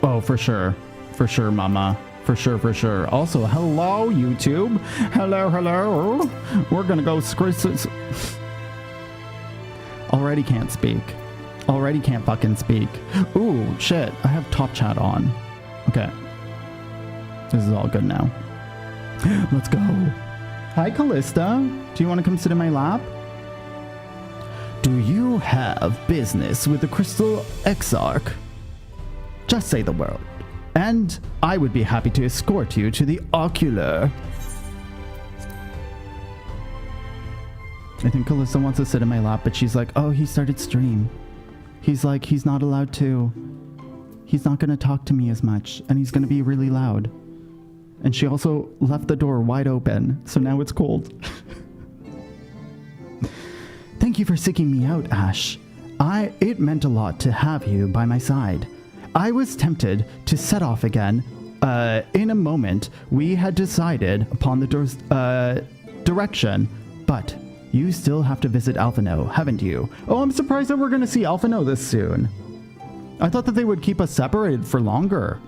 Oh, for sure. For sure, mama. For sure, for sure. Also, hello, YouTube. Hello, hello. We're gonna go Already can't speak. Already can't fucking speak. Ooh, shit. I have top chat on. Okay. This is all good now. Let's go. Hi, Callista. Do you want to come sit in my lap? Do you have business with the Crystal Exarch? Just say the word, and I would be happy to escort you to the ocular. I think Callista wants to sit in my lap, but she's like, oh, he started stream. He's like, he's not allowed to. He's not going to talk to me as much, and he's going to be really loud. And she also left the door wide open, so now it's cold. Thank you for seeking me out, Ash. It meant a lot to have you by my side. I was tempted to set off again. In a moment, we had decided upon the direction, but you still have to visit Alphino, haven't you? Oh, I'm surprised that we're going to see Alphino this soon. I thought that they would keep us separated for longer.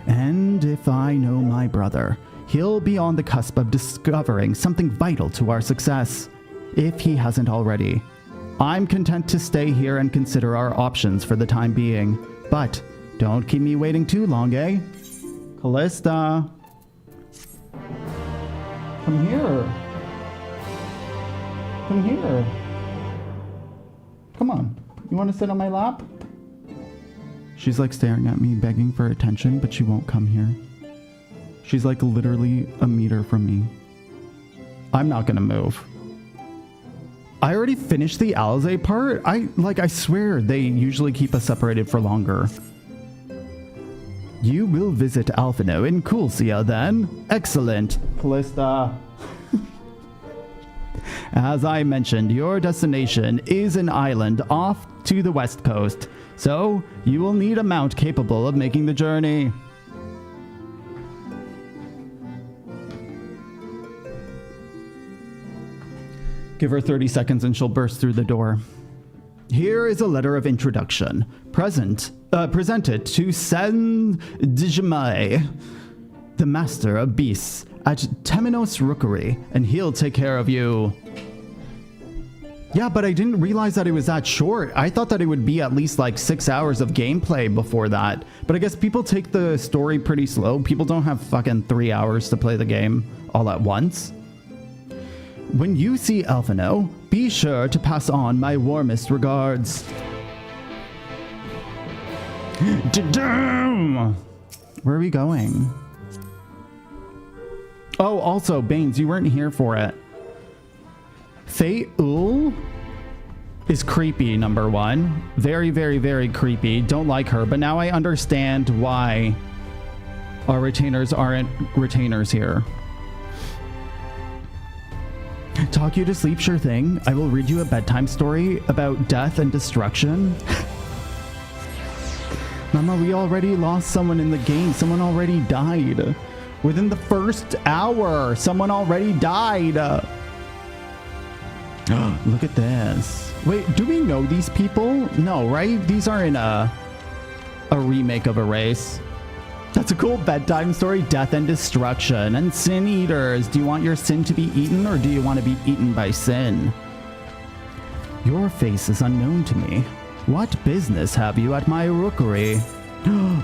And if I know my brother, he'll be on the cusp of discovering something vital to our success, if he hasn't already. I'm content to stay here and consider our options for the time being, but don't keep me waiting too long, eh? Callista. Come here. Come here. Come on. You want to sit on my lap? She's like staring at me, begging for attention, but she won't come here. She's like literally a meter from me. I'm not gonna move. I already finished the Alisae part. I swear they usually keep us separated for longer. You will visit Alphino in Coolsia then? Excellent. Callista. As I mentioned, your destination is an island off to the west coast, so you will need a mount capable of making the journey. Give her 30 seconds and she'll burst through the door. Here is a letter of introduction, presented to Sen Dijimai, the master of beasts at Temenos Rookery, and he'll take care of you. Yeah, but I didn't realize that it was that short. I thought that it would be at least like 6 hours of gameplay before that. But I guess people take the story pretty slow. People don't have fucking 3 hours to play the game all at once. When you see Alphino, be sure to pass on my warmest regards. Damn! Where are we going? Oh, also, Baines, you weren't here for it. Fae-Ul is creepy, number one. Very, very, very creepy. Don't like her, but now I understand why our retainers aren't retainers here. Talk you to sleep, sure thing. I will read you a bedtime story about death and destruction. Mama, we already lost someone in the game. Someone already died. Within the first hour, someone already died. Look at this. Wait, do we know these people? No, right? These aren't a remake of a race. That's a cool bedtime story. Death and destruction and sin eaters. Do you want your sin to be eaten, or do you want to be eaten by sin? Your face is unknown to me. What business have you at my rookery?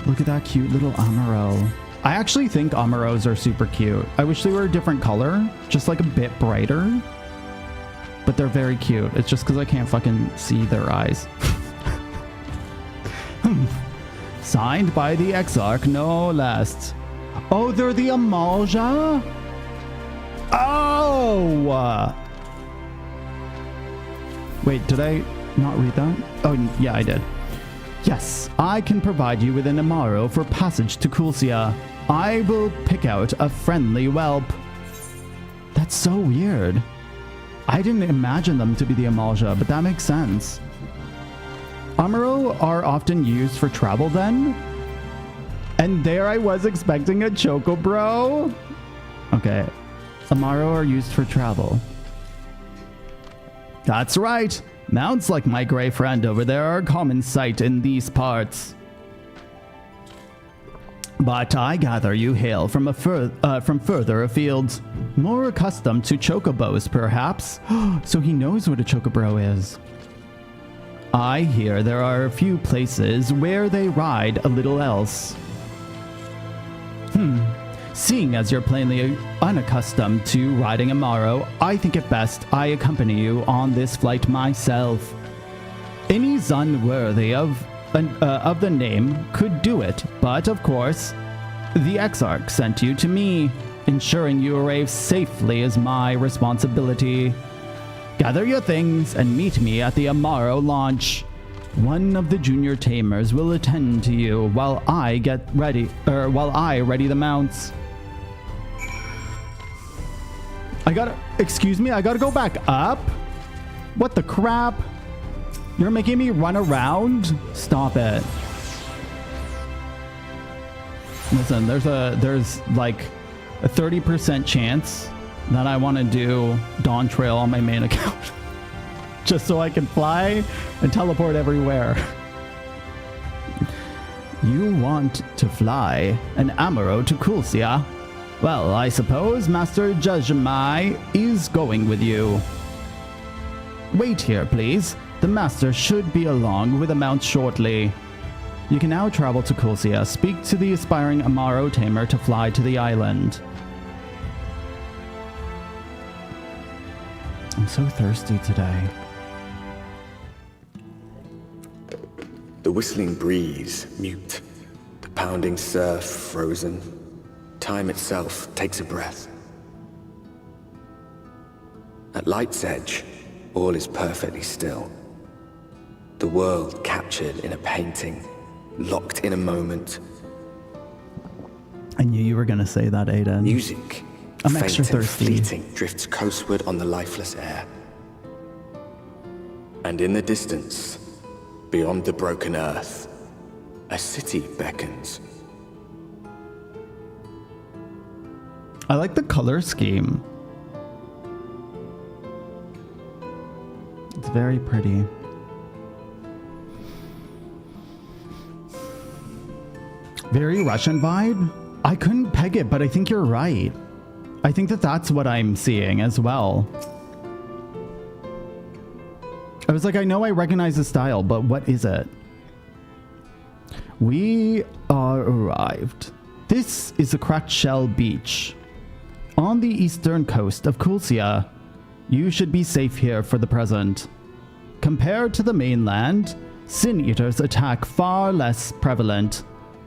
Look at that cute little Amaro. I actually think Amaros are super cute. I wish they were a different color, just like a bit brighter. But they're very cute. It's just because I can't fucking see their eyes. Signed by the Exarch, no less. Oh, they're the Amalja? Oh! Wait, did I not read that? Oh, yeah, I did. Yes, I can provide you with an Amaro for passage to Coolsia. I will pick out a friendly whelp. That's so weird. I didn't imagine them to be the Amalja, but that makes sense. Amaro are often used for travel then? And there I was expecting a Chocobro? Okay. Amaro are used for travel. That's right. Mounts like my gray friend over there are a common sight in these parts. But I gather you hail from further afield. More accustomed to chocobos, perhaps? So he knows what a chocobro is. I hear there are a few places where they ride a little else. Seeing as you're plainly unaccustomed to riding a Maro, I think it best I accompany you on this flight myself. Any Zun worthy of the name could do it, but of course, the Exarch sent you to me. Ensuring you arrive safely is my responsibility. Gather your things and meet me at the Amaro launch. One of the junior tamers will attend to you while I ready the mounts. Excuse me, I gotta go back up? What the crap? You're making me run around? Stop it. Listen, there's like a 30% chance that I want to do Dawn Trail on my main account. Just so I can fly and teleport everywhere. You want to fly an Amaro to Kulsia? Well, I suppose Master Jajamai is going with you. Wait here, please. The Master should be along with a mount shortly. You can now travel to Kulsia. Speak to the aspiring Amaro tamer to fly to the island. I'm so thirsty today. The whistling breeze, mute. The pounding surf, frozen. Time itself takes a breath. At light's edge, all is perfectly still. The world captured in a painting, locked in a moment. I knew you were going to say that, Aiden. Music, I'm faint extra thirsty. and fleeting, drifts coastward on the lifeless air. And in the distance, beyond the broken earth, a city beckons. I like the color scheme. It's very pretty. Very Russian vibe? I couldn't peg it, but I think you're right. I think that that's what I'm seeing as well. I was like, I know I recognize the style, but what is it? We are arrived. This is the Cracked Shell Beach. On the eastern coast of Kulsia, you should be safe here for the present. Compared to the mainland, Sin Eaters attack far less prevalent,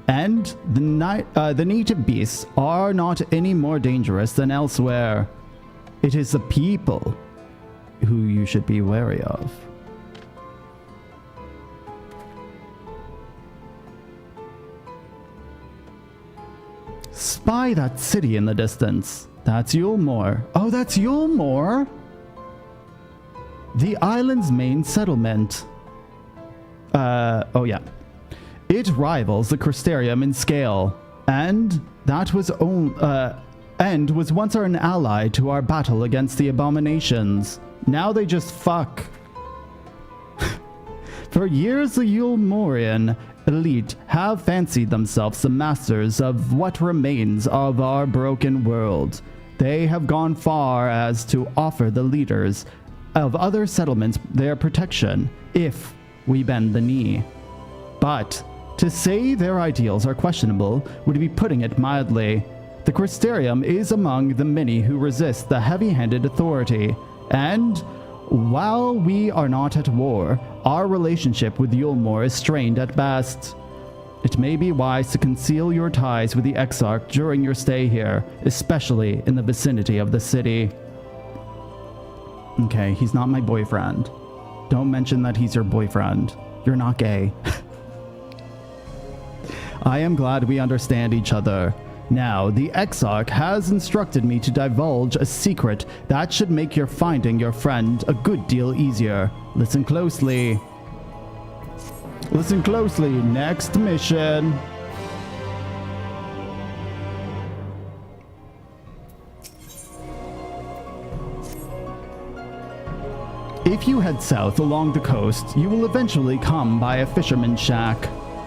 and the native beasts are not any more dangerous than elsewhere. It is the people who you should be wary of. Spy that city in the distance. That's Yulmore. Oh, that's Yulmore? The island's main settlement. Oh yeah. It rivals the Crystarium in scale, and that was was once an ally to our battle against the abominations. Now they just fuck. For years, the Yulmorian elite have fancied themselves the masters of what remains of our broken world. They have gone far as to offer the leaders of other settlements their protection if we bend the knee. But to say their ideals are questionable would be putting it mildly. The Crystarium is among the many who resist the heavy-handed authority, and while we are not at war, our relationship with Yulmore is strained at best. It may be wise to conceal your ties with the Exarch during your stay here, especially in the vicinity of the city. Okay, he's not my boyfriend. Don't mention that he's your boyfriend. You're not gay. I am glad we understand each other. Now, the Exarch has instructed me to divulge a secret that should make your finding your friend a good deal easier. Listen closely. Listen closely. Next mission. If you head south along the coast, you will eventually come by a fisherman's shack.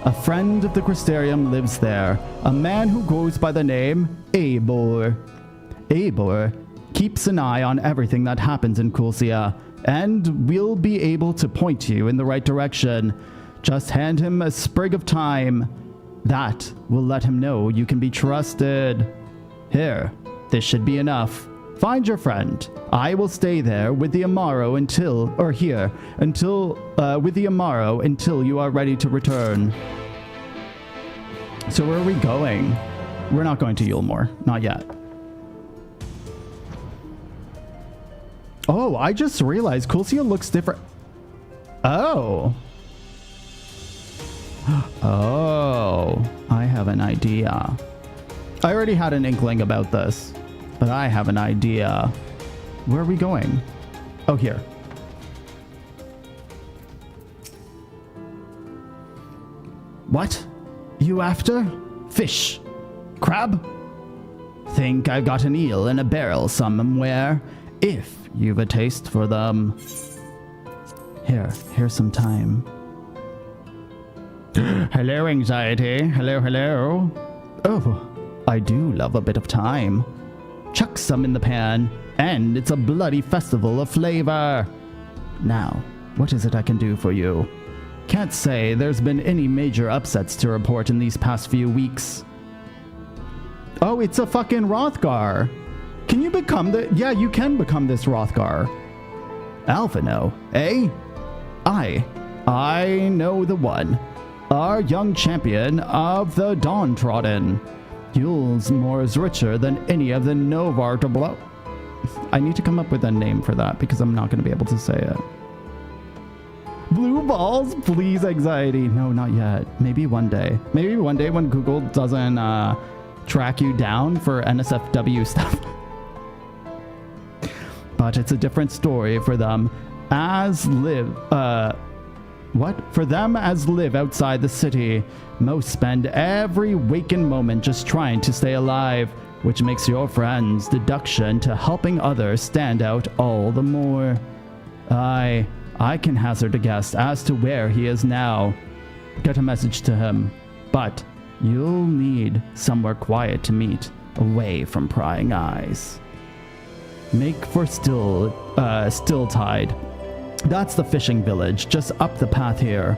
A friend of the Crystarium lives there, a man who goes by the name Eivor. Eivor keeps an eye on everything that happens in Kulsia, and will be able to point you in the right direction. Just hand him a sprig of thyme. That will let him know you can be trusted. Here, this should be enough. Find your friend. I will stay there with the Amaro until you are ready to return. So where are we going? We're not going to Yulmore. Not yet. Oh, I just realized Kulsia looks different. Oh. Oh, I have an idea. I already had an inkling about this, but I have an idea. Where are we going? Oh, here. What? You after? Fish? Crab? Think I've got an eel in a barrel somewhere, if you've a taste for them. Here's some time. Hello, anxiety. Hello, hello. Oh, I do love a bit of time. Chuck some in the pan, and it's a bloody festival of flavor. Now, what is it I can do for you? Can't say there's been any major upsets to report in these past few weeks. Oh, it's a fucking Rothgar. Can you become yeah, you can become this Rothgar. Alphino, eh? I know the one. Our young champion of the Downtrodden. Yulmore is richer than any of the Novar to blow. I need to come up with a name for that because I'm not going to be able to say it. Blue balls, please, anxiety. No, not yet. Maybe one day. Maybe one day when Google doesn't track you down for NSFW stuff. But it's a different story for them as live outside the city. Most spend every waking moment just trying to stay alive, which makes your friend's deduction to helping others stand out all the more. I can hazard a guess as to where he is now. Get a message to him, but you'll need somewhere quiet to meet, away from prying eyes. Make for Stilltide. That's the fishing village, just up the path here.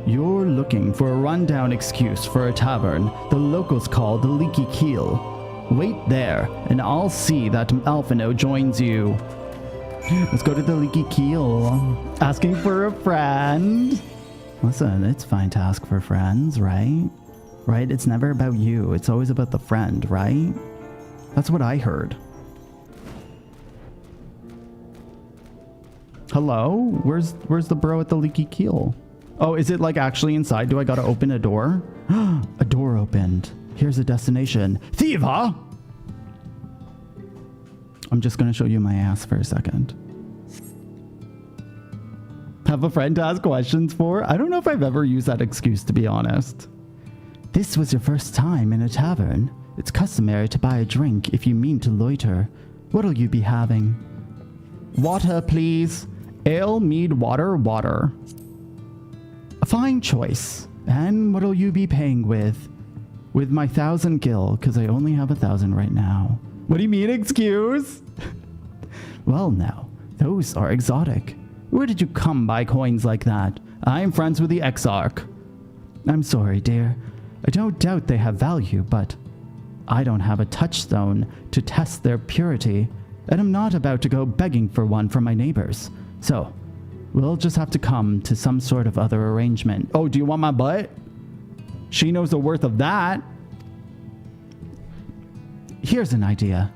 You're looking for a rundown excuse for a tavern the locals call the Leaky Keel. Wait there, and I'll see that Alphino joins you. Let's go to the Leaky Keel. Asking for a friend. Listen, it's fine to ask for friends, right? Right? It's never about you. It's always about the friend, right? That's what I heard. Hello? Where's the bro at the Leaky Keel? Oh, is it like actually inside? Do I gotta open a door? A door opened. Here's a destination. Thiva! I'm just gonna show you my ass for a second. Have a friend to ask questions for? I don't know if I've ever used that excuse, to be honest. This was your first time in a tavern. It's customary to buy a drink if you mean to loiter. What'll you be having? Water, please. Ale, mead, water, water. A fine choice. And what'll you be paying with? With my 1,000 gil, because I only have 1,000 right now. What do you mean, excuse? Well, now, those are exotic. Where did you come by coins like that? I'm friends with the Exarch. I'm sorry, dear. I don't doubt they have value, but I don't have a touchstone to test their purity, and I'm not about to go begging for one from my neighbors. So, we'll just have to come to some sort of other arrangement. Oh, do you want my butt? She knows the worth of that. Here's an idea.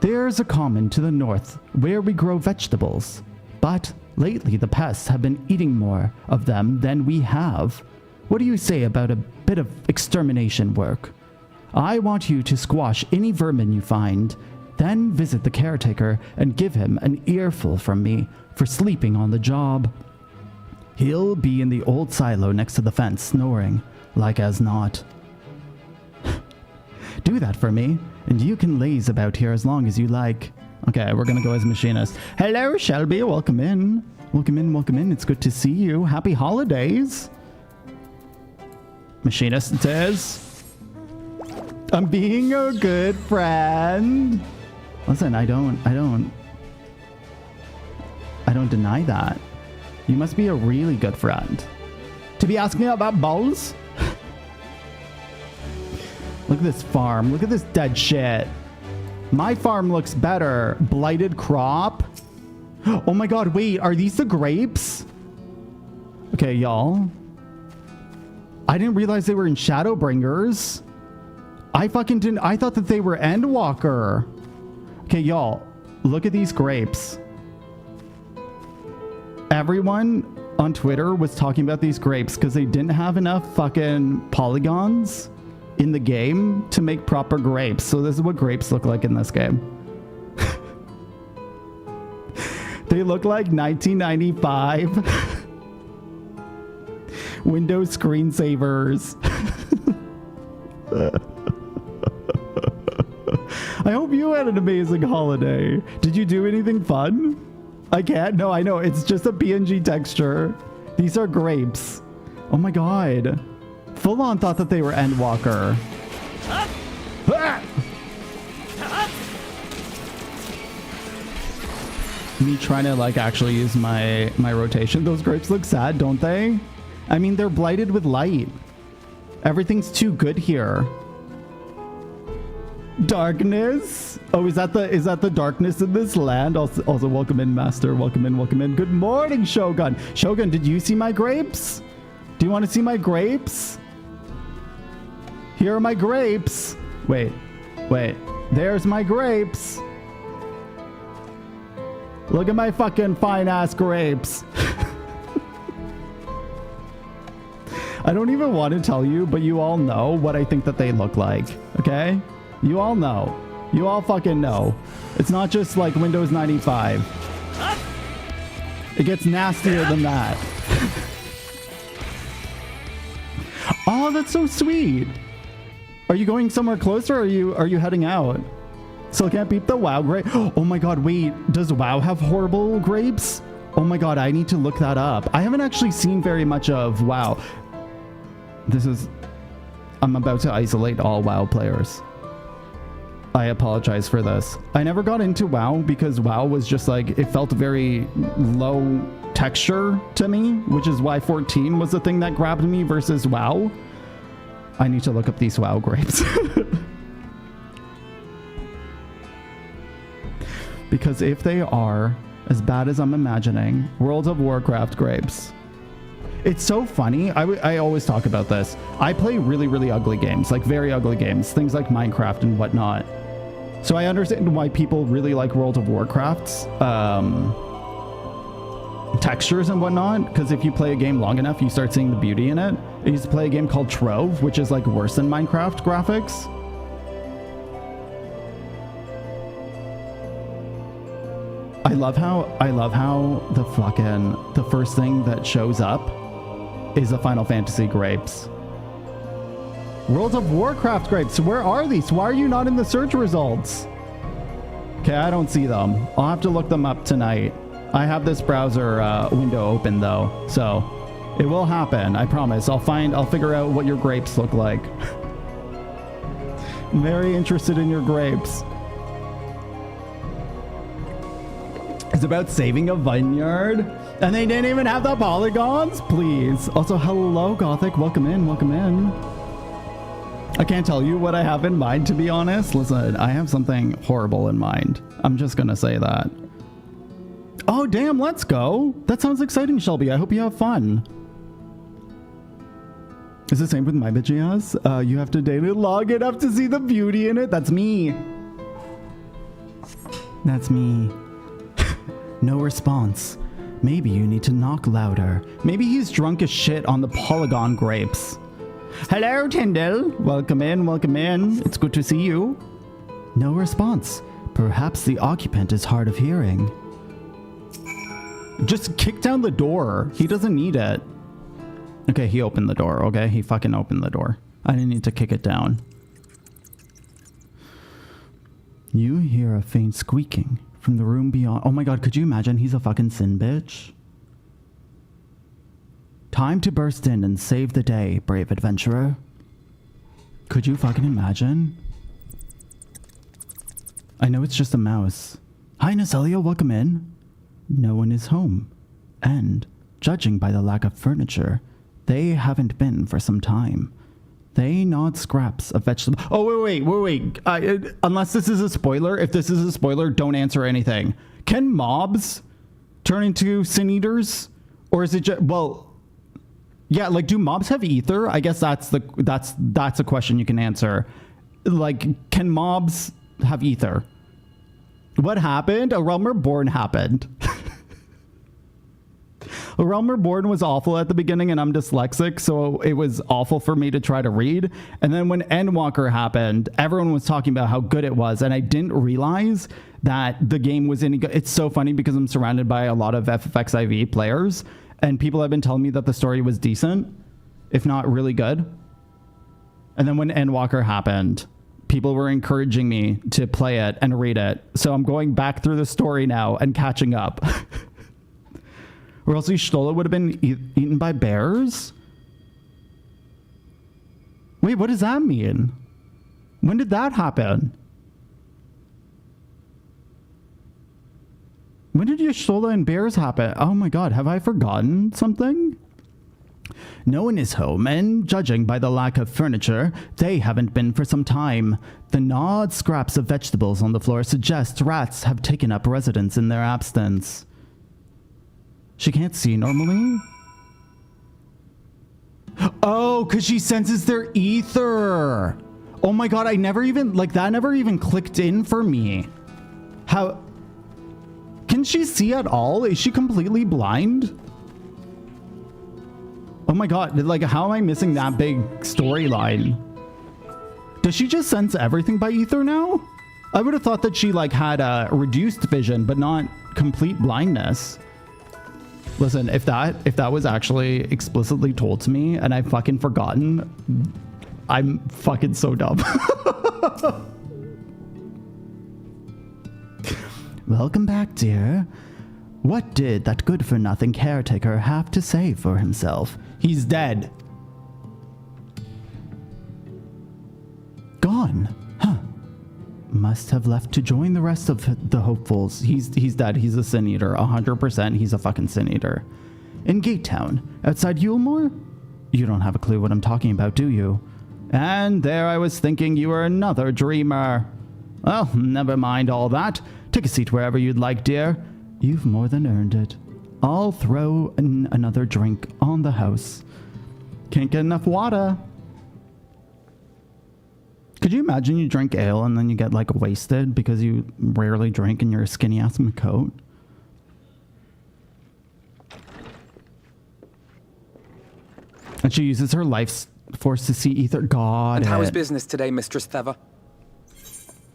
There's a common to the north where we grow vegetables, but lately the pests have been eating more of them than we have. What do you say about a bit of extermination work? I want you to squash any vermin you find, then visit the caretaker and give him an earful from me for sleeping on the job. He'll be in the old silo next to the fence snoring, like as not. Do that for me, and you can laze about here as long as you like. Okay, we're gonna go as machinist. Hello, Shelby, welcome in. Welcome in, welcome in. It's good to see you. Happy holidays. Machinist it is. I'm being a good friend. Listen, I don't deny that. You must be a really good friend. To be asking about balls? Look at this farm. Look at this dead shit. My farm looks better. Blighted crop. Oh my god, wait, are these the grapes? Okay, y'all. I didn't realize they were in Shadowbringers. I fucking didn't. I thought that they were Endwalker. Okay, y'all. Look at these grapes. Everyone on Twitter was talking about these grapes because they didn't have enough fucking polygons in the game to make proper grapes. So this is what grapes look like in this game. They look like 1995 Windows screensavers. I hope you had an amazing holiday. Did you do anything fun? I can't. No, I know. It's just a PNG texture. These are grapes. Oh my god. Full on thought that they were Endwalker. Ah! Me trying to like actually use my rotation. Those grapes look sad, don't they? I mean, they're blighted with light. Everything's too good here. Darkness. Oh, is that the darkness in this land? Also, welcome in, Master. Welcome in, welcome in. Good morning, Shogun. Shogun, did you see my grapes? Do you want to see my grapes? Here are my grapes. Wait. There's my grapes. Look at my fucking fine ass grapes. I don't even want to tell you, but you all know what I think that they look like. Okay? You all know. You all fucking know. It's not just like Windows 95. It gets nastier than that. Oh, that's so sweet. Are you going somewhere closer or are you heading out? Still can't beat the WoW grape. Oh my god, wait. Does WoW have horrible grapes? Oh my god, I need to look that up. I haven't actually seen very much of WoW. I'm about to isolate all WoW players. I apologize for this. I never got into WoW because WoW was just like, it felt very low texture to me, which is why 14 was the thing that grabbed me versus WoW. I need to look up these WoW grapes. Because if they are as bad as I'm imagining, World of Warcraft grapes. It's so funny. I always talk about this. I play really, really ugly games, like very ugly games, things like Minecraft and whatnot. So I understand why people really like World of Warcraft's textures and whatnot, because if you play a game long enough, you start seeing the beauty in it. I used to play a game called Trove, which is like worse than Minecraft graphics. I love how the first thing that shows up is the Final Fantasy grapes. World of Warcraft grapes. Where are these? Why are you not in the search results? Okay, I don't see them. I'll have to look them up tonight. I have this browser window open though, so it will happen. I promise. I'll figure out what your grapes look like. I'm very interested in your grapes. It's about saving a vineyard, and they didn't even have the polygons. Please. Also, hello, Gothic. Welcome in. Welcome in. I can't tell you what I have in mind, to be honest. Listen, I have something horrible in mind. I'm just gonna say that. Oh, damn, let's go. That sounds exciting, Shelby. I hope you have fun. Is the same with my BGS? You have to date it long enough to see the beauty in it. That's me. That's me. No response. Maybe you need to knock louder. Maybe he's drunk as shit on the polygon grapes. Hello, Tyndall. Welcome in, welcome in. It's good to see you. No response. Perhaps the occupant is hard of hearing. Just kick down the door. He doesn't need it. Okay, he opened the door, okay? He fucking opened the door. I didn't need to kick it down. You hear a faint squeaking from the room beyond. Oh my god, could you imagine he's a fucking sin bitch? Time to burst in and save the day, brave adventurer. Could you fucking imagine? I know it's just a mouse. Hi, Nacelia, welcome in. No one is home. And, judging by the lack of furniture, they haven't been for some time. They gnawed scraps of vegetable. Oh, wait. Unless this is a spoiler. If this is a spoiler, don't answer anything. Can mobs turn into sin eaters? Or is it just, well, yeah, like, do mobs have ether? I guess that's a question you can answer. Like, can mobs have ether? What happened? A Realm Reborn happened. A Realm Reborn was awful at the beginning, and I'm dyslexic, so it was awful for me to try to read. And then when Endwalker happened, everyone was talking about how good it was, and I didn't realize that the game was any good. It's so funny because I'm surrounded by a lot of FFXIV players, and people have been telling me that the story was decent, if not really good. And then when Endwalker happened, people were encouraging me to play it and read it. So I'm going back through the story now and catching up. Or else Stola would have been eaten by bears? Wait, what does that mean? When did that happen? When did Stola and bears happen? Oh my god, have I forgotten something? No one is home, and judging by the lack of furniture, they haven't been for some time. The gnawed scraps of vegetables on the floor suggest rats have taken up residence in their absence. She can't see normally? Oh, because she senses their ether. Oh my god, I never even, like, that never even clicked in for me. How? Can she see at all? Is she completely blind? Oh my god, like, how am I missing that big storyline? Does she just sense everything by ether now? I would have thought that she, like, had a reduced vision, but not complete blindness. Listen, if that was actually explicitly told to me and I've fucking forgotten, I'm fucking so dumb. Welcome back, dear. What did that good-for-nothing caretaker have to say for himself? He's dead. Gone. Huh. Must have left to join the rest of the hopefuls. He's dead. He's a sin eater. 100%. He's a fucking sin eater. In Gate Town, outside Yulemore? You don't have a clue what I'm talking about, do you? And there I was thinking you were another dreamer. Well, never mind all that. Take a seat wherever you'd like, dear. You've more than earned it. I'll throw in another drink on the house. Can't get enough water. Could you imagine you drink ale and then you get, like, wasted because you rarely drink and you're a skinny ass McCoat? And she uses her life force to see ether. God. And how is business today, Mistress Theva?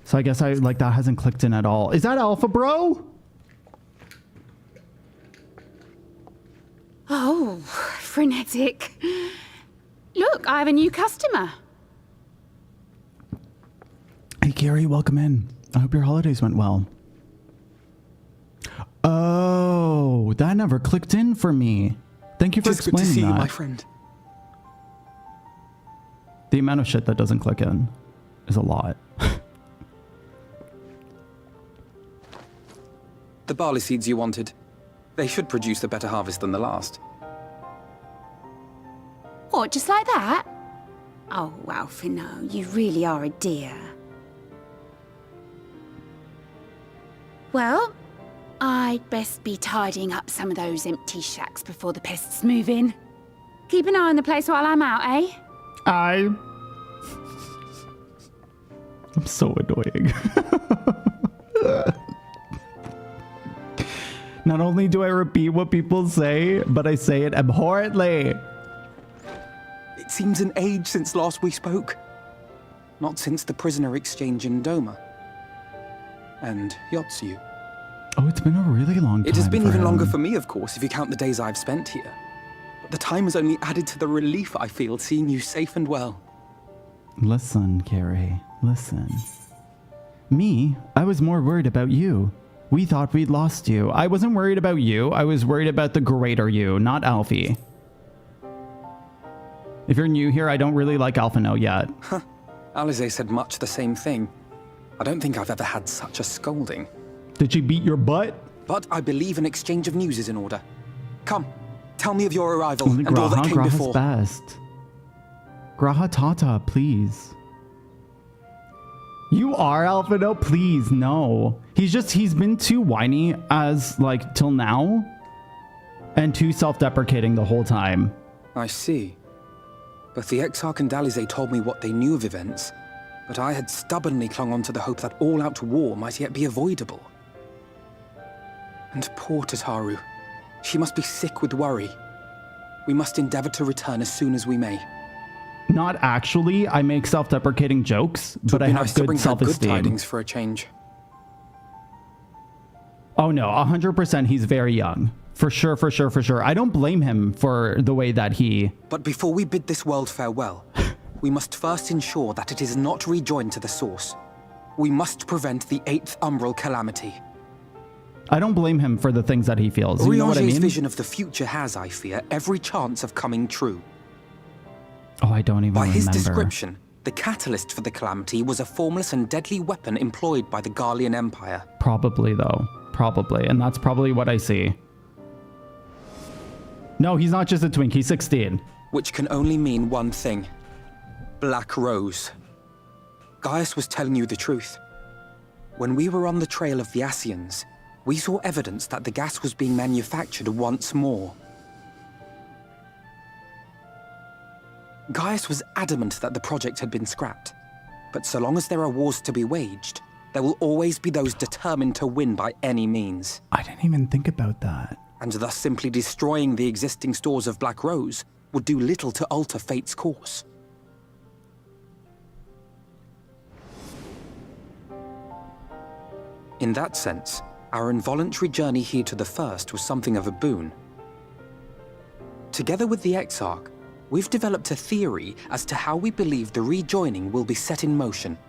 So I guess that hasn't clicked in at all. Is that Alpha Bro? Oh, frenetic. Look, I have a new customer. Hey, Gary, welcome in. I hope your holidays went well. Oh, that never clicked in for me. Thank you for explaining that. Good to see you, my friend. The amount of shit that doesn't click in is a lot. The barley seeds you wanted. They should produce a better harvest than the last. What, just like that? Oh, wow, Finot, you really are a dear. Well, I'd best be tidying up some of those empty shacks before the pests move in. Keep an eye on the place while I'm out, eh? I'm so annoying. Not only do I repeat what people say, but I say it abhorrently. It seems an age since last we spoke. Not since the prisoner exchange in Doma. And Yotsu. Oh, it's been a really long time. It has been even him. longer for me, of course, if you count the days I've spent here. But the time has only added to the relief I feel seeing you safe and well. Listen, Carrie, listen. Me, I was more worried about you. We thought we'd lost you. I wasn't worried about you. I was worried about the greater you, not Alfie. If you're new here, I don't really like Alphino yet. Alisae said much the same thing. I don't think I've ever had such a scolding. Did she beat your butt? But I believe an exchange of news is in order. Come, tell me of your arrival Only and all that came Graha's before. best. Graha Tata, please. You are Alphino? Please, no. He's been too whiny as, like, till now. And too self-deprecating the whole time. I see. Both the Exarch and Alisae told me what they knew of events, but I had stubbornly clung on to the hope that all-out war might yet be avoidable. And poor Tataru. She must be sick with worry. We must endeavor to return as soon as we may. Not actually. I make self-deprecating jokes, but I have nice to good bring her good self-esteem. tidings for a change. Oh no, 100% he's very young. For sure, for sure, for sure. I don't blame him for the way that he... But before we bid this world farewell, we must first ensure that it is not rejoined to the source. We must prevent the 8th umbral calamity. I don't blame him for the things that he feels. You know what I mean? vision of the future has, I fear, every chance of coming true. Oh, I don't even remember. By his description, the catalyst for the calamity was a formless and deadly weapon employed by the Garlean Empire. Probably, though. Probably. And that's probably what I see. No, he's not just a twink. He's 16. Which can only mean one thing. Black Rose. Gaius was telling you the truth. When we were on the trail of the Asians, we saw evidence that the gas was being manufactured once more. Gaius was adamant that the project had been scrapped. But so long as there are wars to be waged, there will always be those determined to win by any means. I didn't even think about that. And thus simply destroying the existing stores of Black Rose would do little to alter fate's course. In that sense, our involuntary journey here to the First was something of a boon. Together with the Exarch, we've developed a theory as to how we believe the rejoining will be set in motion.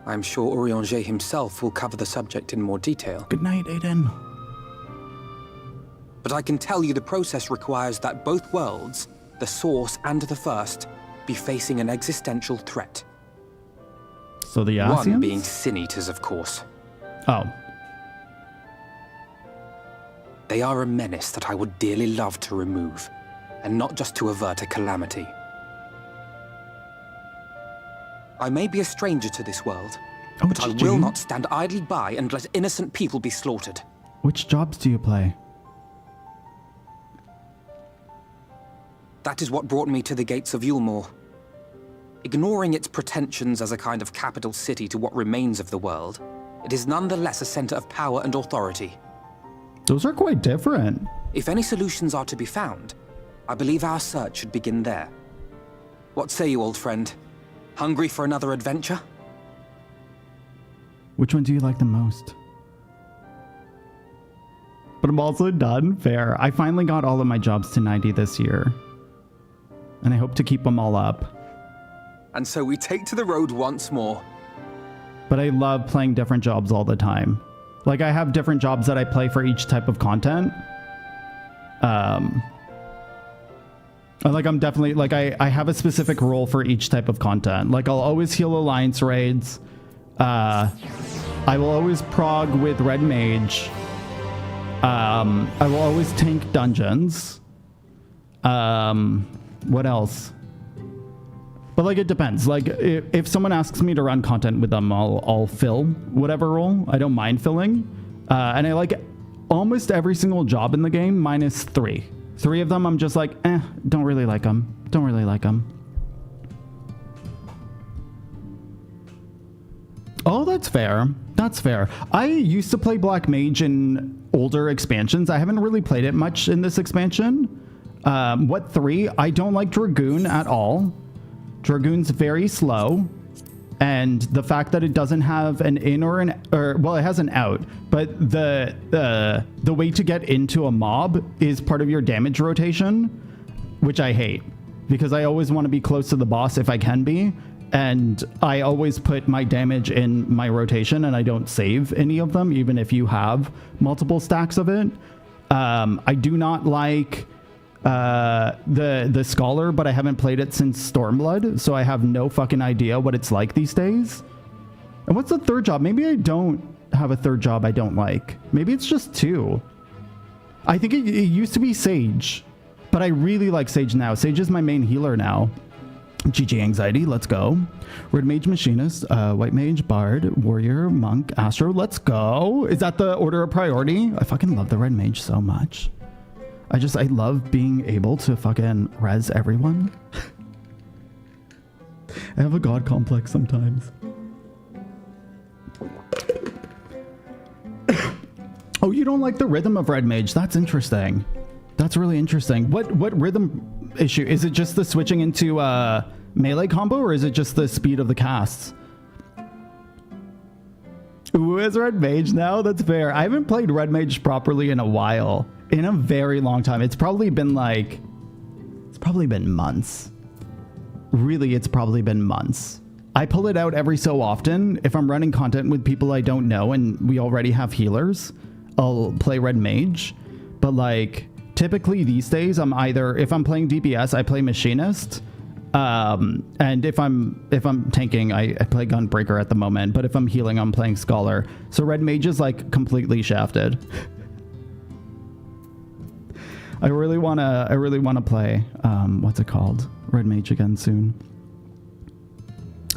I'm sure Urianger himself will cover the subject in more detail. Good night, Aiden. But I can tell you the process requires that both worlds, the Source and the First, be facing an existential threat. So the Asians? One being Sin Eaters, of course. Oh. They are a menace that I would dearly love to remove, and not just to avert a calamity. I may be a stranger to this world, Oh, but I will not stand idly by and let innocent people be slaughtered. Which jobs do you play? That is what brought me to the gates of Yulmore. Ignoring its pretensions as a kind of capital city to what remains of the world, it is nonetheless a center of power and authority. Those are quite different. If any solutions are to be found, I believe our search should begin there. What say you, old friend? Hungry for another adventure? Which one do you like the most? But I'm also done. Fair. I finally got all of my jobs to 90 this year. And I hope to keep them all up. And so we take to the road once more. But I love playing different jobs all the time. Like, I have different jobs that I play for each type of content. Like, I'm definitely, like, I have a specific role for each type of content. Like, I'll always heal Alliance raids. I will always prog with Red Mage. I will always tank dungeons. What else? But, like, it depends. Like, if someone asks me to run content with them, I'll fill whatever role. I don't mind filling. And I like almost every single job in the game, minus 3. 3 of them, I'm just like, don't really like them. Don't really like them. Oh, that's fair. That's fair. I used to play Black Mage in older expansions. I haven't really played it much in this expansion. What 3? I don't like Dragoon at all. Dragoon's very slow. And the fact that it doesn't have an in or well, it has an out, but the way to get into a mob is part of your damage rotation, which I hate because I always want to be close to the boss if I can be. And I always put my damage in my rotation and I don't save any of them, even if you have multiple stacks of it. I do not like the Scholar, but I haven't played it since Stormblood, so I have no fucking idea what it's like these days. And what's the third job? Maybe I don't have a third job I don't like. Maybe it's just 2. I think it used to be Sage, but I really like Sage now. Sage is my main healer now. GG Anxiety, let's go. Red Mage Machinist, White Mage, Bard, Warrior, Monk, Astro, let's go. Is that the order of priority? I fucking love the Red Mage so much. I love being able to fucking res everyone. I have a god complex sometimes. Oh, you don't like the rhythm of Red Mage? That's interesting. That's really interesting. What rhythm issue? Is it just the switching into melee combo, or is it just the speed of the casts? Ooh, is Red Mage now? That's fair. I haven't played Red Mage properly in a while. In a very long time. It's probably been months. Really, it's probably been months. I pull it out every so often. If I'm running content with people I don't know and we already have healers, I'll play Red Mage. But like, typically these days, I'm either, if I'm playing DPS, I play Machinist. And if I'm tanking, I play Gunbreaker at the moment. But if I'm healing, I'm playing Scholar. So Red Mage is like completely shafted. I really wanna play what's it called? Red Mage again soon.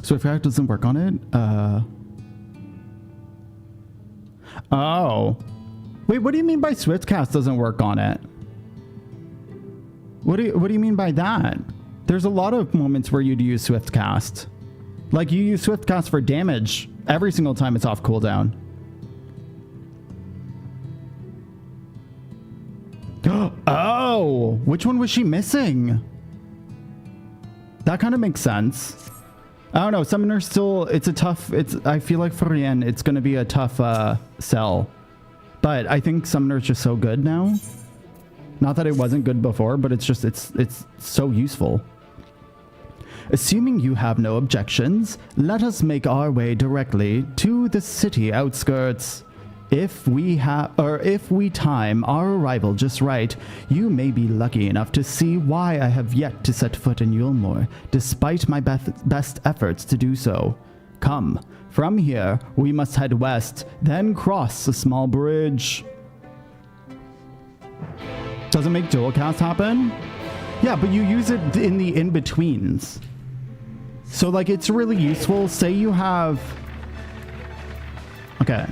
Swiftcast doesn't work on it. Oh. Wait, what do you mean by Swiftcast doesn't work on it? What do you mean by that? There's a lot of moments where you'd use Swiftcast. Like you use Swiftcast for damage every single time it's off cooldown. Oh, which one was she missing? That kind of makes sense. I don't know. Summoner still, I feel like for Rien, it's going to be a tough sell. But I think Summoner's just so good now. Not that it wasn't good before, but it's so useful. Assuming you have no objections, let us make our way directly to the city outskirts. If we time our arrival just right, you may be lucky enough to see why I have yet to set foot in Yulmore, despite my best efforts to do so. Come, from here, we must head west, then cross a small bridge. Does it make dual cast happen? Yeah, but you use it in the in-betweens. So, like, it's really useful. Say you have... Okay.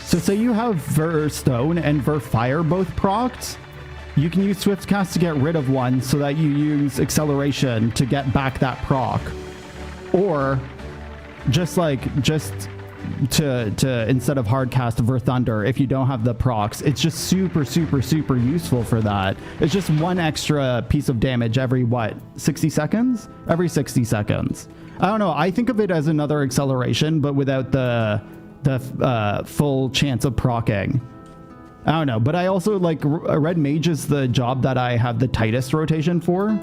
So say you have Ver Stone and Ver Fire both procced, you can use Swiftcast to get rid of one so that you use Acceleration to get back that proc. Or just to instead of hardcast Ver Thunder, if you don't have the procs, it's just super useful for that. It's just one extra piece of damage every 60 seconds? Every 60 seconds. I don't know. I think of it as another acceleration, but without the full chance of proccing. I don't know, but I also like Red Mage is the job that I have the tightest rotation for.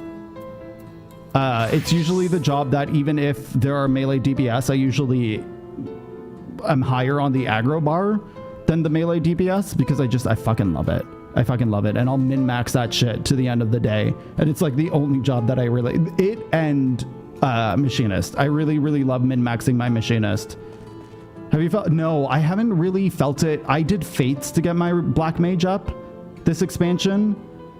It's usually the job that even if there are melee DPS, I usually am higher on the aggro bar than the melee DPS because I fucking love it. I fucking love it, and I'll min-max that shit to the end of the day. And it's like the only job that I really... It and Machinist. I really love min-maxing my Machinist. Have you felt? No, I haven't really felt it. I did Fates to get my Black Mage up this expansion,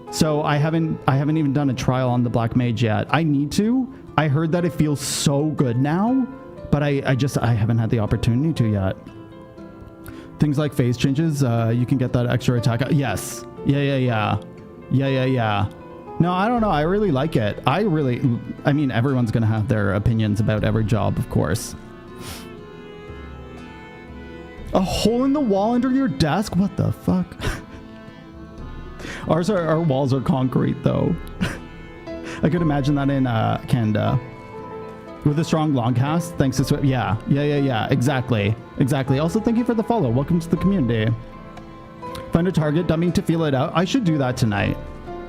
so I haven't even done a trial on the Black Mage yet. I need to. I heard that it feels so good now, but I haven't had the opportunity to yet. Things like phase changes, you can get that extra attack. Yes. Yeah. No, I don't know. I really like it. I mean, everyone's gonna have their opinions about every job, of course. A hole in the wall under your desk? What the fuck? Our walls are concrete, though. I could imagine that in Canada. With a strong long cast, thanks to Swift. Yeah. Exactly. Also, thank you for the follow. Welcome to the community. Find a target, dumbing to feel it out. I should do that tonight.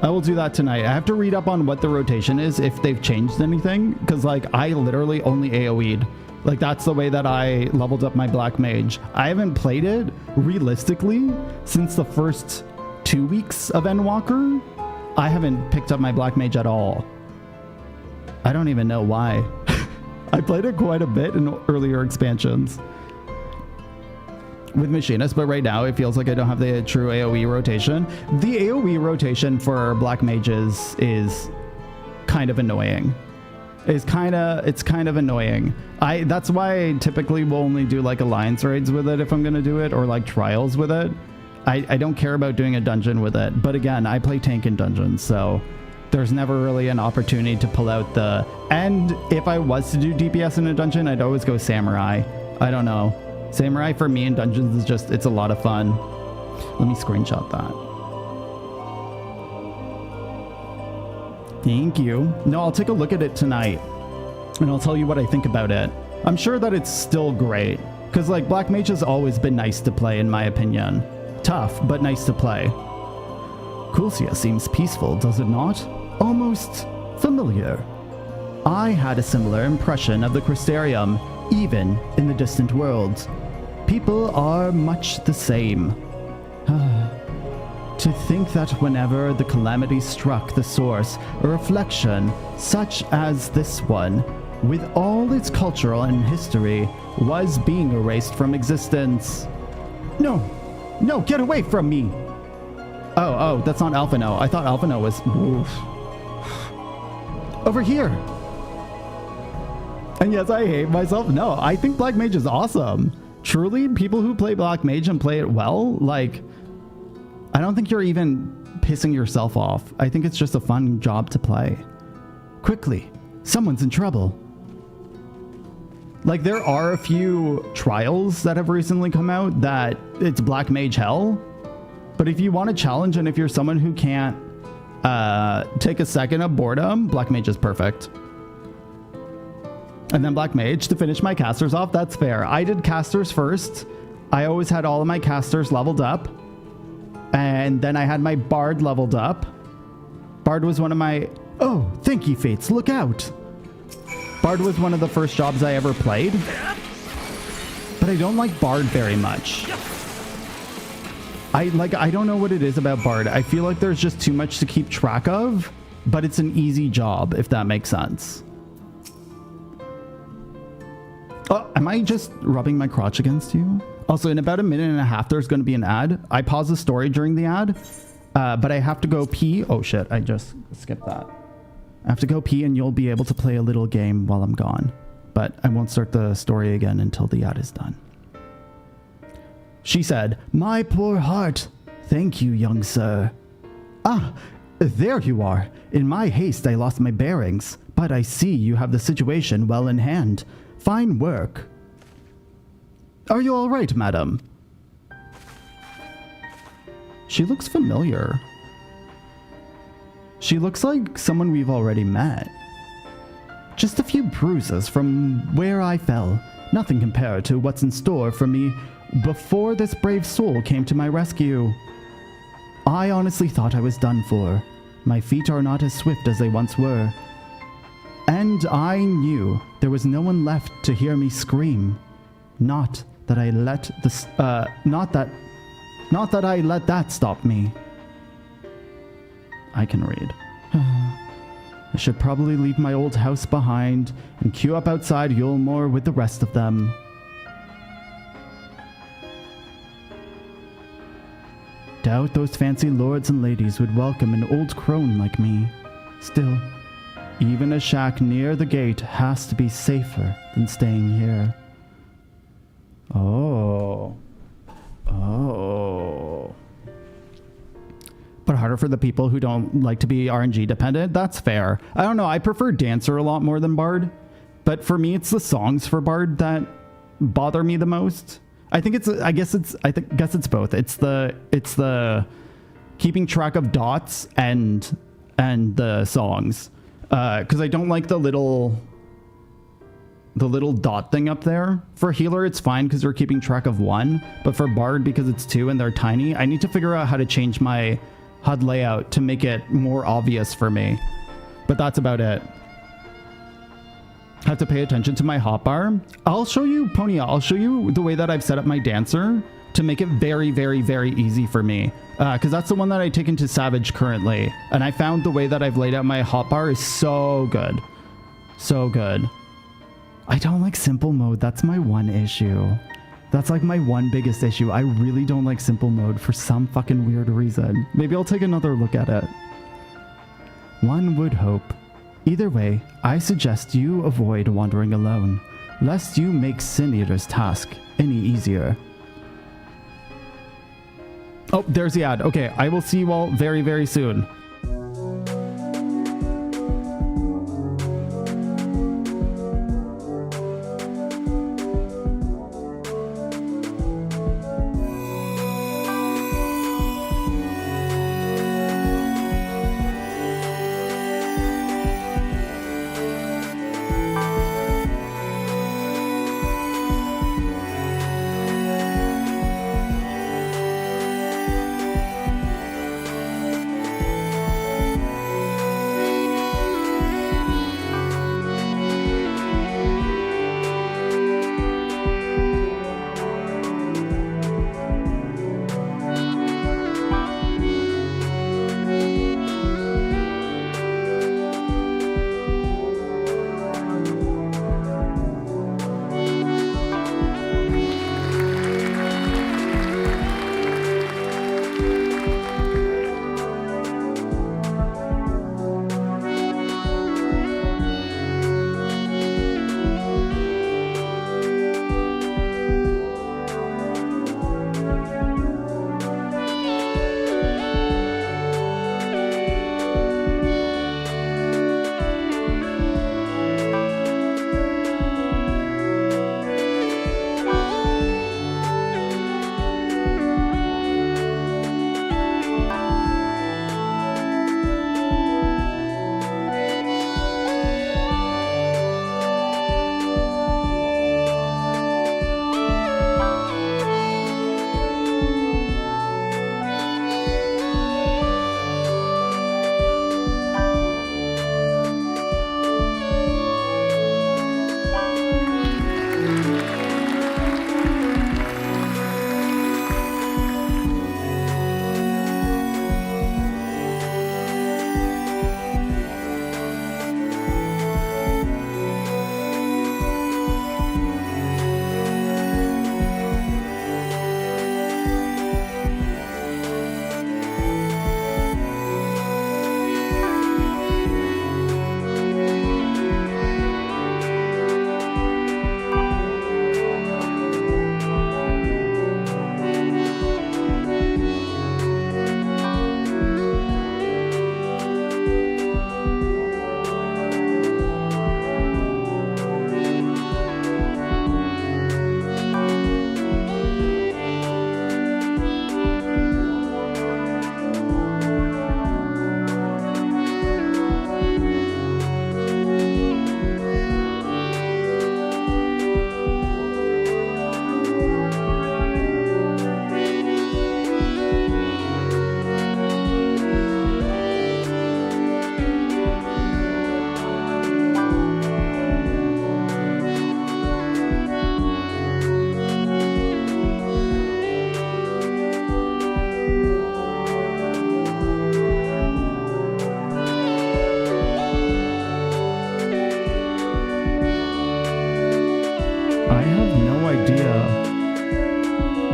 I will do that tonight. I have to read up on what the rotation is, if they've changed anything. Because, like, I literally only AoE'd. Like, that's the way that I leveled up my Black Mage. I haven't played it, realistically, since the first 2 weeks of Endwalker. I haven't picked up my Black Mage at all. I don't even know why. I played it quite a bit in earlier expansions with Machinist, but right now it feels like I don't have the true AoE rotation. The AoE rotation for Black Mages is kind of annoying. It's kind of annoying. That's why I typically will only do like alliance raids with it if I'm gonna do it, or like trials with it. I don't care about doing a dungeon with it, but again, I play tank in dungeons, so there's never really an opportunity to pull out the... And if I was to do DPS in a dungeon, I'd always go Samurai. I don't know. Samurai for me in dungeons is just, it's a lot of fun. Let me screenshot that. Thank you. No, I'll take a look at it tonight and I'll tell you what I think about it. I'm sure that it's still great because like Black Mage has always been nice to play in my opinion. Tough, but nice to play. Kulcia seems peaceful, does it not? Almost familiar. I had a similar impression of the Crystarium, even in the distant worlds. People are much the same. To think that whenever the calamity struck the source, a reflection such as this one, with all its cultural and history, was being erased from existence. No, get away from me! Oh, that's not Alphino. I thought Alphino was... Oof. Over here! And yes, I hate myself. No, I think Black Mage is awesome. Truly, people who play Black Mage and play it well, like... I don't think you're even pissing yourself off. I think it's just a fun job to play. Quickly, someone's in trouble. Like, there are a few trials that have recently come out that it's Black Mage hell. But if you want a challenge and if you're someone who can't take a second of boredom, Black Mage is perfect. And then Black Mage to finish my casters off, that's fair. I did casters first. I always had all of my casters leveled up. And then I had my Bard leveled up. Bard was one of my... Oh, thank you, Fates, look out! Bard was one of the first jobs I ever played. But I don't like Bard very much. I don't know what it is about Bard. I feel like there's just too much to keep track of, but it's an easy job, if that makes sense. Oh, am I just rubbing my crotch against you? Also, in about a minute and a half, there's going to be an ad. I pause the story during the ad, but I have to go pee. Oh shit, I just skipped that. I have to go pee and you'll be able to play a little game while I'm gone. But I won't start the story again until the ad is done. She said, "My poor heart. Thank you, young sir." Ah, there you are. In my haste, I lost my bearings, but I see you have the situation well in hand. Fine work. Are you all right, madam? She looks familiar. She looks like someone we've already met. Just a few bruises from where I fell. Nothing compared to what's in store for me before this brave soul came to my rescue. I honestly thought I was done for. My feet are not as swift as they once were. And I knew there was no one left to hear me scream. Not that I let that stop me. I can read. I should probably leave my old house behind and queue up outside Yulmore with the rest of them. Doubt those fancy lords and ladies would welcome an old crone like me. Still, even a shack near the gate has to be safer than staying here. Oh. But harder for the people who don't like to be RNG dependent. That's fair. I don't know. I prefer Dancer a lot more than Bard. But for me, it's the songs for Bard that bother me the most. I guess it's both. It's the keeping track of dots and the songs. Because I don't like the little dot thing up there. For healer, it's fine because we're keeping track of one. But for Bard, because it's two and they're tiny, I need to figure out how to change my HUD layout to make it more obvious for me. But that's about it. Have to pay attention to my hotbar. I'll show you, Pony, I'll show you the way that I've set up my Dancer to make it very, very, very easy for me. because that's the one that I take into Savage currently. And I found the way that I've laid out my hotbar is so good. So good. I don't like simple mode. That's my one issue. That's like my one biggest issue. I really don't like simple mode for some fucking weird reason. Maybe I'll take another look at it. One would hope. Either way, I suggest you avoid wandering alone, lest you make Sin Eater's task any easier. Oh, there's the ad. Okay, I will see you all very, very soon.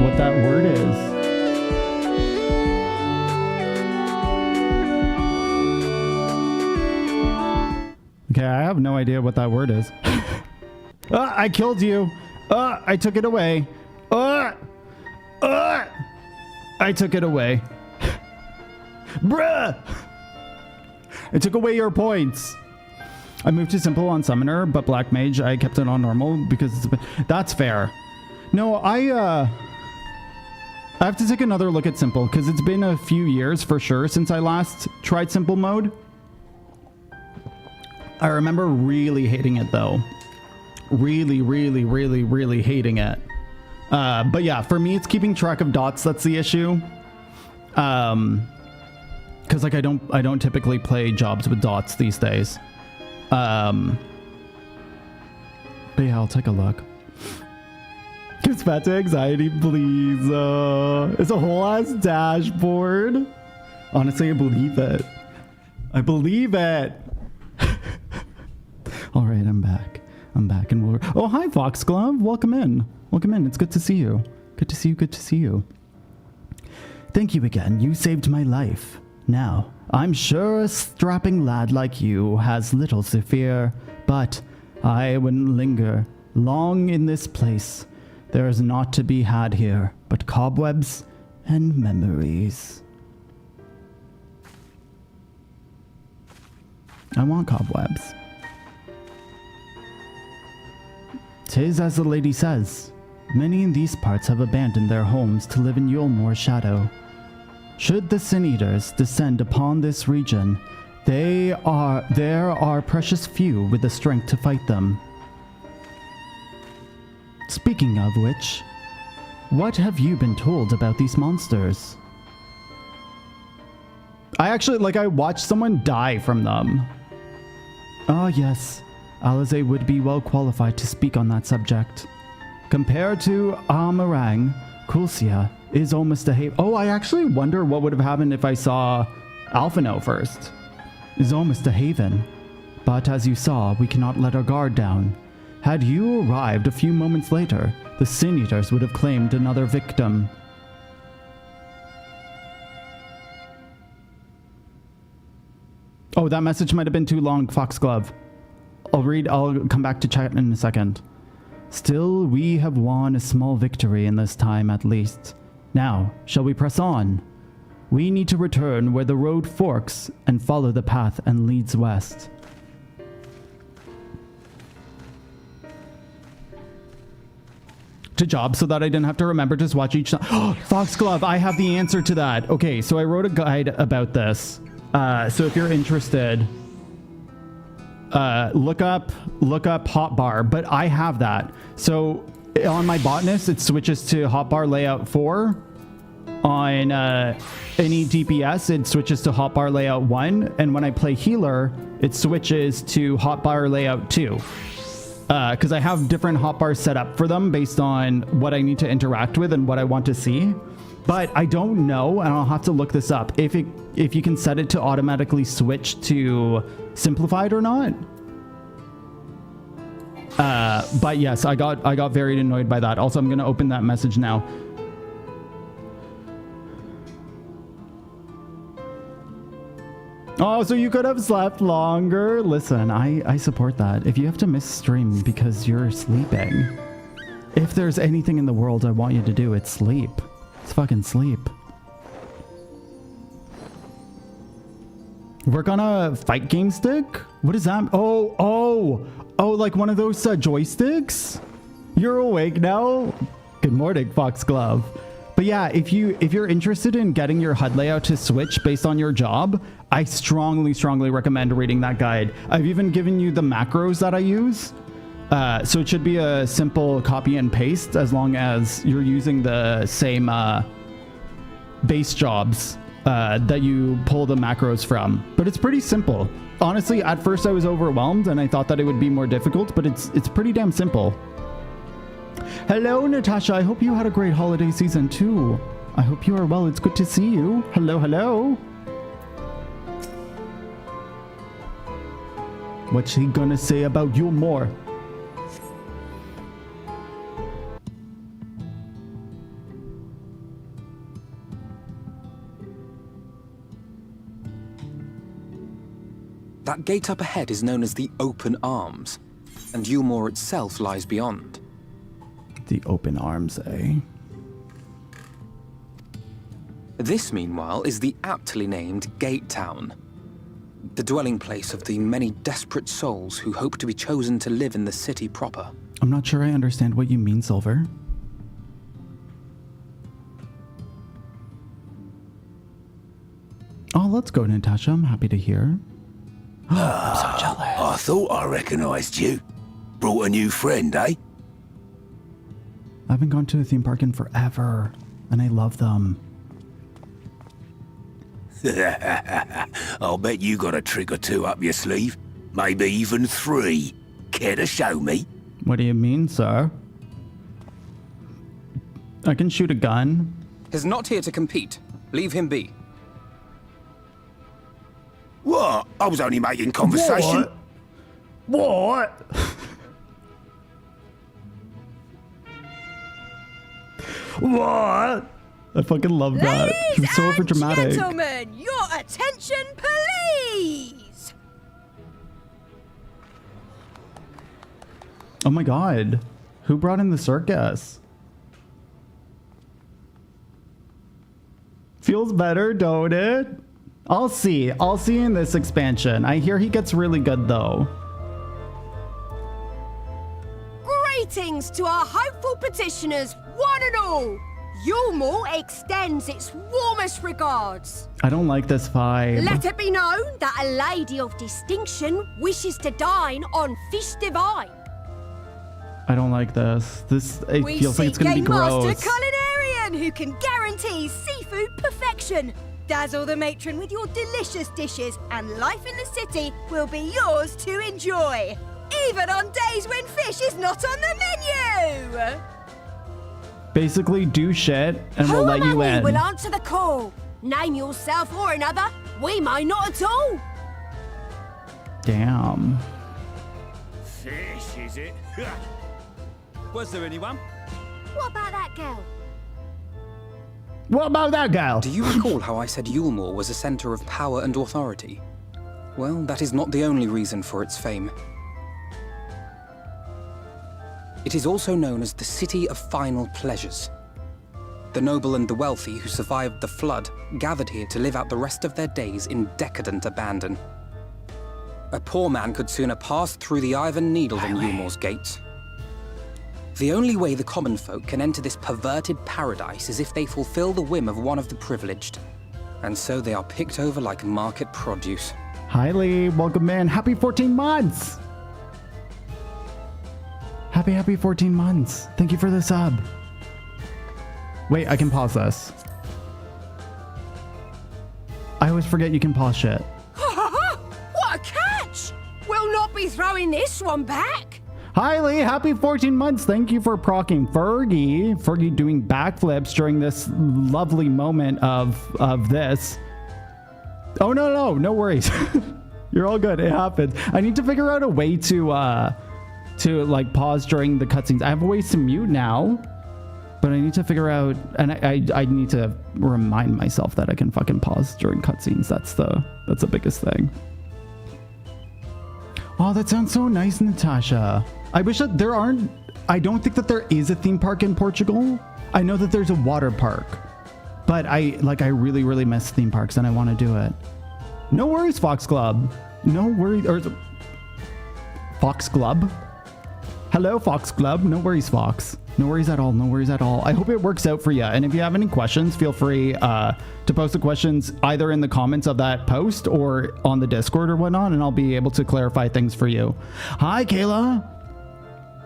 what that word is. Okay, I have no idea what that word is. I killed you. I took it away. I took it away. Bruh! I took away your points. I moved to simple on summoner, but black mage I kept it on normal because that's fair. No, I have to take another look at simple because it's been a few years for sure since I last tried simple mode. I remember really hating it though. Really hating it. But yeah, for me it's keeping track of dots that's the issue. Because like I don't typically play jobs with dots these days. But yeah, I'll take a look. Back to anxiety, please. It's a whole ass dashboard. Honestly, I believe it. I believe it. All right, I'm back. And we're... Oh, hi, Foxglove. Welcome in. It's good to see you. Good to see you. Thank you again. You saved my life. Now, I'm sure a strapping lad like you has little to fear, but I wouldn't linger long in this place. There is naught to be had here but cobwebs and memories. I want cobwebs. 'Tis as the lady says. Many in these parts have abandoned their homes to live in Yulmore's shadow. Should the Sin Eaters descend upon this region, there are precious few with the strength to fight them. Speaking of which, what have you been told about these monsters? I watched someone die from them. Ah, yes. Alisae would be well qualified to speak on that subject. Compared to Amarang, Kulsia is almost a haven. Oh, I actually wonder what would have happened if I saw Alphino first. Is almost a haven. But as you saw, we cannot let our guard down. Had you arrived a few moments later, the Sin Eaters would have claimed another victim. Oh, that message might have been too long, Foxglove. I'll come back to chat in a second. Still, we have won a small victory in this time at least. Now, shall we press on? We need to return where the road forks and follow the path and leads west. To job so that I didn't have to remember to watch each time. Foxglove, I have the answer to that. Okay, so I wrote a guide about this. So if you're interested, look up hotbar, but I have that. So on my botanist, it switches to hotbar layout 4. On any DPS, it switches to hotbar layout 1. And when I play healer, it switches to hotbar layout 2. Because I have different hotbars set up for them based on what I need to interact with and what I want to see. But I don't know, and I'll have to look this up, if you can set it to automatically switch to simplified or not. But yes, I got very annoyed by that. Also, I'm going to open that message now. Oh, so you could have slept longer? Listen, I support that. If you have to miss stream because you're sleeping, if there's anything in the world I want you to do, it's sleep. It's fucking sleep. Work on a fight game stick? What is that? Oh, like one of those joysticks? You're awake now? Good morning, Foxglove. But yeah, if you're interested in getting your HUD layout to switch based on your job, I strongly recommend reading that guide. I've even given you the macros that I use. So it should be a simple copy and paste as long as you're using the same base jobs that you pull the macros from. But it's pretty simple. Honestly, at first I was overwhelmed and I thought that it would be more difficult, but it's pretty damn simple. Hello, Natasha. I hope you had a great holiday season too. I hope you are well. It's good to see you. Hello. What's he gonna say about you more? That gate up ahead is known as the Open Arms, and Yulmore itself lies beyond. The Open Arms, eh? This, meanwhile, is the aptly named Gate Town, the dwelling place of the many desperate souls who hope to be chosen to live in the city proper. I'm not sure I understand what you mean, Silver. Oh, let's go, Natasha. I'm happy to hear. I'm so jealous. I thought I recognized you. Brought a new friend, eh? I haven't gone to a theme park in forever, and I love them. I'll bet you got a trick or two up your sleeve. Maybe even 3. Care to show me? What do you mean, sir? I can shoot a gun. He's not here to compete. Leave him be. What? I was only making conversation. What? What? I fucking love that. He's so overdramatic. Gentlemen, your attention, please. Oh my god. Who brought in the circus? Feels better, don't it? I'll see. I'll see in this expansion. I hear he gets really good though. Greetings to our hopeful petitioners, one and all. Yulmore extends its warmest regards. I don't like this vibe. Let it be known that a lady of distinction wishes to dine on fish divine. I don't like this. It We feels like it's gonna be seek a gross. master culinarian who can guarantee seafood perfection. Dazzle the matron with your delicious dishes, and life in the city will be yours to enjoy. Even on days when fish is not on the menu. Basically, do shit and we'll let you Who in. will answer the call? Name yourself or another. We may not at all. Damn. Fish, is it? Was there anyone? What about that girl? What about that girl? Do you recall how I said Yulmore was a center of power and authority? Well, that is not the only reason for its fame. It is also known as the City of Final Pleasures. The noble and the wealthy who survived the flood gathered here to live out the rest of their days in decadent abandon. A poor man could sooner pass through the Iron Needle than Yulmore's gates. The only way the common folk can enter this perverted paradise is if they fulfill the whim of one of the privileged. And so they are picked over like market produce. Highly welcome in. Happy 14 months. Happy 14 months. Thank you for the sub. Wait, I can pause this. I always forget you can pause shit. What a catch! We'll not be throwing this one back. Highly happy 14 months. Thank you for procking Fergie. Fergie doing backflips during this lovely moment of this. Oh, no worries. You're all good. It happens. I need to figure out a way to like pause during the cutscenes. I have ways to mute now, but I need to figure out, and I need to remind myself that I can fucking pause during cutscenes. That's the biggest thing. Oh, that sounds so nice, Natasha. I wish that I don't think that there is a theme park in Portugal. I know that there's a water park, but I really, really miss theme parks and I want to do it. No worries, Fox Club. No worries, or Fox Club. Hello, Fox Club. No worries, Fox. No worries at all. No worries at all. I hope it works out for you. And if you have any questions, feel free to post the questions either in the comments of that post or on the Discord or whatnot, and I'll be able to clarify things for you. Hi, Kayla.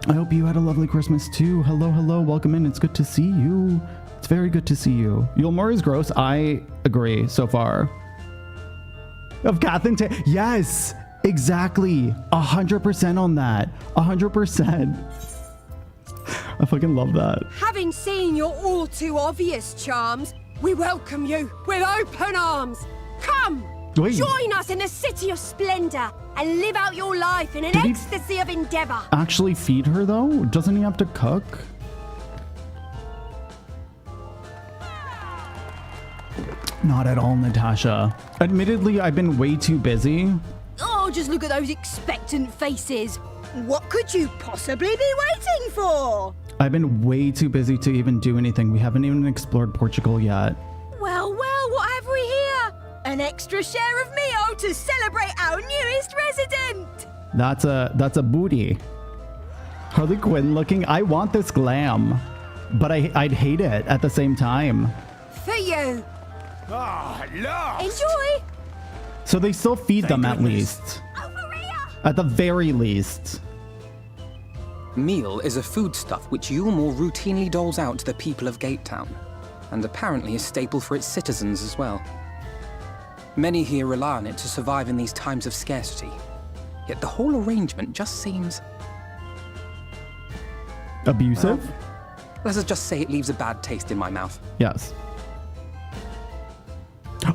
I hope you had a lovely Christmas too. Hello. Welcome in. It's good to see you. It's very good to see you. Yulmore is gross. I agree so far. Of Catherine yes, exactly. 100% on that. 100%. I fucking love that. Having seen your all too obvious charms, we welcome you with open arms. Come, Wait. join us in the city of splendor and live out your life in an Did he ecstasy of endeavor. actually feed her though? Doesn't he have to cook? Not at all, Natasha. Admittedly, I've been way too busy. Oh, just look at those expectant faces. What could you possibly be waiting for? I've been way too busy to even do anything. We haven't even explored Portugal yet. Well, what have we here? An extra share of meal to celebrate our newest resident. That's a booty. Harley Quinn looking. I want this glam, but I'd hate it at the same time. For you. Ah, look! Enjoy. So they still feed them at goodness. least. Over here. At the very least. Meal is a foodstuff which Yulmore routinely doles out to the people of Gatetown, and apparently a staple for its citizens as well. Many here rely on it to survive in these times of scarcity, yet the whole arrangement just seems... Abusive? Let's just say it leaves a bad taste in my mouth. Yes.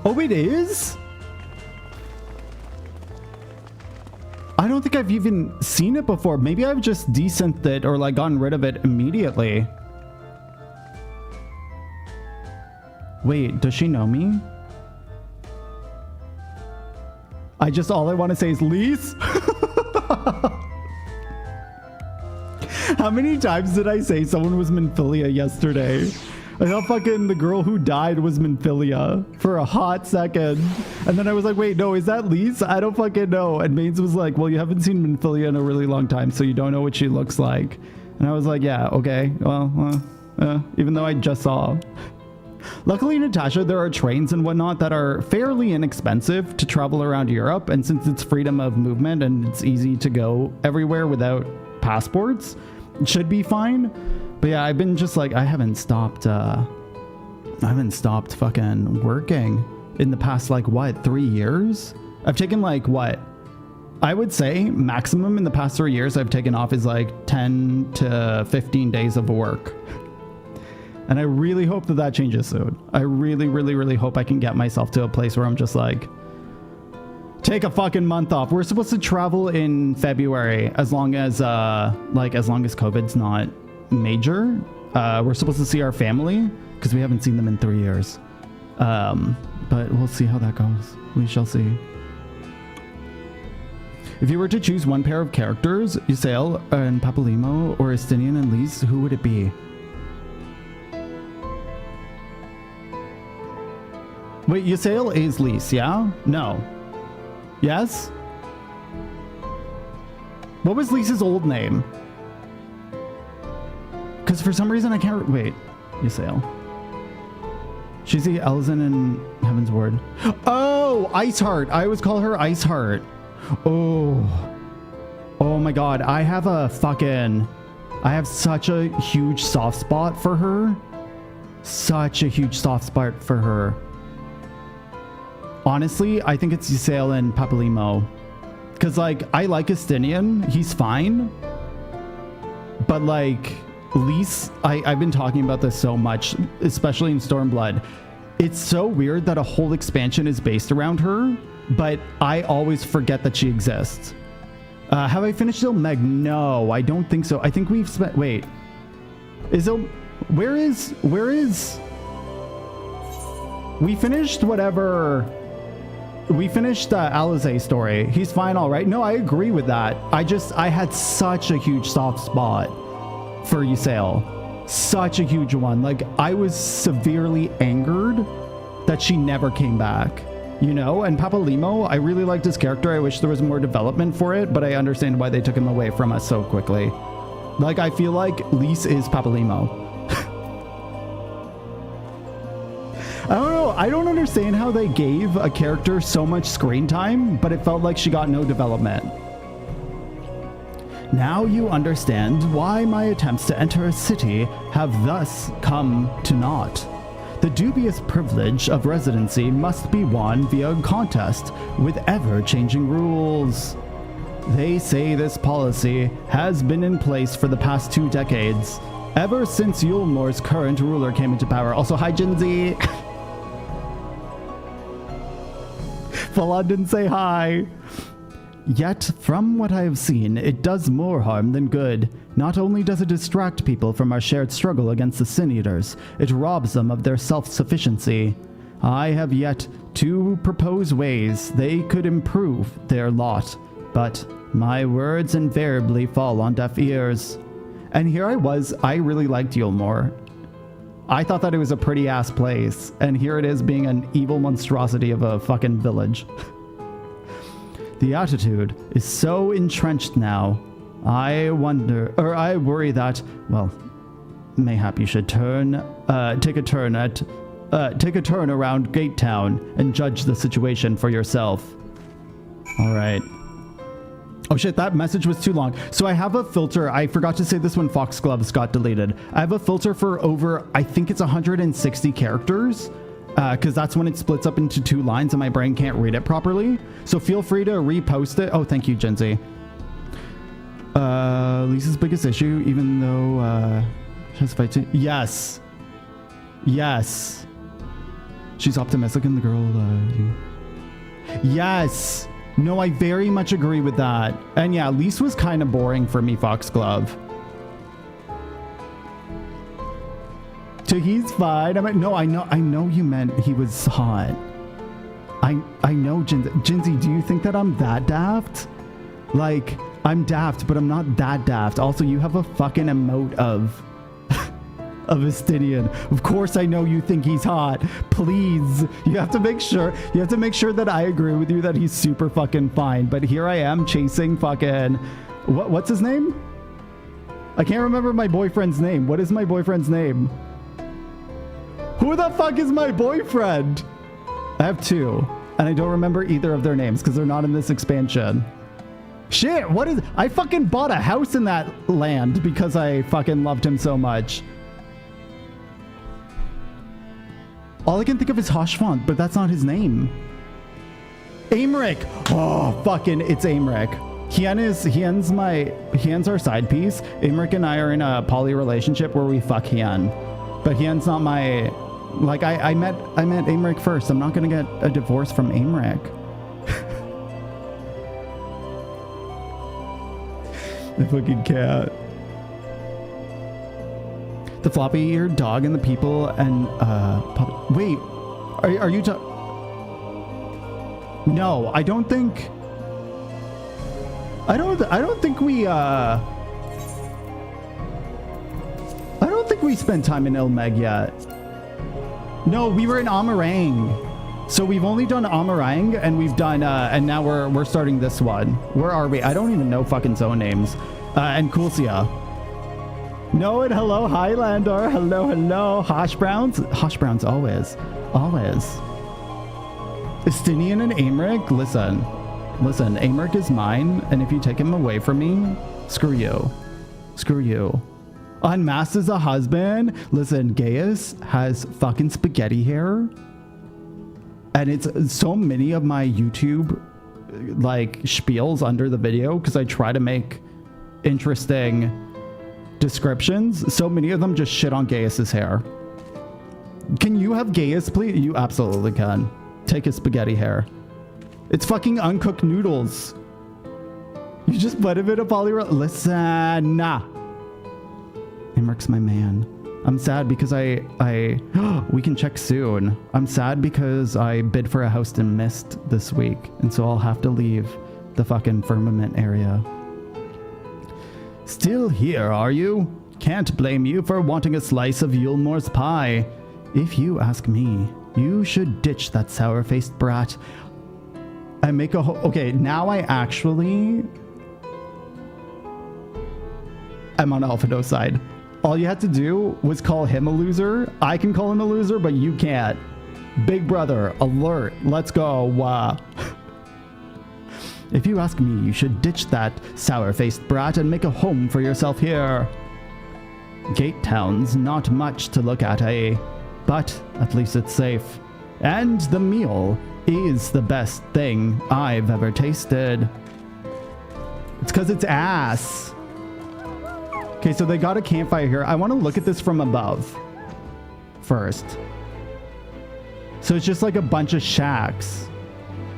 Oh, it is? I don't think I've even seen it before. Maybe I've just desynthed it or like gotten rid of it immediately. Wait, does she know me? All I want to say is Lise. How many times did I say someone was Minfilia yesterday? I thought fucking the girl who died was Minfilia for a hot second. And then I was like, wait, no, is that Lise? I don't fucking know. And Mains was like, well, you haven't seen Minfilia in a really long time, so you don't know what she looks like. And I was like, yeah, okay. Well, even though I just saw. Luckily, Natasha, there are trains and whatnot that are fairly inexpensive to travel around Europe. And since it's freedom of movement and it's easy to go everywhere without passports, it should be fine. But yeah, I've been just like, I haven't stopped fucking working in the past, like, what, 3 years? I've taken like, what? I would say maximum in the past 3 years I've taken off is like 10 to 15 days of work. And I really hope that changes soon. I really, really, really hope I can get myself to a place where I'm just like, take a fucking month off. We're supposed to travel in February as long as COVID's not major. We're supposed to see our family because we haven't seen them in 3 years. But we'll see how that goes. We shall see. If you were to choose one pair of characters, Ysayle and Papalymo or Estinian and Lise, who would it be? Wait, Ysayle is Lise, yeah? No. Yes? What was Lisa's old name? Because for some reason I can't... Wait. Ysayle. She's the Elzen in Heaven's Ward. Oh! Iceheart! I always call her Iceheart. Oh. Oh my god. I have such a huge soft spot for her. Such a huge soft spot for her. Honestly, I think it's Ysayle and Papalymo. Because, like, I like Estinian. He's fine. But, like, Lise, I've been talking about this so much, especially in Stormblood. It's so weird that a whole expansion is based around her, but I always forget that she exists. Have I finished Ilmeg? No, I don't think so. I think we've spent... Wait. Where is... We finished whatever... We finished Alisae story. He's fine, all right. No, I agree with that. I had such a huge soft spot for Ysayle. Such a huge one. Like, I was severely angered that she never came back. You know? And Papalymo, I really liked his character. I wish there was more development for it, but I understand why they took him away from us so quickly. Like, I feel like Lise is Papalymo. I don't know. I don't understand how they gave a character so much screen time, but it felt like she got no development. Now you understand why my attempts to enter a city have thus come to naught. The dubious privilege of residency must be won via contest with ever-changing rules. They say this policy has been in place for the past 2 decades, ever since Yulmore's current ruler came into power. Also, hi, Jinzi. Full-on didn't say hi. Yet, from what I have seen, it does more harm than good. Not only does it distract people from our shared struggle against the Sin Eaters, it robs them of their self-sufficiency. I have yet to propose ways they could improve their lot, but my words invariably fall on deaf ears. And here I really liked Yulmore. I thought that it was a pretty ass place, and here it is being an evil monstrosity of a fucking village. The attitude is so entrenched now. I worry that, well, mayhap you should take a turn around Gate Town and judge the situation for yourself. All right. Oh shit, that message was too long. So I have a filter. I forgot to say this when Foxgloves got deleted. I have a filter for over, I think it's 160 characters. Because that's when it splits up into 2 lines and my brain can't read it properly. So feel free to repost it. Oh, thank you, Jinzi. Lisa's biggest issue, even though She has fight too. Yes. Yes. She's optimistic in the girl. Yes. No, I very much agree with that. And yeah, Lise was kind of boring for me, Foxglove. He's fine. No, I know you meant he was hot. I know, Jinsey, do you think that I'm that daft? Like, I'm daft, but I'm not that daft. Also, you have a fucking emote of Estinian. Of course I know you think he's hot. Please. You have to make sure that I agree with you that he's super fucking fine. But here I am chasing fucking what's his name? I can't remember my boyfriend's name. What is my boyfriend's name? Who the fuck is my boyfriend? I have two, and I don't remember either of their names because they're not in this expansion. Shit, what is... I fucking bought a house in that land because I fucking loved him so much. All I can think of is Hoshfont, but that's not his name. Aymeric! Oh, fucking, it's Aymeric. Hien's our side piece. Aymeric and I are in a poly relationship where we fuck Hien. But Hien's not my... Like, I met Aymeric first. I'm not gonna get a divorce from Aymeric. The fucking cat. The floppy-eared dog and the people and wait, are you No, I don't think we spent time in Ilmeg yet. No, we were in Amarang. So we've only done Amarang and we've done and now we're starting this one. Where are we? I don't even know fucking zone names. And Kulsia. No, and hello Highlander. Hello. Hash Browns always. Estinian and Aymeric, listen, Aymeric is mine, and if you take him away from me, screw you. Unmasked as a husband. Listen, Gaius has fucking spaghetti hair. And it's so many of my YouTube like spiels under the video because I try to make interesting descriptions. So many of them just shit on Gaius's hair. Can you have Gaius, please? You absolutely can. Take his spaghetti hair. It's fucking uncooked noodles. You just put him in a listen. Aymric's my man. I'm sad because we can check soon. I'm sad because I bid for a house in Mist this week, and so I'll have to leave the fucking firmament area. Still here, are you? Can't blame you for wanting a slice of Yulmore's pie. If you ask me, you should ditch that sour-faced brat. I make a okay, now I actually I'm on Alphado's side. All you had to do was call him a loser. I can call him a loser, but you can't. Big brother, alert. Let's go. If you ask me, you should ditch that sour-faced brat and make a home for yourself here. Gate Town's not much to look at, eh? But at least it's safe. And the meal is the best thing I've ever tasted. It's because it's ass. Okay, so they got a campfire here. I want to look at this from above first. So it's just like a bunch of shacks.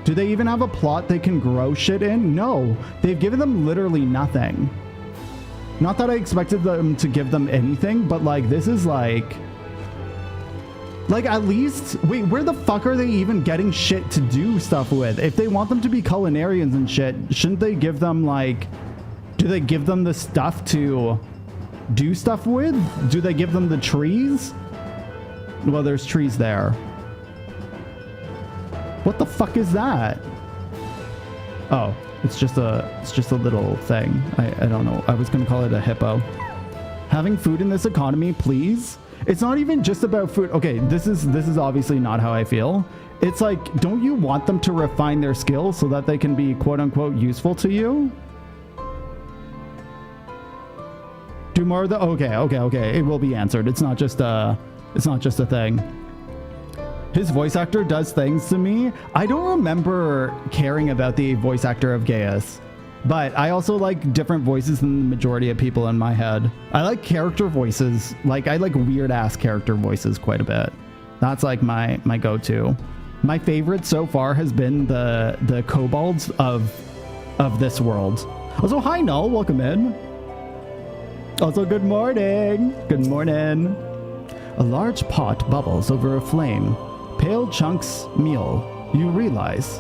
Do they even have a plot they can grow shit in? No, they've given them literally nothing. Not that I expected them to give them anything, but like this is like at least, wait, where the fuck are they even getting shit to do stuff with? If they want them to be culinarians and shit, shouldn't they give them like, do they give them the stuff to do stuff with? Do they give them the trees? Well, there's trees there. What the fuck is that? Oh, it's just a little thing. I don't know. I was gonna call it a hippo. Having food in this economy, please. It's not even just about food. Okay, this is obviously not how I feel. It's like, don't you want them to refine their skills so that they can be quote unquote useful to you? Do more of the okay. It will be answered. It's not just a thing. His voice actor does things to me. I don't remember caring about the voice actor of Gaius. But I also like different voices than the majority of people in my head. I like character voices. Like, I like weird-ass character voices quite a bit. That's like my go-to. My favorite so far has been the kobolds of this world. Also, hi, Null. Welcome in. Also, good morning. Good morning. A large pot bubbles over a flame. Pale chunks meal, you realize,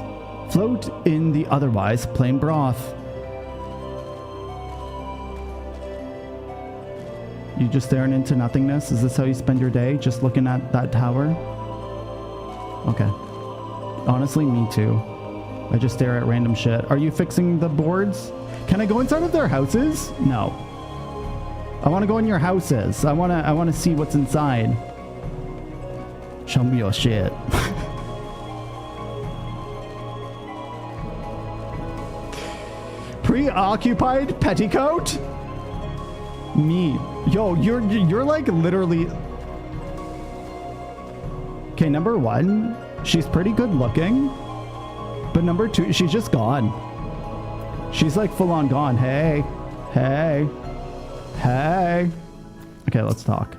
float in the otherwise plain broth. You just staring into nothingness? Is this how you spend your day? Just looking at that tower? Okay. Honestly, me too. I just stare at random shit. Are you fixing the boards? Can I go inside of their houses? No. I want to go in your houses. I want to see what's inside. Show me your shit. Preoccupied petticoat? Me. Yo, you're like literally... Okay, number one, she's pretty good looking. But number two, she's just gone. She's like full on gone. Hey. Hey. Hey. Okay, let's talk.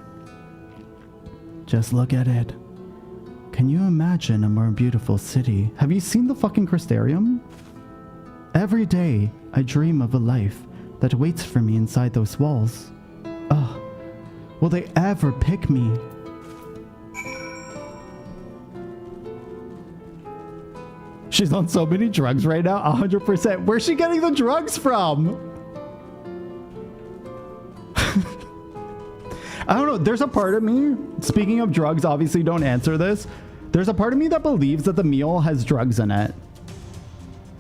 Just look at it. Can you imagine a more beautiful city? Have you seen the fucking Crystarium? Every day, I dream of a life that waits for me inside those walls. Ugh. Will they ever pick me? She's on so many drugs right now, 100%. Where's she getting the drugs from? I don't know. There's a part of me, speaking of drugs, obviously don't answer this. There's a part of me that believes that the meal has drugs in it.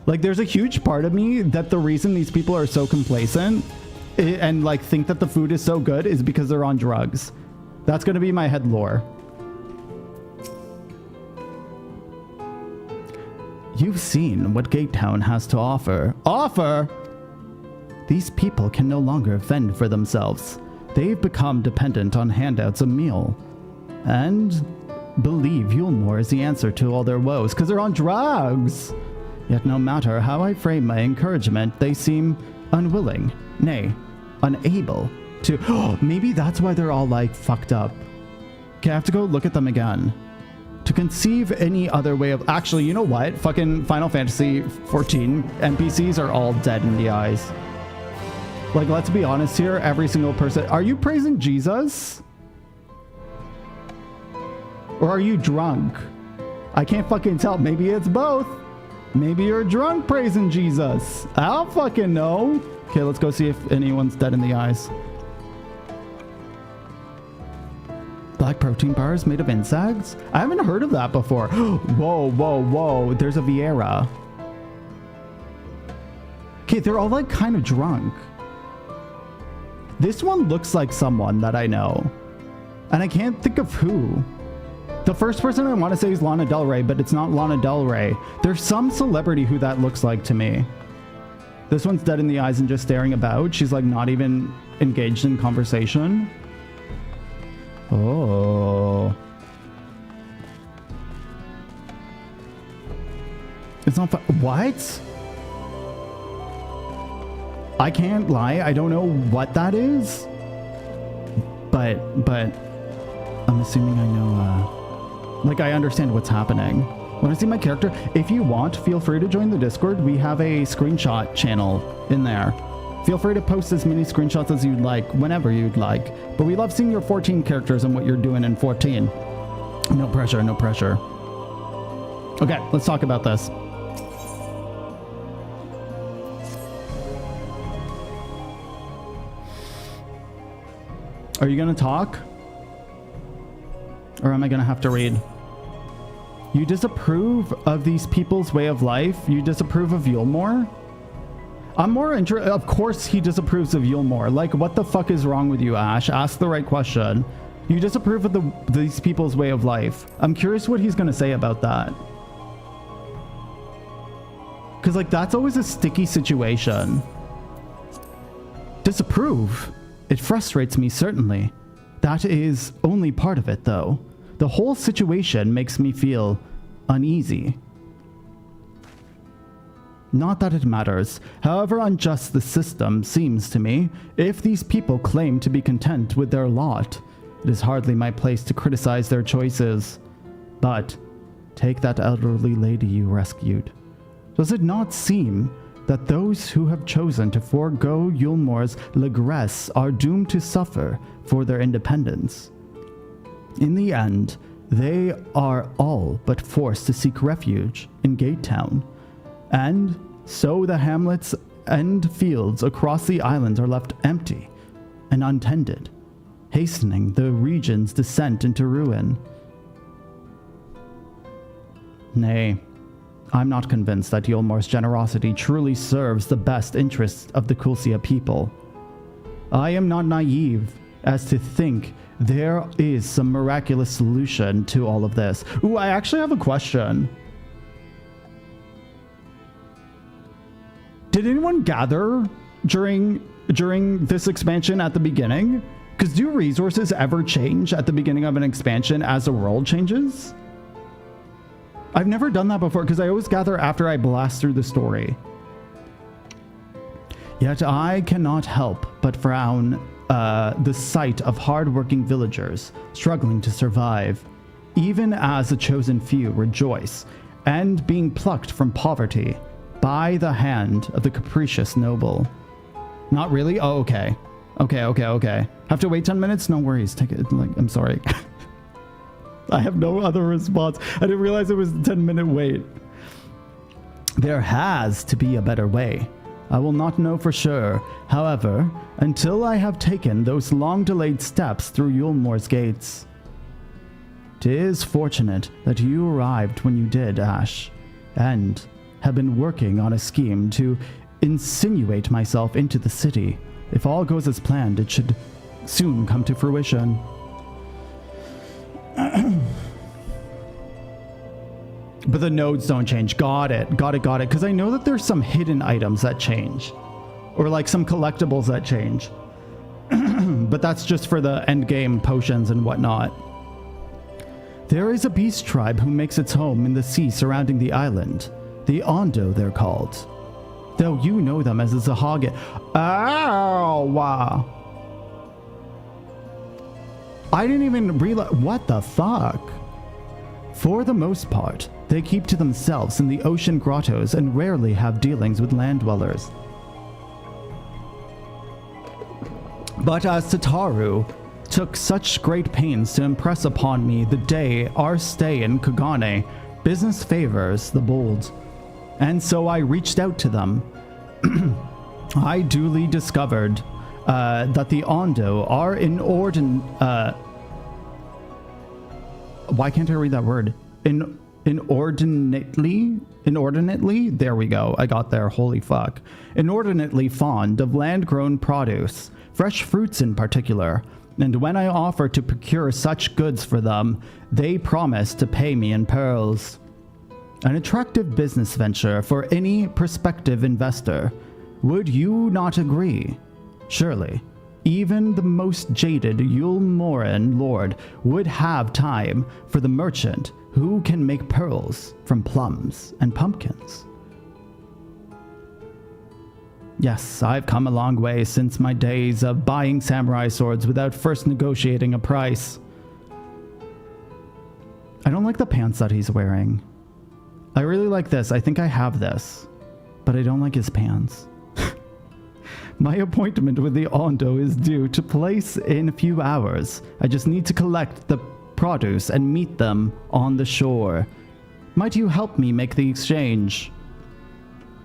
Like, there's a huge part of me that the reason these people are so complacent and like think that the food is so good is because they're on drugs. That's going to be my head lore. You've seen what Gatetown has to offer. Offer? These people can no longer fend for themselves. They've become dependent on handouts of meal. And believe Yulmore is the answer to all their woes, because they're on drugs. Yet no matter how I frame my encouragement, they seem unwilling, nay, unable to... Oh, maybe that's why they're all like fucked up. Okay, I have to go look at them again. To conceive any other way of... Actually, you know what? Fucking Final Fantasy 14 NPCs are all dead in the eyes. Like, let's be honest here. Every single person... Are you praising Jesus? Or are you drunk? I can't fucking tell. Maybe it's both. Maybe you're drunk praising Jesus. I don't fucking know. Okay, let's go see if anyone's dead in the eyes. Black protein bars made of insects? I haven't heard of that before. Whoa, whoa, whoa. There's a Vieira. Okay, they're all like kind of drunk. This one looks like someone that I know. And I can't think of who. The first person I want to say is Lana Del Rey, but it's not Lana Del Rey. There's some celebrity who that looks like to me. This one's dead in the eyes and just staring about. She's like not even engaged in conversation. Oh. It's not what? I can't lie. I don't know what that is. But I'm assuming I know, like, I understand what's happening. Want to see my character? If you want, feel free to join the Discord. We have a screenshot channel in there. Feel free to post as many screenshots as you'd like, whenever you'd like. But we love seeing your 14 characters and what you're doing in 14. No pressure, no pressure. Okay, let's talk about this. Are you going to talk? Or am I going to have to read? You disapprove of these people's way of life? You disapprove of Yulmore? I'm more interested. Of course he disapproves of Yulmore. Like, what the fuck is wrong with you, Ash? Ask the right question. You disapprove of these people's way of life. I'm curious what he's going to say about that. Because, like, that's always a sticky situation. Disapprove? It frustrates me, certainly. That is only part of it, though. The whole situation makes me feel uneasy. Not that it matters. However unjust the system seems to me, if these people claim to be content with their lot, it is hardly my place to criticize their choices. But take that elderly lady you rescued. Does it not seem that those who have chosen to forego Yulmore's lagresse are doomed to suffer for their independence? In the end, they are all but forced to seek refuge in Gate Town, and so the hamlets and fields across the island are left empty and untended, hastening the region's descent into ruin. Nay, I'm not convinced that Yulmore's generosity truly serves the best interests of the Kulsia people. I am not naive as to think there is some miraculous solution to all of this. Ooh, I actually have a question. Did anyone gather during this expansion at the beginning? Because do resources ever change at the beginning of an expansion as the world changes? I've never done that before because I always gather after I blast through the story. Yet I cannot help but frown the sight of hard-working villagers struggling to survive, even as the chosen few rejoice, and being plucked from poverty by the hand of the capricious noble. Not really? Oh, okay. Okay. Have to wait 10 minutes? No worries. Take it. Like, I'm sorry. I have no other response. I didn't realize it was a 10-minute wait. There has to be a better way. I will not know for sure. However, until I have taken those long-delayed steps through Yulmore's gates. 'Tis fortunate that you arrived when you did, Ash, and have been working on a scheme to insinuate myself into the city. If all goes as planned, it should soon come to fruition. But the nodes don't change. Got it. Because I know that there's some hidden items that change. Or like some collectibles that change. But that's just for the endgame potions and whatnot. There is a beast tribe who makes its home in the sea surrounding the island. The Ondo, they're called. Though you know them as the Zahage. Ow! Wow. I didn't even realize. What the fuck? For the most part, they keep to themselves in the ocean grottos and rarely have dealings with land dwellers. But as Tataru took such great pains to impress upon me the day our stay in Kagane, business favors the bold. And so I reached out to them. I duly discovered that the Ondo are why can't I read that word? Inordinately? There we go. I got there. Holy fuck. Inordinately fond of land-grown produce, fresh fruits in particular. And when I offer to procure such goods for them, they promise to pay me in pearls. An attractive business venture for any prospective investor. Would you not agree? Surely, even the most jaded Yulmoran lord would have time for the merchant who can make pearls from plums and pumpkins. Yes, I've come a long way since my days of buying samurai swords without first negotiating a price. I don't like the pants that he's wearing. I really like this. I think I have this, but I don't like his pants. My appointment with the Ondo is due to place in a few hours. I just need to collect the produce and meet them on the shore. Might you help me make the exchange?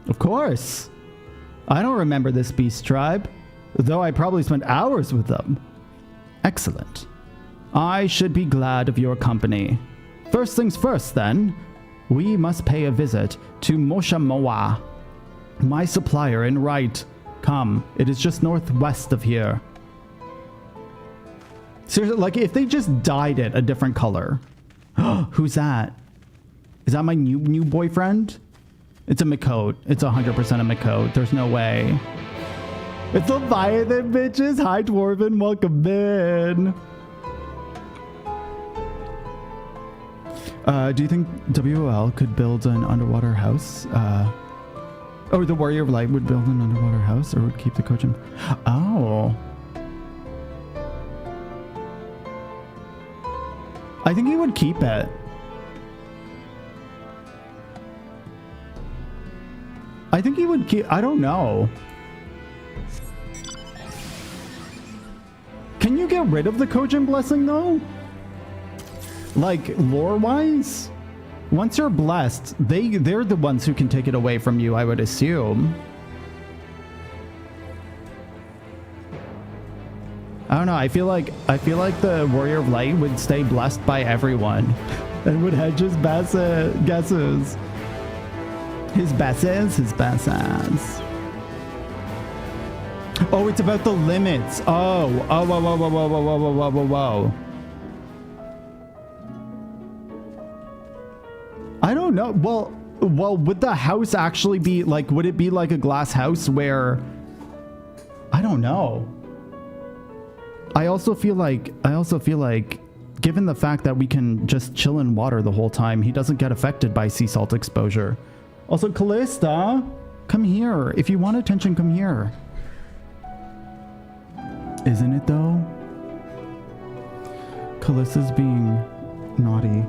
Of course. I don't remember this beast tribe, though I probably spent hours with them. Excellent. I should be glad of your company. First things first, then. We must pay a visit to Moshamoa, my supplier in Right. Come, it is just northwest of here. Seriously, like if they just dyed it a different color. Who's that? Is that my new boyfriend? It's a Mikote. It's 100% a Mikote. There's no way. It's Leviathan, bitches. Hi, Dwarven. Welcome in. Do you think WOL could build an underwater house? Oh, the Warrior of Light would build an underwater house or would keep the Kojin. Oh. I think he would keep it. I think he would keep... I don't know. Can you get rid of the Kojin blessing though? Like lore-wise? Once you're blessed, they're the ones who can take it away from you, I would assume. I don't know, I feel like the Warrior of Light would stay blessed by everyone and would hedge his guesses. His besses. Oh, it's about the limits. Oh, whoa. I don't know. Well, would the house actually be like, would it be like a glass house where, I don't know. I also feel like, given the fact that we can just chill in water the whole time, he doesn't get affected by sea salt exposure. Also, Callista, come here. If you want attention, come here. Isn't it though? Callista's being naughty.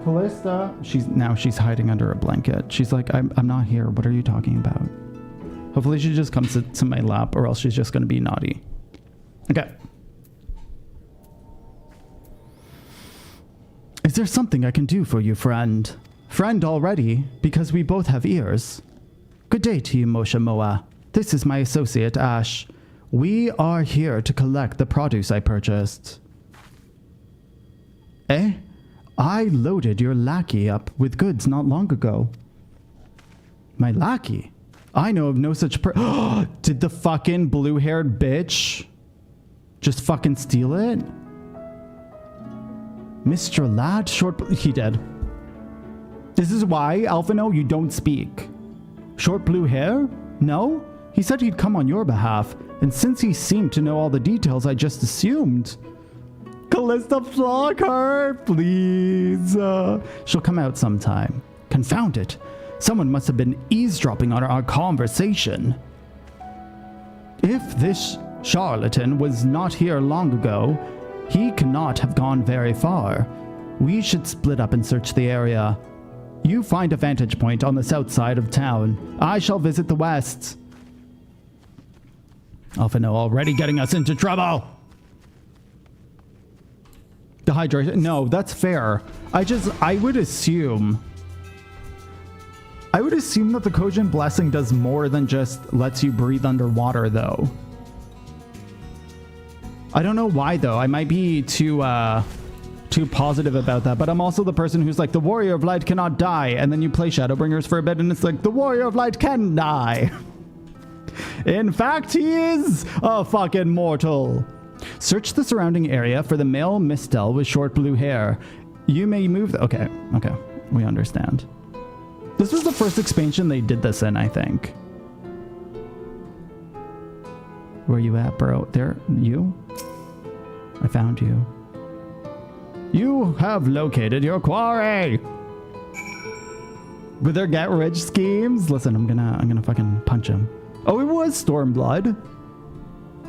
Callista, she's hiding under a blanket. She's like, I'm not here. What are you talking about? Hopefully she just comes to my lap, or else she's just gonna be naughty. Okay. Is there something I can do for you, friend? Friend already, because we both have ears. Good day to you, Moshe Moa. This is my associate, Ash. We are here to collect the produce I purchased. Eh? I loaded your lackey up with goods not long ago. My lackey? I know of no such Did the fucking blue-haired bitch just fucking steal it? Mr. Lad, he dead. This is why, Alphino, you don't speak. Short blue hair? No? He said he'd come on your behalf, and since he seemed to know all the details, I just assumed. Callista, flog her, please. She'll come out sometime. Confound it. Someone must have been eavesdropping on our conversation. If this charlatan was not here long ago, he cannot have gone very far. We should split up and search the area. You find a vantage point on the south side of town. I shall visit the west. Alphino already getting us into trouble. Dehydration. No, that's fair. I would assume that the Kojin blessing does more than just lets you breathe underwater though. I don't know why though. I might be too positive about that, but I'm also the person who's like, the Warrior of Light cannot die, and then you play Shadowbringers for a bit and it's like, the Warrior of Light can die. In fact, he is a fucking mortal. Search the surrounding area for the male mistel with short blue hair. You may move okay, we understand. This was the first expansion they did this in, I think. Where you at, bro? There, you? I found you. You have located your quarry. With their get rich schemes. Listen, I'm gonna fucking punch him. Oh, it was Stormblood.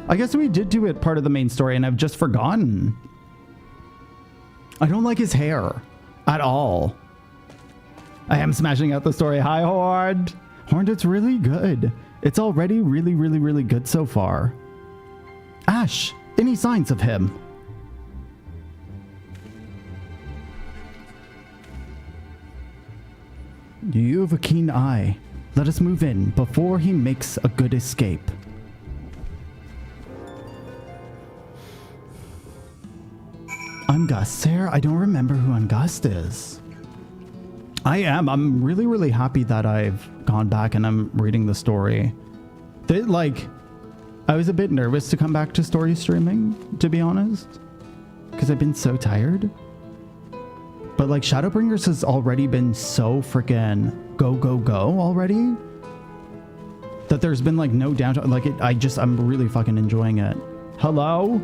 I guess we did do it part of the main story and I've just forgotten. I don't like his hair at all. I am smashing out the story. Hi, Horde. Horde, it's really good. It's already really, really, really good so far. Ash, any signs of him? You have a keen eye. Let us move in before he makes a good escape. Ungust, Sarah, I don't remember who Ungust is. I'm really, really happy that I've gone back and I'm reading the story. I was a bit nervous to come back to story streaming, to be honest, because I've been so tired. But like Shadowbringers has already been so freaking go already that there's been like no downtime. Like I'm really fucking enjoying it. Hello?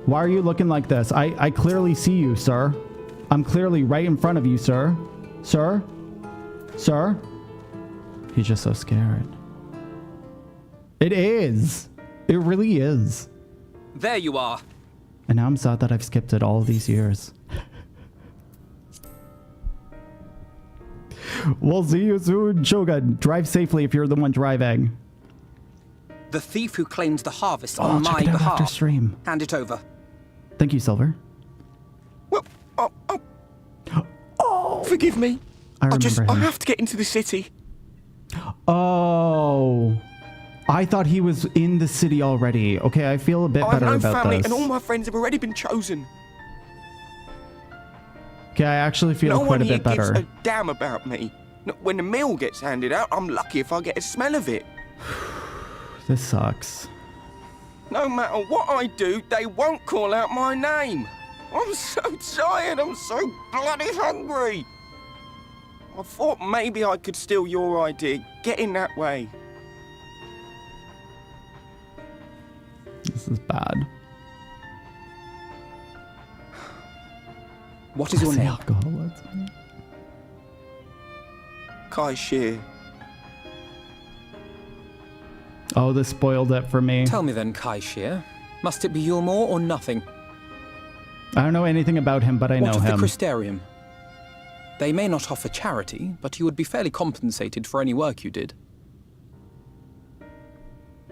Why are you looking like this? I clearly see you, sir. I'm clearly right in front of you, sir. Sir? Sir? He's just so scared. It is. It really is. There you are. And now I'm sad that I've skipped it all these years. We'll see you soon, Shogun. Drive safely if you're the one driving. The thief who claims the harvest Oh, on check my it out after behalf. stream. Hand it over. Thank you, Silver. Well, forgive me. I remember him. I have to get into the city. Oh, I thought he was in the city already. Okay, I feel a bit I have better no about family, this. and all my friends have already been chosen. Okay, I actually feel No quite one a here bit better. gives a damn about me. When the meal gets handed out, I'm lucky if I get a smell of it. This sucks. No matter what I do, they won't call out my name. I'm so tired. I'm so bloody hungry. I thought maybe I could steal your idea. Get in that way. This is bad. What is your Say name? alcohol, let's- Kai Shear. Oh, this spoiled it for me. Tell me then, Kai Shear. Must it be Yulmore or nothing? I don't know anything about him, but I know What of him. the Crystarium? They may not offer charity, but you would be fairly compensated for any work you did.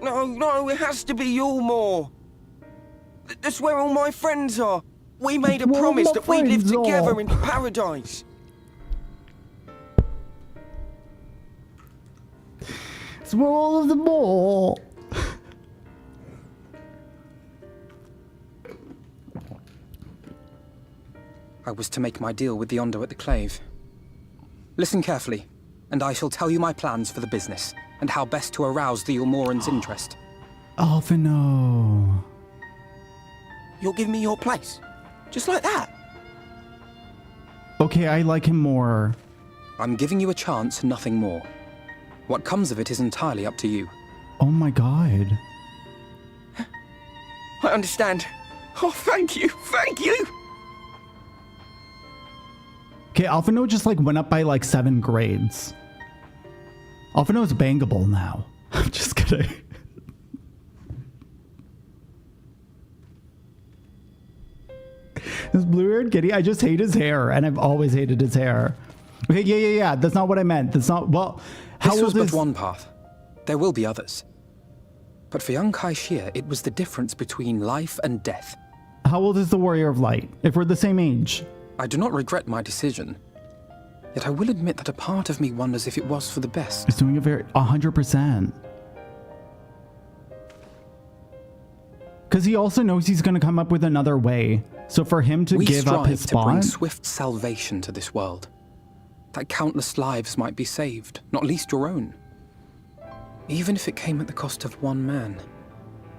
No, it has to be Yulmore. That's where all my friends are. We made a Where all promise my that we'd live friends together are. in paradise. It's where all of them all. I was to make my deal with the Ondo at the Clave. Listen carefully, and I shall tell you my plans for the business, and how best to arouse the Yulmoran's interest. Alphino. You'll give me your place. Just like that. Okay, I like him more. I'm giving you a chance, nothing more. What comes of it is entirely up to you. Oh my god. I understand. Oh, thank you. Thank you. Okay, Alphino just like went up by like 7 grades. Alphino's bangable now. I'm just kidding. This blue-haired kitty, I just hate his hair, and I've always hated his hair. Okay, yeah. That's not what I meant. That's not, well, how This was old but is... one path. There will be others. But for young Kai Shear, it was the difference between life and death. How old is the Warrior of Light, if we're the same age? I do not regret my decision. Yet I will admit that a part of me wonders if it was for the best. He's doing it very 100%. Because he also knows he's going to come up with another way. So for him to We give up his strive to bring spot... swift salvation to this world. That countless lives might be saved, not least your own. Even if it came at the cost of one man,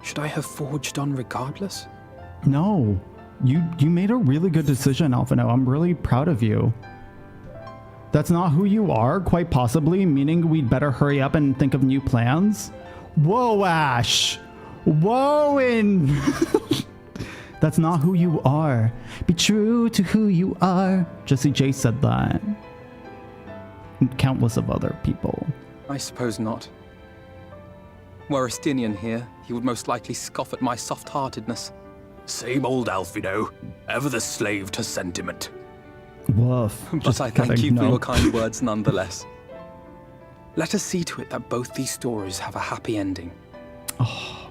should I have forged on regardless? No. You made a really good decision, Alphino. I'm really proud of you. That's not who you are, quite possibly, meaning we'd better hurry up and think of new plans. Whoa, Ash! Whoa, and... That's not who you are. Be true to who you are. Jesse J said that. And countless of other people. I suppose not. Were Estinian here, he would most likely scoff at my soft-heartedness. Same old Alphino, ever the slave to sentiment. Woof. But Just I thank kidding, you for no. your kind words nonetheless. Let us see to it that both these stories have a happy ending.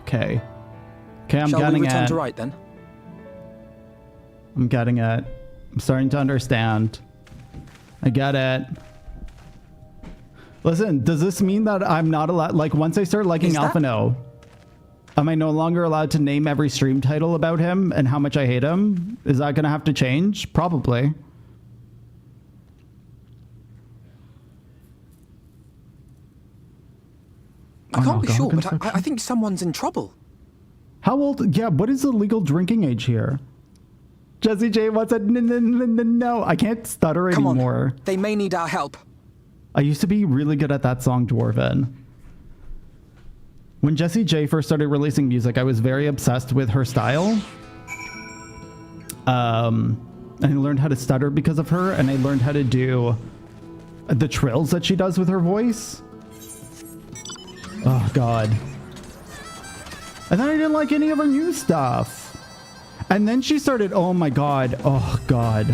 Okay. Okay, I'm Shall we getting return it. to right then? I'm getting it. I'm starting to understand. I get it. Listen, does this mean that I'm not allowed, like once I start liking Is that- Alphino, am I no longer allowed to name every stream title about him and how much I hate him? Is that going to have to change? Probably. I can't be sure, but construction. I think someone's in trouble. How old? Yeah, what is the legal drinking age here? Jesse J wants a no. I can't stutter Come on, anymore. they may need our help. I used to be really good at that song, Dwarven. When Jessie J first started releasing music, I was very obsessed with her style. And I learned how to stutter because of her, and I learned how to do the trills that she does with her voice. Oh, God. And then I didn't like any of her new stuff. And then she started, oh my God. Oh God.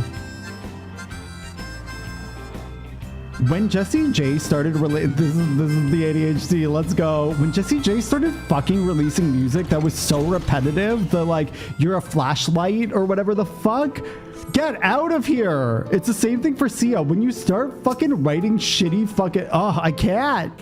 When Jessie J started this is the ADHD, let's go. When Jessie J started fucking releasing music that was so repetitive, the like, you're a flashlight or whatever the fuck, get out of here. It's the same thing for Sia. When you start fucking writing shitty fucking, oh, I can't.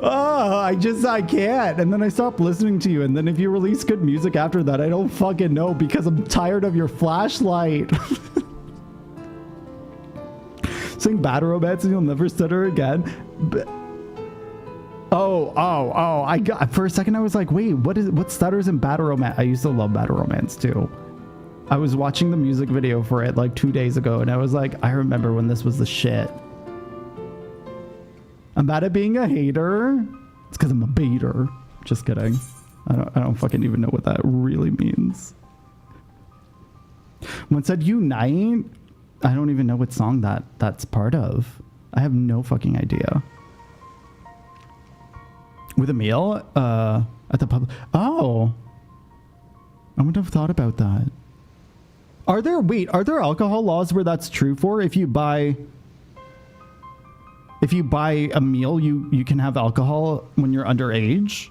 Oh, I can't. And then I stop listening to you. And then if you release good music after that, I don't fucking know because I'm tired of your flashlight. Sing Bad Romance and you'll never stutter again. I got, for a second I was like, wait, what stutters in Bad Romance? I used to love Bad Romance too. I was watching the music video for it like 2 days ago and I was like, I remember when this was the shit. I'm bad at being a hater. It's because I'm a baiter. Just kidding. I don't fucking even know what that really means. One said unite. I don't even know what song that's part of. I have no fucking idea. With a meal at the pub. Oh, I wouldn't have thought about that. Are there alcohol laws where that's true for? If you buy a meal, you can have alcohol when you're underage.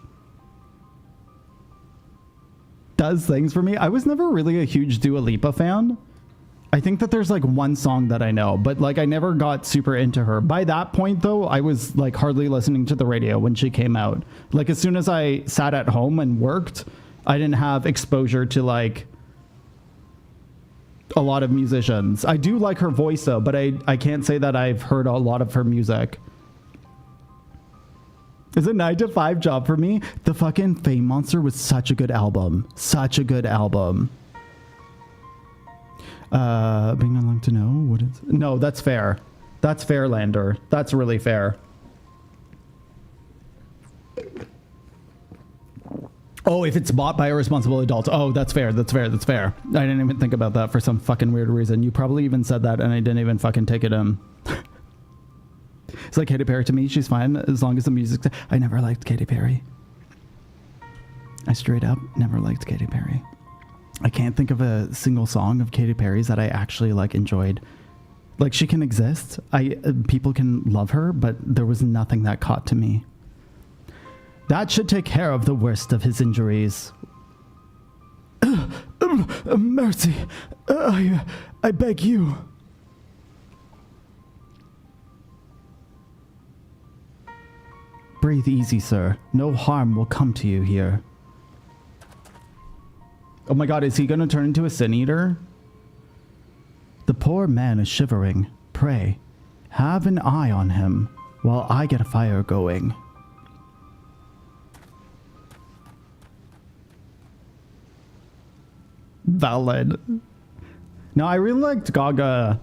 Does things for me. I was never really a huge Dua Lipa fan. I think that there's like one song that I know, but like I never got super into her. By that point though, I was like hardly listening to the radio when she came out. Like as soon as I sat at home and worked, I didn't have exposure to like a lot of musicians. I do like her voice though, but I can't say that I've heard a lot of her music. It's a 9-to-5 job for me. The fucking Fame Monster was such a good album. Such a good album. Being unlocked to know what is... No, that's fair. That's fair, Lander. That's really fair. Oh, if it's bought by a responsible adult. Oh, that's fair. That's fair. That's fair. I didn't even think about that for some fucking weird reason. You probably even said that and I didn't even fucking take it in. It's like Katy Perry to me. She's fine as long as the music's... I never liked Katy Perry. I straight up never liked Katy Perry. I can't think of a single song of Katy Perry's that I actually like enjoyed. Like she can exist. People can love her, but there was nothing that caught to me. That should take care of the worst of his injuries. Mercy. I beg you. Breathe easy, sir. No harm will come to you here. Oh my God, is he going to turn into a sin eater? The poor man is shivering. Pray, have an eye on him while I get a fire going. Valid. Now, I really liked Gaga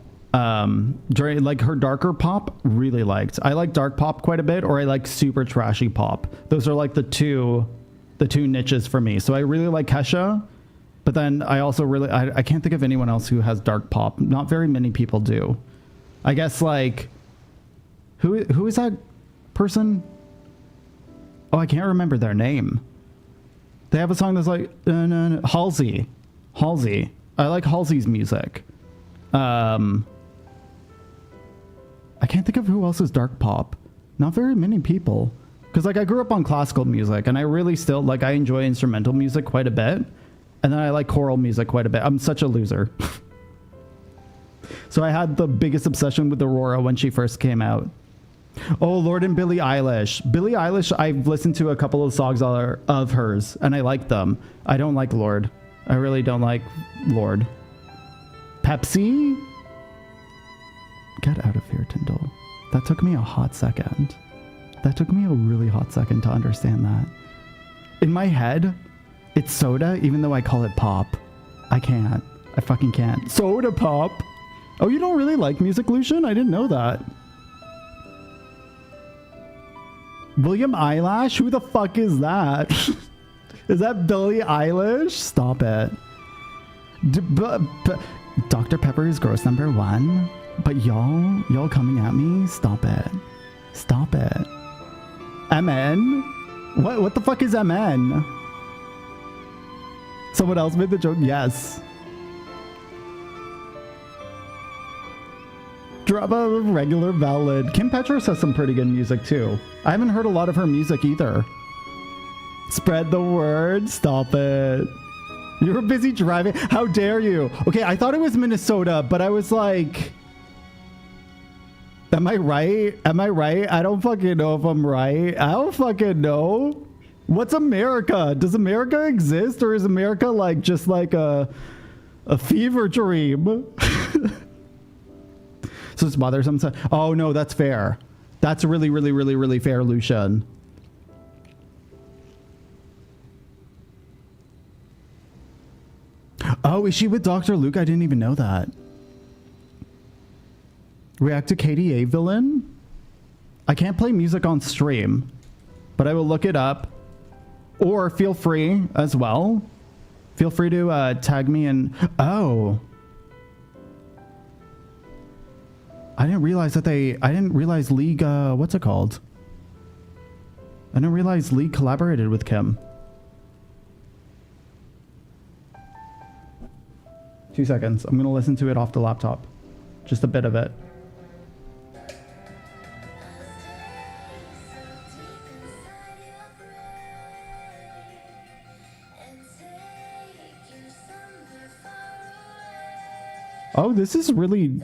during like her darker pop. Really liked. I like dark pop quite a bit, or I like super trashy pop. Those are like the two niches for me. So I really like Kesha, but then I also really I can't think of anyone else who has dark pop. Not very many people do. I guess like who is that person? Oh, I can't remember their name. They have a song that's like Halsey. I like Halsey's music. I can't think of who else is dark pop. Not very many people. Because like I grew up on classical music and I really still like I enjoy instrumental music quite a bit. And then I like choral music quite a bit. I'm such a loser. So I had the biggest obsession with Aurora when she first came out. Oh, Lord and Billie Eilish. Billie Eilish, I've listened to a couple of songs of hers and I like them. I don't like Lord. I really don't like Lord. Pepsi? Get out of here, Tyndall. That took me a hot second. That took me a really hot second to understand that. In my head, it's soda, even though I call it pop. I can't. I fucking can't. Soda pop? Oh, you don't really like music, Lucian? I didn't know that. William Eyelash? Who the fuck is that? Is that Billie Eilish? Stop it. Dr. Pepper is gross number 1. But y'all coming at me? Stop it. Stop it. MN? What the fuck is MN? Someone else made the joke? Yes. Drop a regular ballad. Kim Petras has some pretty good music too. I haven't heard a lot of her music either. Spread the word. Stop it. You were busy driving. How dare you? Okay, I thought it was Minnesota, but I was like... Am I right? Am I right? I don't fucking know if I'm right. I don't fucking know. What's America? Does America exist, or is America like just like a fever dream? So it's bothersome. Oh no, that's fair. That's really, really, really, really fair, Lucian. Oh, is she with Dr. Luke? I didn't even know that. React to KDA villain? I can't play music on stream, but I will look it up. Or feel free as well. Feel free to tag me in. Oh. I didn't realize that I didn't realize League, what's it called? I didn't realize League collaborated with Kim. 2 seconds. I'm going to listen to it off the laptop. Just a bit of it. Oh, this is really...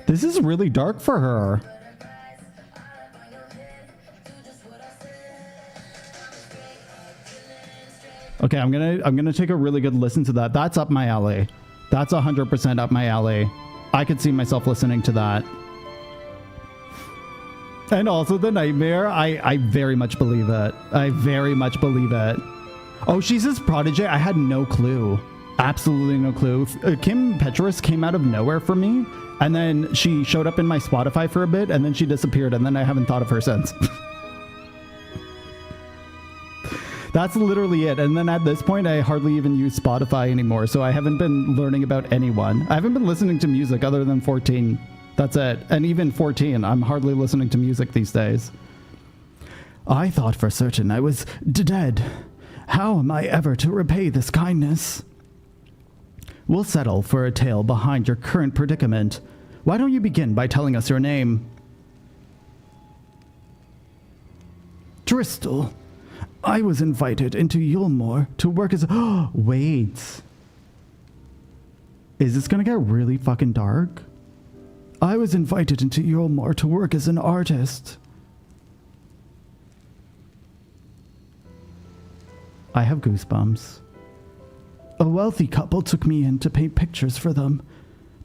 This is really dark for her. Okay, I'm gonna take a really good listen to that. That's up my alley. That's 100% up my alley. I could see myself listening to that. And also the nightmare. I very much believe it. I very much believe it. Oh, she's his protege. I had no clue. Absolutely no clue. Kim Petras came out of nowhere for me, and then she showed up in my Spotify for a bit, and then she disappeared, and then I haven't thought of her since. That's literally it. And then at this point, I hardly even use Spotify anymore, so I haven't been learning about anyone. I haven't been listening to music other than 14. That's it. And even 14, I'm hardly listening to music these days. I thought for certain I was dead. How am I ever to repay this kindness? We'll settle for a tale behind your current predicament. Why don't you begin by telling us your name? Dristle. I was invited into Yulmore to work as... Oh, wait. Is this gonna get really fucking dark? I was invited into Yulmore to work as an artist. I have goosebumps. A wealthy couple took me in to paint pictures for them,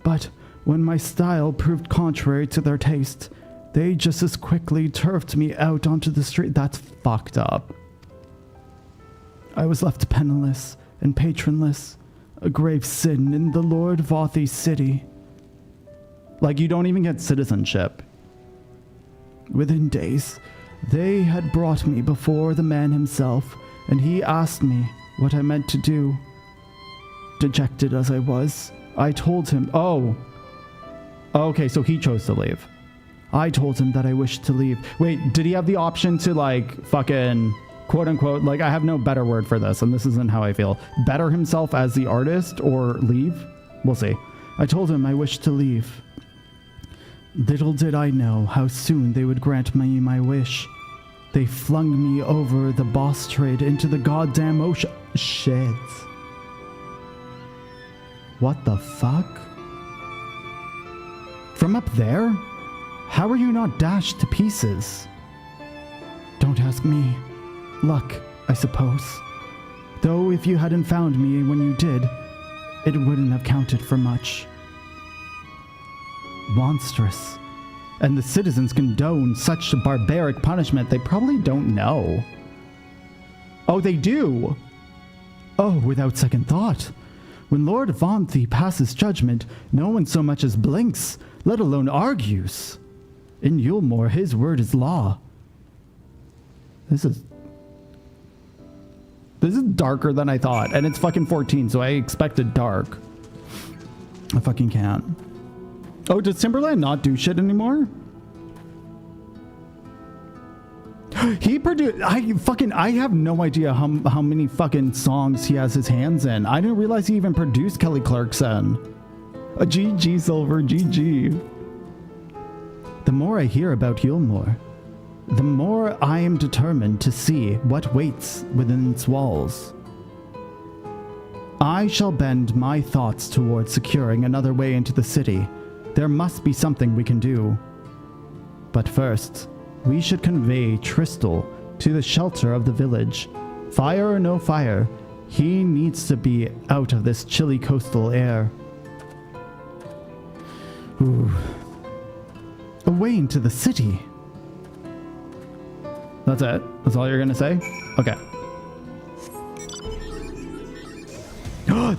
but when my style proved contrary to their taste, they just as quickly turfed me out onto the street. That's fucked up. I was left penniless and patronless, a grave sin in the Lord Vothi's city. Like, you don't even get citizenship. Within days, they had brought me before the man himself, and he asked me what I meant to do. Dejected as I was, I told him, oh, okay, so he chose to leave. I told him that I wished to leave. Wait, did he have the option to, like, fucking, quote unquote, like, I have no better word for this, and this isn't how I feel, better himself as the artist or leave? We'll see. I told him I wished to leave. Little did I know how soon they would grant me my wish. They flung me over the boss trade into the goddamn ocean. Shit. What the fuck? From up there? How are you not dashed to pieces? Don't ask me. Luck, I suppose. Though if you hadn't found me when you did, it wouldn't have counted for much. Monstrous. And the citizens condone such barbaric punishment they probably don't know. Oh, they do? Oh, without second thought. When Lord Vothi passes judgment, no one so much as blinks, let alone argues. In Yulmore, his word is law. This is darker than I thought, and it's fucking 14, so I expected dark. I fucking can't. Oh, does Timberland not do shit anymore? He produced. I have no idea how many fucking songs he has his hands in. I didn't realize he even produced Kelly Clarkson. A GG Silver, GG. The more I hear about Yulmore, the more I am determined to see what waits within its walls. I shall bend my thoughts towards securing another way into the city. There must be something we can do. But first, we should convey Tristal to the shelter of the village. Fire or no fire, he needs to be out of this chilly coastal air. Ooh. Away into the city. That's it? That's all you're gonna say? Okay.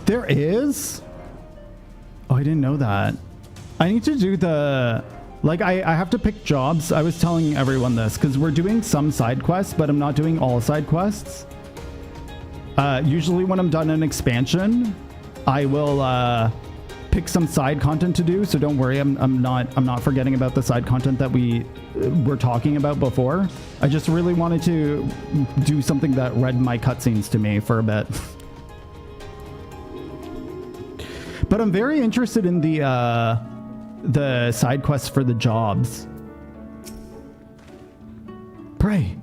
There is? Oh, I didn't know that. I need to do the... Like, I have to pick jobs. I was telling everyone this, because we're doing some side quests, but I'm not doing all side quests. Usually when I'm done an expansion, I will pick some side content to do, so don't worry, I'm not forgetting about the side content that we were talking about before. I just really wanted to do something that read my cutscenes to me for a bit. But I'm very interested in the side quests for the jobs. Pray,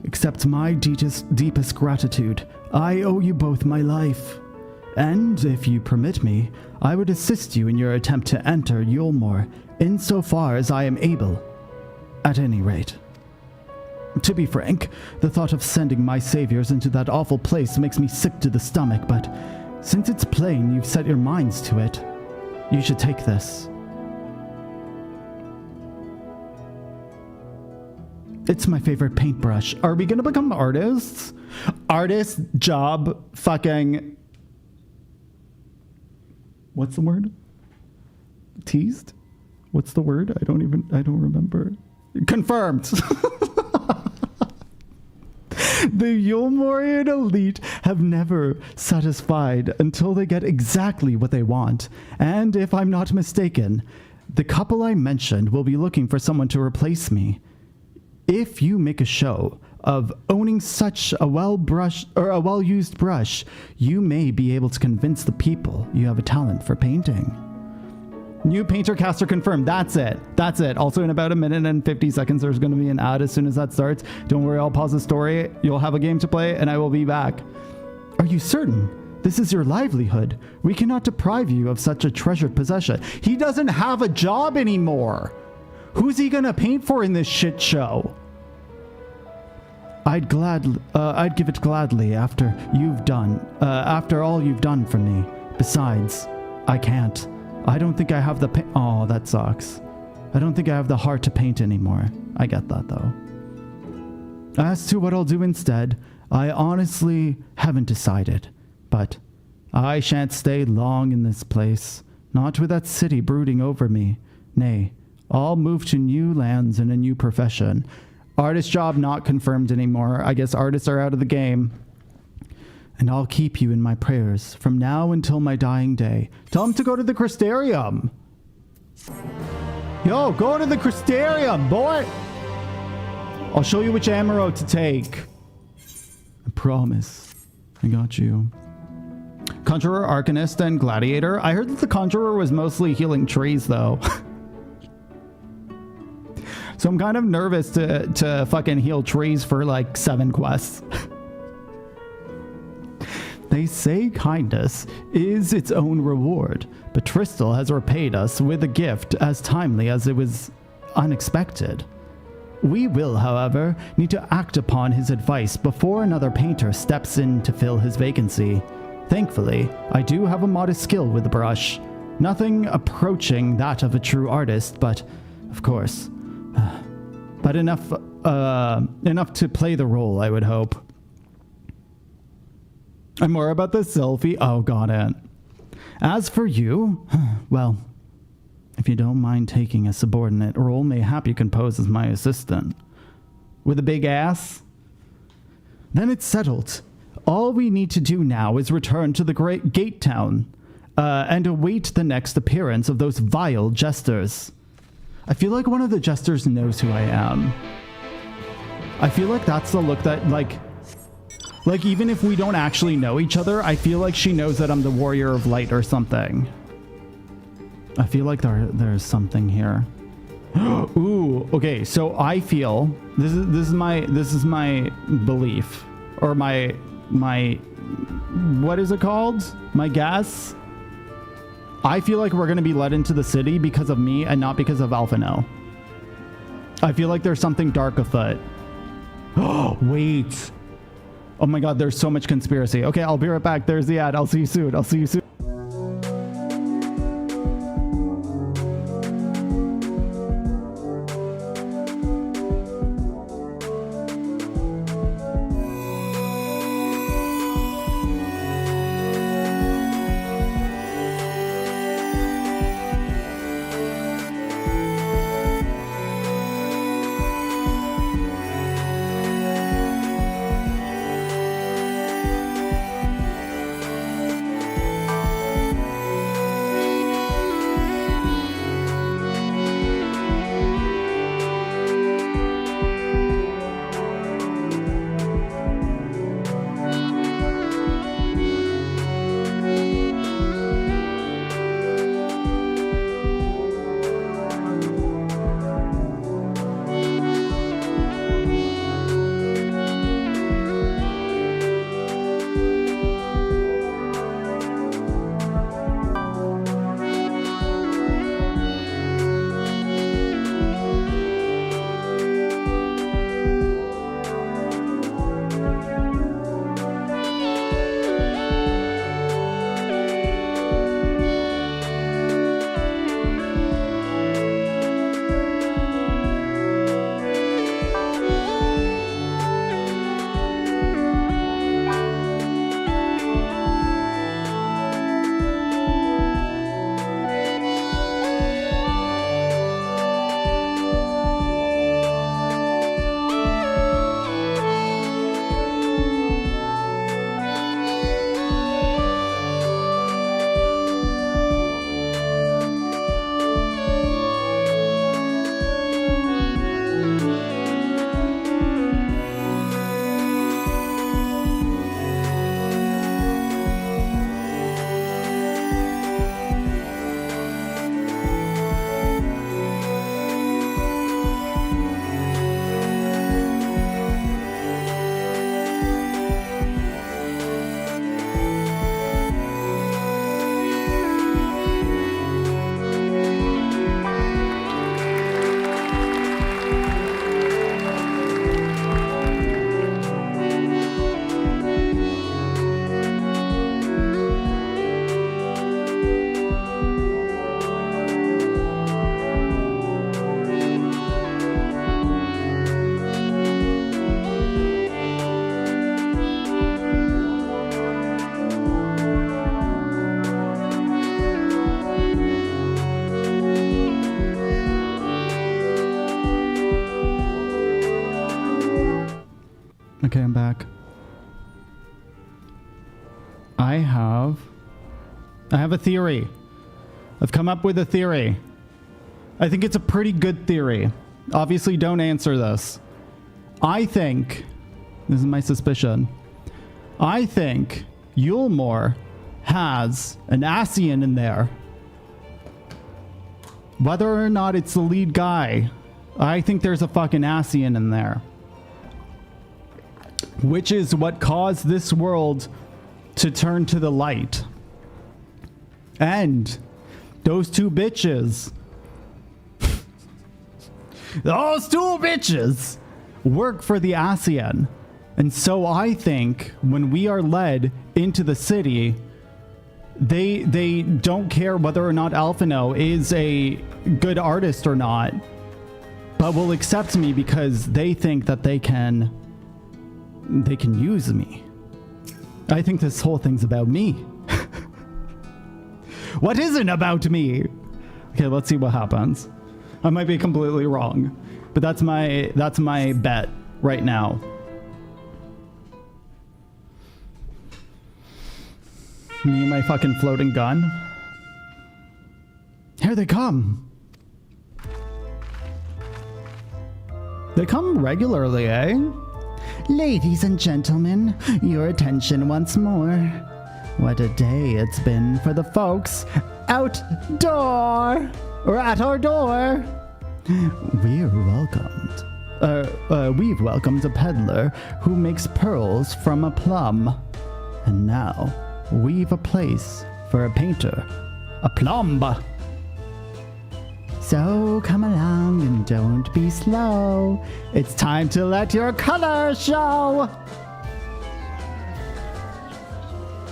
accept my deepest gratitude. I owe you both my life. And if you permit me, I would assist you in your attempt to enter Yulmore, insofar as I am able, at any rate. To be frank, the thought of sending my saviors into that awful place makes me sick to the stomach, but since it's plain you've set your minds to it, you should take this. It's my favorite paintbrush. Are we gonna become artists? Artist, job, fucking... What's the word? Teased? What's the word? I don't remember. Confirmed. The Yulmorian elite have never satisfied until they get exactly what they want. And if I'm not mistaken, the couple I mentioned will be looking for someone to replace me. If you make a show of owning such a well-used brush, you may be able to convince the people you have a talent for painting. New painter caster confirmed. That's it. That's it. Also, in about a minute and 50 seconds, there's going to be an ad as soon as that starts. Don't worry, I'll pause the story. You'll have a game to play, and I will be back. Are you certain? This is your livelihood. We cannot deprive you of such a treasured possession. He doesn't have a job anymore. Who's he going to paint for in this shit show? I'd give it gladly after all you've done for me. Besides, I can't. I don't think I have the oh, that sucks. I don't think I have the heart to paint anymore. I get that, though. As to what I'll do instead, I honestly haven't decided. But I shan't stay long in this place. Not with that city brooding over me. Nay, I'll move to new lands and a new profession. Artist job not confirmed anymore. I guess artists are out of the game. And I'll keep you in my prayers from now until my dying day. Tell him to go to the Crystarium. Yo, go to the Crystarium, boy. I'll show you which Amaro to take. I promise. I got you. Conjurer, Arcanist, and Gladiator. I heard that the Conjurer was mostly healing trees, though. So I'm kind of nervous to fucking heal trees for like 7 quests. They say kindness is its own reward, but Tristal has repaid us with a gift as timely as it was unexpected. We will, however, need to act upon his advice before another painter steps in to fill his vacancy. Thankfully, I do have a modest skill with the brush. Nothing approaching that of a true artist, but, of course, but enough to play the role, I would hope. And more about the selfie. Oh, got it. As for you, well, if you don't mind taking a subordinate role, mayhap you can pose as my assistant. With a big ass? Then it's settled. All we need to do now is return to the great gate town. and await the next appearance of those vile jesters. I feel like one of the jesters knows who I am. I feel like that's the look that, like even if we don't actually know each other, I feel like she knows that I'm the Warrior of Light or something. I feel like there's something here. Ooh, okay, so I feel this is my belief, or my what is it called? My guess. I feel like we're gonna be led into the city because of me and not because of Alphino. I feel like there's something dark afoot. Oh, wait. Oh my god, there's so much conspiracy. Okay, I'll be right back. There's the ad. I'll see you soon. I'll see you soon. Okay, I'm back. I have a theory. I've come up with a theory. I think it's a pretty good theory. Obviously, don't answer this. I think, this is my suspicion, I think Yulmore has an Ascian in there. Whether or not it's the lead guy, I think there's a fucking Ascian in there. Which is what caused this world to turn to the light. And those two bitches, work for the Ascian. And so I think when we are led into the city, they don't care whether or not Alphino is a good artist or not, but will accept me because they think that they can use me. I think this whole thing's about me. What isn't about me? Okay, let's see what happens. I might be completely wrong, but that's my bet right now. Me and my fucking floating gun. Here they come. They come regularly, eh? Ladies and gentlemen, your attention once more. What a day it's been for the folks outdoor, or at our door. We've welcomed a peddler who makes pearls from a plum. And now, we've a place for a painter, a plumb. So come along and don't be slow. It's time to let your color show.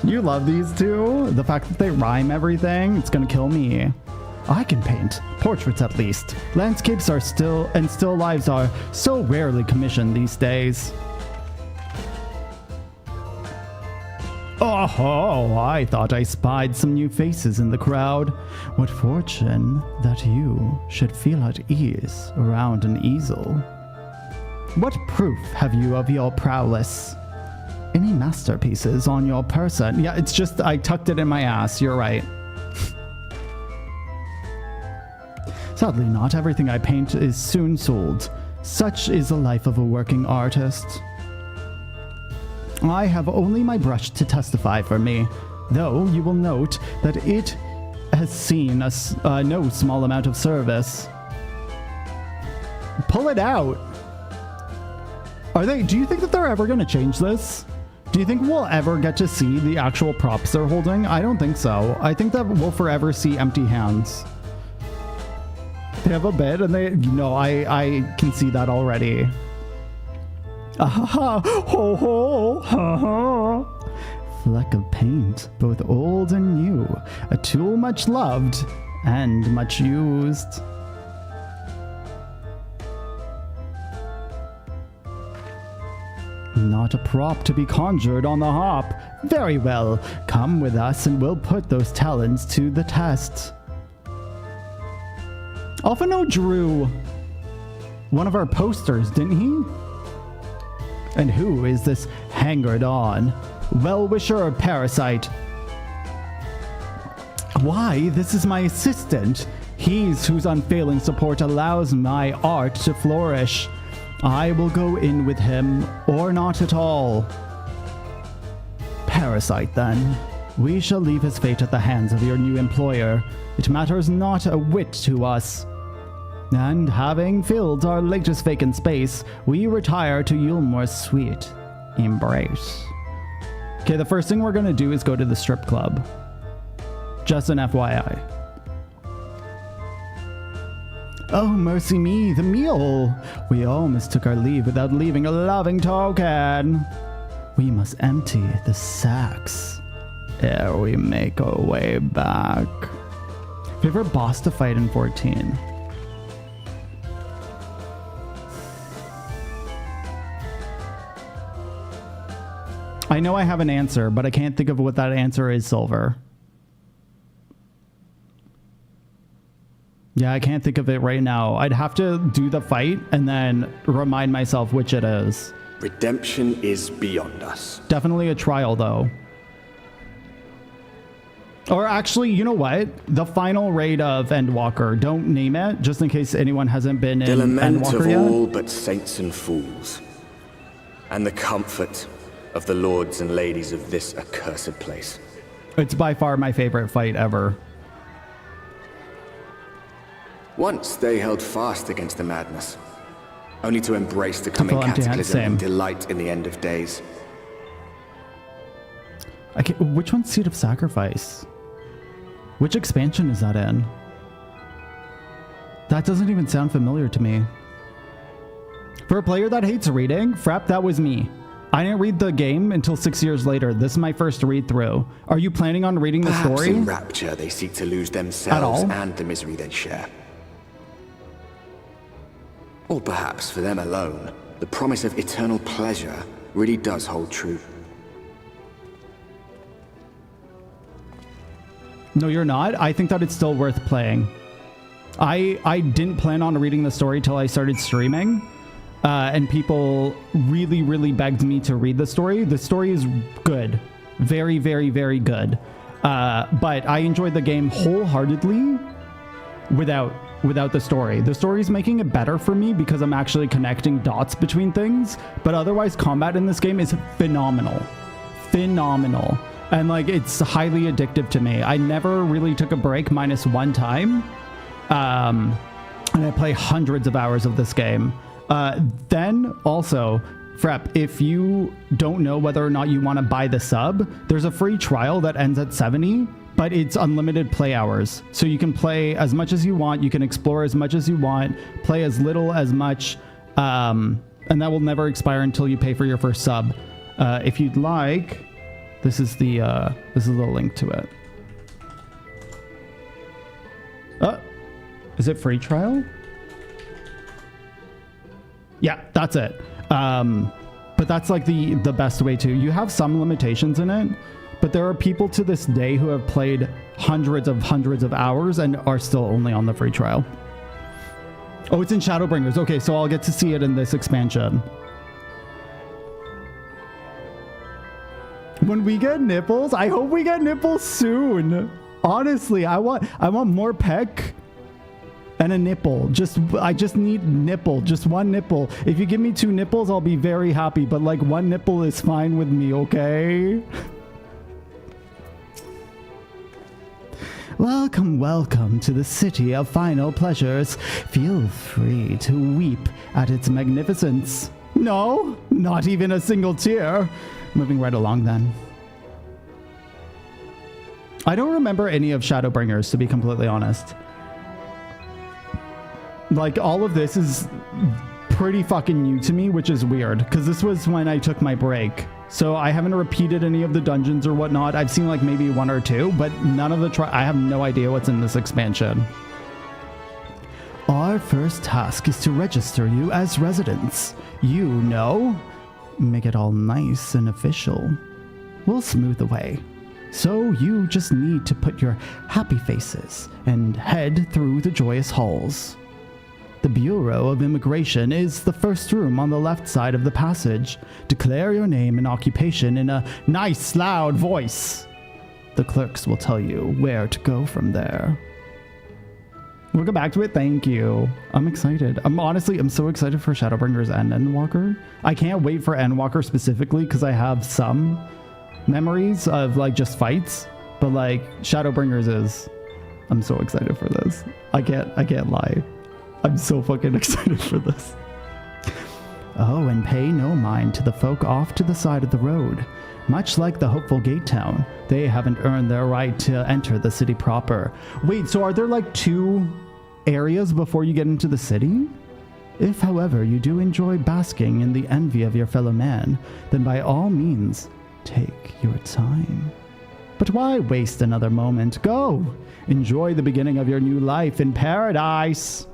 You love these two? The fact that they rhyme everything, it's gonna kill me. I can paint. Portraits at least. Landscapes are still lives are so rarely commissioned these days. Oh, I thought I spied some new faces in the crowd. What fortune that you should feel at ease around an easel. What proof have you of your prowess? Any masterpieces on your person? Yeah, it's just I tucked it in my ass, you're right. Sadly, not everything I paint is soon sold. Such is the life of a working artist. I have only my brush to testify for me, though you will note that it has seen no small amount of service. Pull it out! Do you think that they're ever going to change this? Do you think we'll ever get to see the actual props they're holding? I don't think so. I think that we'll forever see empty hands. They have a bit, and I can see that already. Ah, ho, ho, ha, ha. Fleck of paint, both old and new, a tool much loved and much used. Not a prop to be conjured on the hop. Very well, come with us and we'll put those talents to the test. Alphino drew one of our posters, didn't he? And who is this hangered-on? Well-wisher or parasite? Why, this is my assistant. He's whose unfailing support allows my art to flourish. I will go in with him, or not at all. Parasite, then. We shall leave his fate at the hands of your new employer. It matters not a whit to us. And having filled our latest vacant space, we retire to Yulmore's sweet embrace. Okay, the first thing we're gonna do is go to the strip club. Just an FYI. Oh, mercy me, the meal! We almost took our leave without leaving a loving token. We must empty the sacks ere we make our way back. Favorite boss to fight in 14? I know I have an answer, but I can't think of what that answer is, Silver. Yeah, I can't think of it right now. I'd have to do the fight and then remind myself which it is. Redemption is beyond us. Definitely a trial, though. Or actually, you know what? The final raid of Endwalker. Don't name it, just in case anyone hasn't been in Endwalker yet. The lament of all but saints and fools. And the comfort of the lords and ladies of this accursed place. It's by far my favorite fight ever. Once they held fast against the madness, only to embrace the coming cataclysm and delight in the end of days. Which one's Seed of Sacrifice? Which expansion is that in? That doesn't even sound familiar to me. For a player that hates reading, Frap, that was me. I didn't read the game until 6 years later. This is my first read through. Are you planning on reading the story? Perhaps in rapture they seek to lose themselves and the misery they share. Or perhaps for them alone, the promise of eternal pleasure really does hold true. No, you're not. I think that it's still worth playing. I didn't plan on reading the story till I started streaming. And people really, really begged me to read the story. The story is good. Very, very, very good. But I enjoyed the game wholeheartedly without the story. The story's making it better for me because I'm actually connecting dots between things, but otherwise combat in this game is phenomenal. Phenomenal. And like, it's highly addictive to me. I never really took a break minus one time. And I play hundreds of hours of this game. Then also, Frep, if you don't know whether or not you want to buy the sub, there's a free trial that ends at 70, but it's unlimited play hours. So you can play as much as you want, you can explore as much as you want, play as little as much, and that will never expire until you pay for your first sub. If you'd like, this is the link to it. Is it free trial? Yeah, that's it. But that's like the best way to. You have some limitations in it, but there are people to this day who have played hundreds of hours and are still only on the free trial. Oh, it's in Shadowbringers. Okay, so I'll get to see it in this expansion. When we get nipples, I hope we get nipples soon. Honestly, I want more peck and a nipple. I just need nipple, just one nipple. If you give me 2 nipples, I'll be very happy, but like 1 nipple is fine with me, okay? Welcome to the city of final pleasures. Feel free to weep at its magnificence. No, not even a single tear. Moving right along then. I don't remember any of Shadowbringers, to be completely honest. Like, all of this is pretty fucking new to me, which is weird, because this was when I took my break. So I haven't repeated any of the dungeons or whatnot. I've seen like maybe 1 or 2, but none of the I have no idea what's in this expansion. Our first task is to register you as residents. You know, make it all nice and official. We'll smooth the way. So you just need to put your happy faces and head through the joyous halls. The Bureau of Immigration is the first room on the left side of the passage. Declare your name and occupation in a nice, loud voice. The clerks will tell you where to go from there. We'll go back to it. Thank you. I'm excited. I'm so excited for Shadowbringers and Endwalker. I can't wait for Endwalker specifically because I have some memories of like just fights, but like Shadowbringers is. I'm so excited for this. I can't lie. I'm so fucking excited for this. Oh, and pay no mind to the folk off to the side of the road. Much like the hopeful gate town, they haven't earned their right to enter the city proper. Wait, so are there like 2 areas before you get into the city? If, however, you do enjoy basking in the envy of your fellow man, then by all means, take your time. But why waste another moment? Go! Enjoy the beginning of your new life in paradise!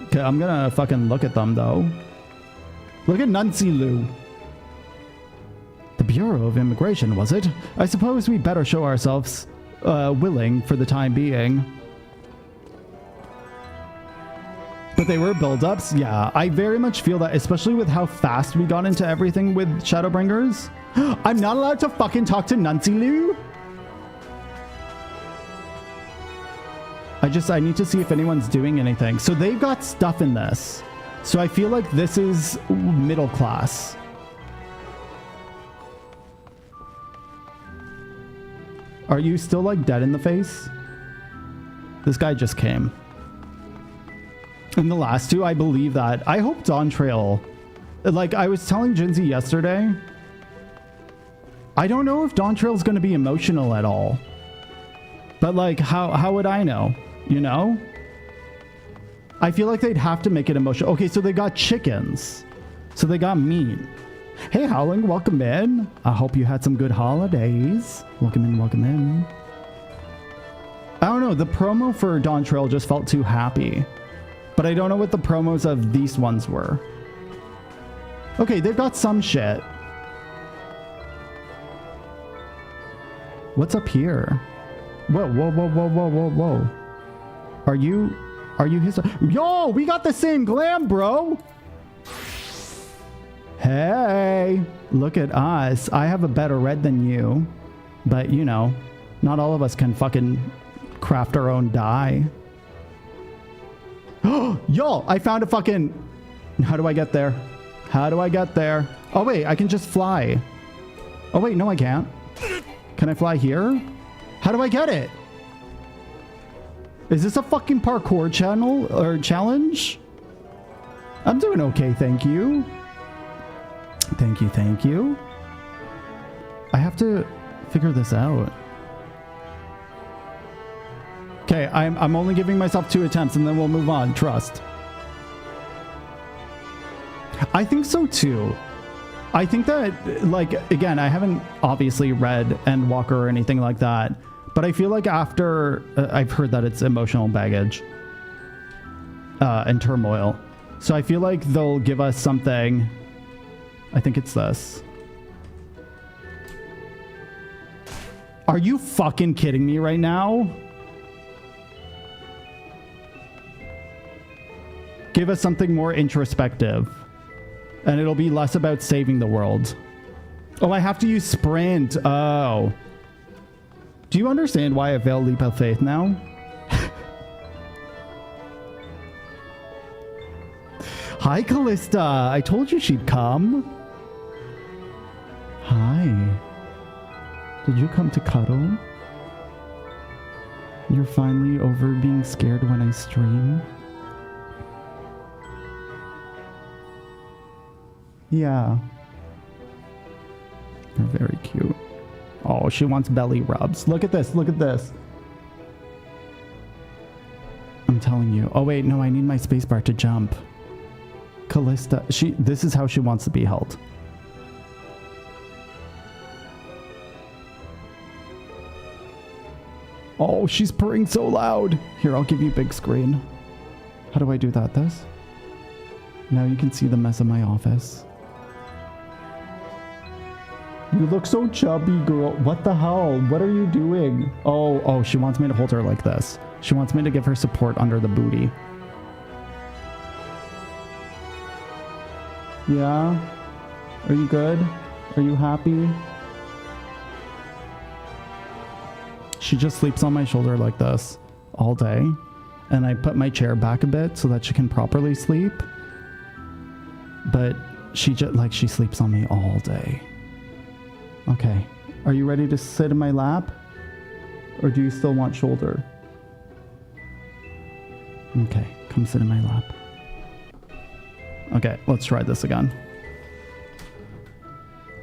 Okay, I'm gonna fucking look at them, though. Look at Nuncy Lou. The Bureau of Immigration, was it? I suppose we better show ourselves willing for the time being. But they were build-ups? Yeah, I very much feel that, especially with how fast we got into everything with Shadowbringers. I'm not allowed to fucking talk to Nuncy Lou? I need to see if anyone's doing anything. So they've got stuff in this. So I feel like this is middle class. Are you still like dead in the face? This guy just came. In the last 2, I believe that. I hope Dawn Trail. Like I was telling Jinsey yesterday, I don't know if Dawn Trail is going to be emotional at all. But like, how would I know? You know? I feel like they'd have to make it emotional. Okay, so they got chickens. So they got meat. Hey, Howling, welcome in. I hope you had some good holidays. Welcome in, welcome in. I don't know, the promo for Dawn Trail just felt too happy. But I don't know what the promos of these ones were. Okay, they've got some shit. What's up here? Whoa, whoa, whoa, whoa, whoa, whoa, whoa. Are you his? Yo, we got the same glam, bro. Hey, look at us. I have a better red than you. But, you know, not all of us can fucking craft our own dye. Yo, I found a fucking... How do I get there? How do I get there? Oh, wait, I can just fly. Oh, wait, no, I can't. Can I fly here? How do I get it? Is this a fucking parkour channel or challenge? I'm doing okay, thank you. Thank you, thank you. I have to figure this out. Okay, I'm only giving myself 2 attempts and then we'll move on. Trust. I think so too. I think that, like, again, I haven't obviously read Endwalker or anything like that, but I feel like after I've heard that it's emotional baggage and turmoil. So I feel like they'll give us something. I think it's this. Are you fucking kidding me right now? Give us something more introspective. And it'll be less about saving the world. Oh, I have to use sprint. Oh. Do you understand why I failed Leap of Faith now? Hi, Callista. I told you she'd come. Hi. Did you come to cuddle? You're finally over being scared when I stream? Yeah. You're very cute. Oh, she wants belly rubs. Look at this. Look at this. I'm telling you. Oh, wait. No, I need my spacebar to jump. Callista. This is how she wants to be held. Oh, she's purring so loud. Here, I'll give you big screen. How do I do that? This? Now you can see the mess of my office. You look so chubby, girl. What the hell? What are you doing? Oh, she wants me to hold her like this. She wants me to give her support under the booty. Yeah? Are you good? Are you happy? She just sleeps on my shoulder like this all day. And I put my chair back a bit so that she can properly sleep. But she sleeps on me all day. Okay. Are you ready to sit in my lap? Or do you still want shoulder? Okay. Come sit in my lap. Okay. Let's try this again.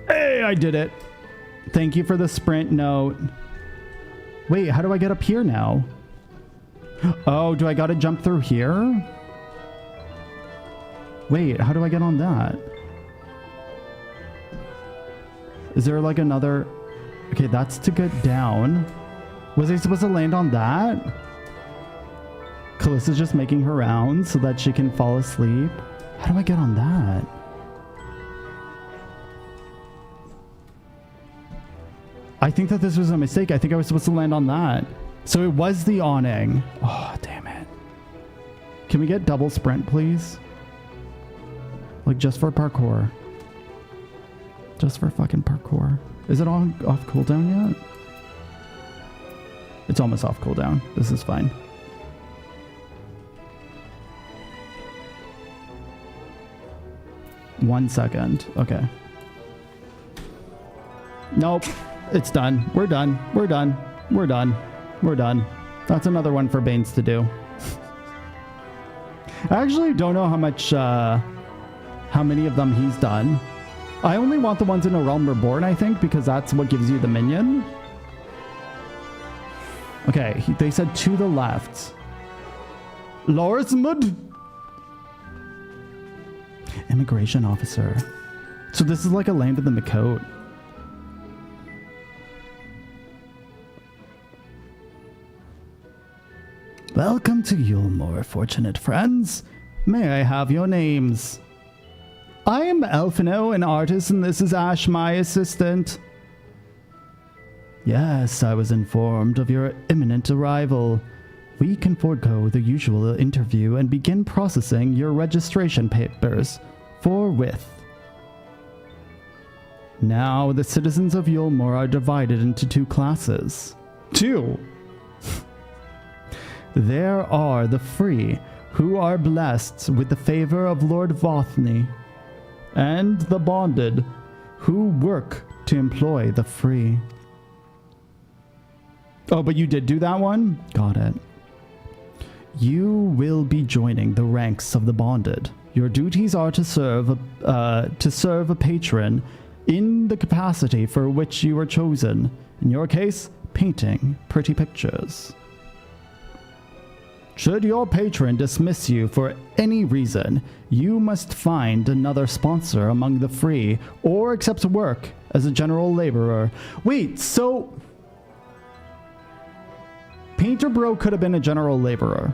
Hey, I did it. Thank you for the sprint note. Wait, how do I get up here now? Oh, do I gotta jump through here? Wait, how do I get on that? Is there like another... Okay, that's to get down. Was I supposed to land on that? Callista's just making her rounds so that she can fall asleep. How do I get on that? I think that this was a mistake. I think I was supposed to land on that. So it was the awning. Oh, damn it. Can we get double sprint, please? Like, just for parkour. Just for fucking parkour. Is it off cooldown yet? It's almost off cooldown. This is fine. One second. Okay. Nope. It's done. We're done. We're done. We're done. We're done. That's another one for Baines to do. I actually don't know how much, how many of them he's done. I only want the ones in A Realm Reborn, I think, because that's what gives you the minion. Okay, they said to the left. Lorsmud. Immigration officer. So this is like a land of the Makot. Welcome to Yulmore, fortunate friends. May I have your names? I am Elfino, an artist, and this is Ash, my assistant. Yes, I was informed of your imminent arrival. We can forego the usual interview and begin processing your registration papers forthwith. Now, the citizens of Yulmore are divided into two classes. Two! There are the free, who are blessed with the favor of Lord Vothny, and the bonded, who work to employ the free. Oh, but you did do that one? Got it. You will be joining the ranks of the bonded. Your duties are to serve a patron in the capacity for which you were chosen. In your case, painting pretty pictures. Should your patron dismiss you for any reason, you must find another sponsor among the free or accept work as a general laborer. Wait, so Painter Bro could have been a general laborer.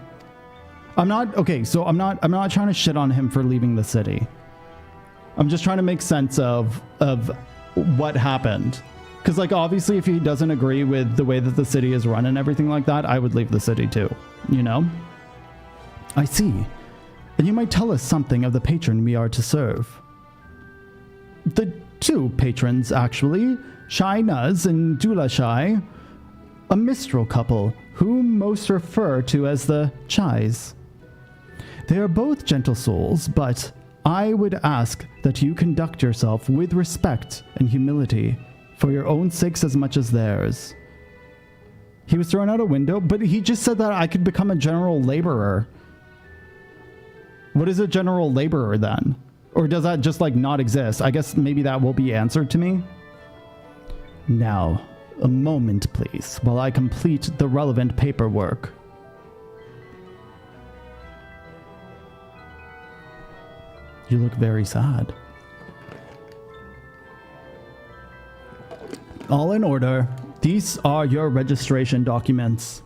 I'm not trying to shit on him for leaving the city. I'm just trying to make sense of what happened. Because, like, obviously, if he doesn't agree with the way that the city is run and everything like that, I would leave the city too, you know? I see. And you might tell us something of the patron we are to serve. The two patrons, actually, Shai Nuz and Dula Shai, a mistral couple, whom most refer to as the Chais. They are both gentle souls, but I would ask that you conduct yourself with respect and humility, for your own sakes as much as theirs. He was thrown out a window, but he just said that I could become a general laborer. What is a general laborer then? Or does that just, like, not exist? I guess maybe that will be answered to me. Now, a moment, please, while I complete the relevant paperwork. You look very sad. All in order. These are your registration documents.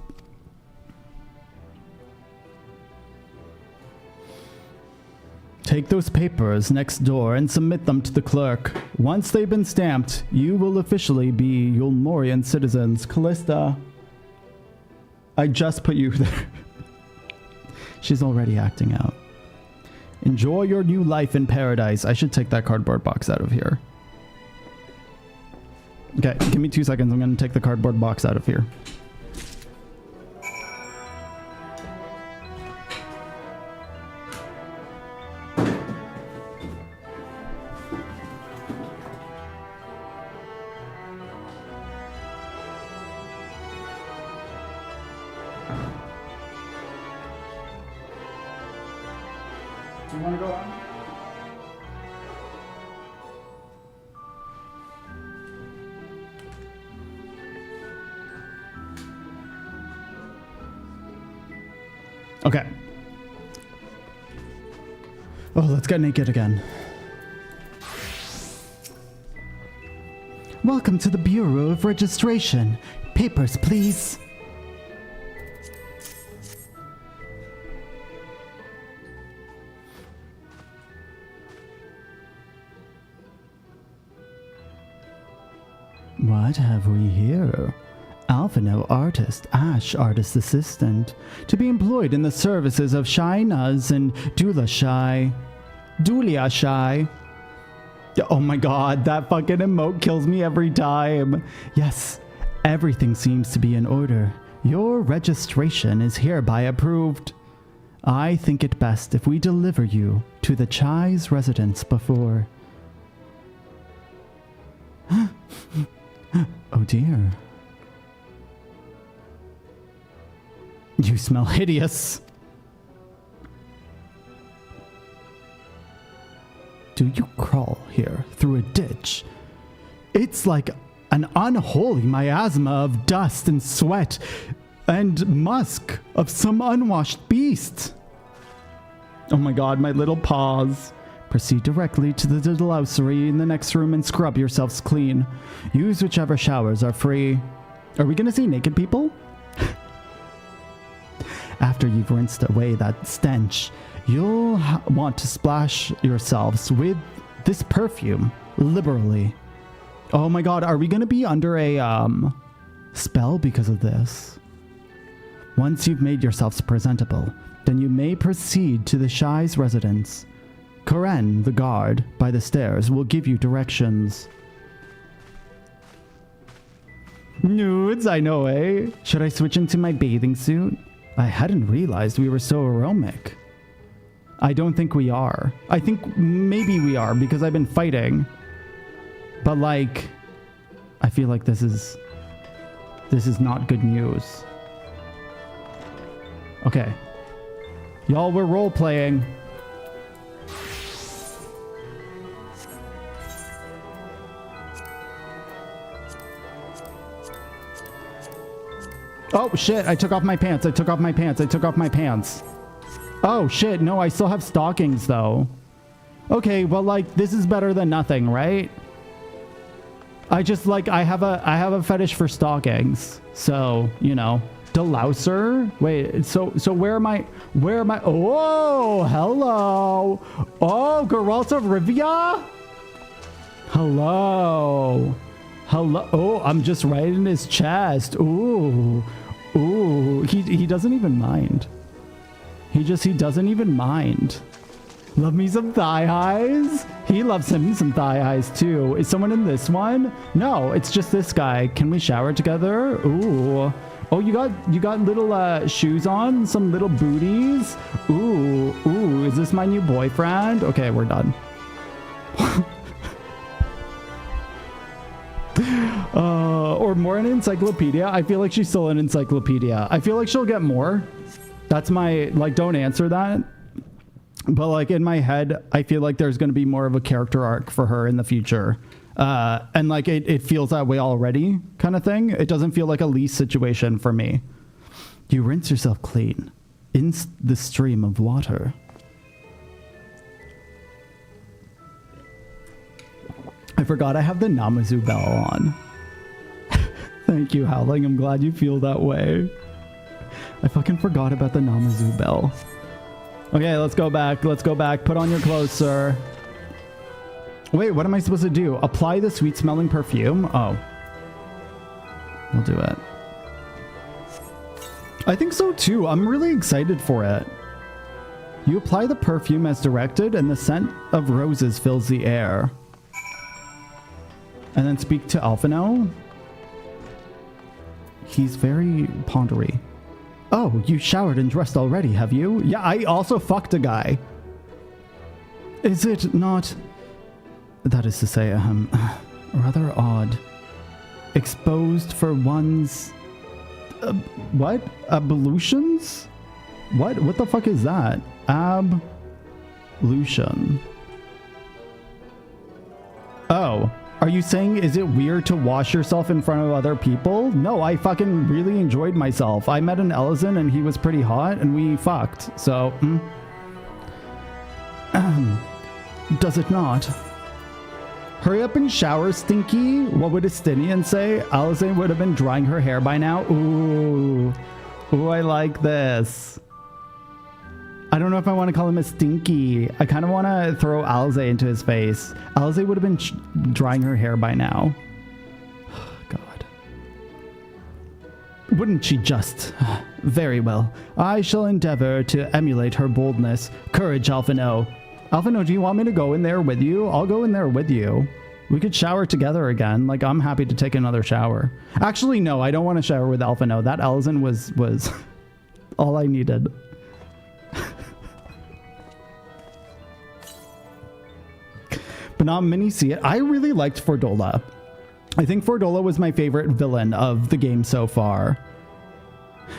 Take those papers next door and submit them to the clerk. Once they've been stamped, you will officially be Yulmorian citizens. Callista, I just put you there. She's already acting out. Enjoy your new life in paradise. I should take that cardboard box out of here. Okay, give me 2 seconds. I'm going to take the cardboard box out of here. Do you want to go on? Okay. Oh, let's get naked again. Welcome to the Bureau of Registration. Papers, please. What have we here? Alphino artist, Ash artist assistant, to be employed in the services of Shai Nuz and Dula Shai. Dulia Shai. Oh my god, that fucking emote kills me every time. Yes, everything seems to be in order. Your registration is hereby approved. I think it best if we deliver you to the Chai's residence before. Oh dear. You smell hideous. Do you crawl here through a ditch? It's like an unholy miasma of dust and sweat and musk of some unwashed beast. Oh my god, my little paws. Proceed directly to the delusional in the next room and scrub yourselves clean. Use whichever showers are free. Are we gonna see naked people? After you've rinsed away that stench, you'll want to splash yourselves with this perfume liberally. Oh my god, are we gonna be under a spell because of this? Once you've made yourselves presentable, then you may proceed to the Shai's residence. Karen, the guard by the stairs, will give you directions. Nudes, I know, eh? Should I switch into my bathing suit? I hadn't realized we were so aromic. I don't think we are. I think maybe we are because I've been fighting. But like, I feel like this is not good news. Okay. Y'all, we're role-playing. Oh, shit. I took off my pants. I took off my pants. I took off my pants. Oh, shit. No, I still have stockings, though. Okay, well, like, this is better than nothing, right? I just, like, I have a fetish for stockings. So, you know. Delouser? Wait, so where am I? Oh, hello. Oh, Geralt of Rivia? Hello. Hello. Oh, I'm just right in his chest. Ooh. Ooh. He doesn't even mind. He doesn't even mind. Love me some thigh highs. He loves him some thigh highs too. Is someone in this one? No, it's just this guy. Can we shower together? Ooh. Oh, you got little shoes on, some little booties. Ooh, is this my new boyfriend? Okay, we're done. Or more an encyclopedia. I feel like she's still an encyclopedia. I feel like she'll get more. That's my, like, don't answer that. But like in my head, I feel like there's going to be more of a character arc for her in the future. And like it feels that way already kind of thing. It doesn't feel like a lease situation for me. You rinse yourself clean in the stream of water. I forgot I have the Namazu bell on. Thank you, Howling. I'm glad you feel that way. I fucking forgot about the Namazu bell. Okay, let's go back. Let's go back. Put on your clothes, sir. Wait, what am I supposed to do? Apply the sweet-smelling perfume? Oh. We'll do it. I think so, too. I'm really excited for it. You apply the perfume as directed, and the scent of roses fills the air. And then speak to Alphino. He's very pondery. Oh, you showered and dressed already, have you? Yeah, I also fucked a guy. Is it not... That is to say, rather odd. Exposed for one's... what? Ablutions? What the fuck is that? Ablution. Oh. Are you saying, is it weird to wash yourself in front of other people? No, I fucking really enjoyed myself. I met an Ellison and he was pretty hot and we fucked. So, does it not? Hurry up and shower, Stinky. What would Estinian say? Alisae would have been drying her hair by now. Ooh, I like this. I don't know if I want to call him a Stinky. I kind of want to throw Alisae into his face. Alisae would have been drying her hair by now. God. Wouldn't she just? Very well. I shall endeavor to emulate her boldness. Courage, Alphino. Alphino, do you want me to go in there with you? I'll go in there with you. We could shower together again. Like, I'm happy to take another shower. Actually, no, I don't want to shower with Alphino. That Ellison was all I needed. But not many see it. I really liked Fordola. I think Fordola was my favorite villain of the game so far.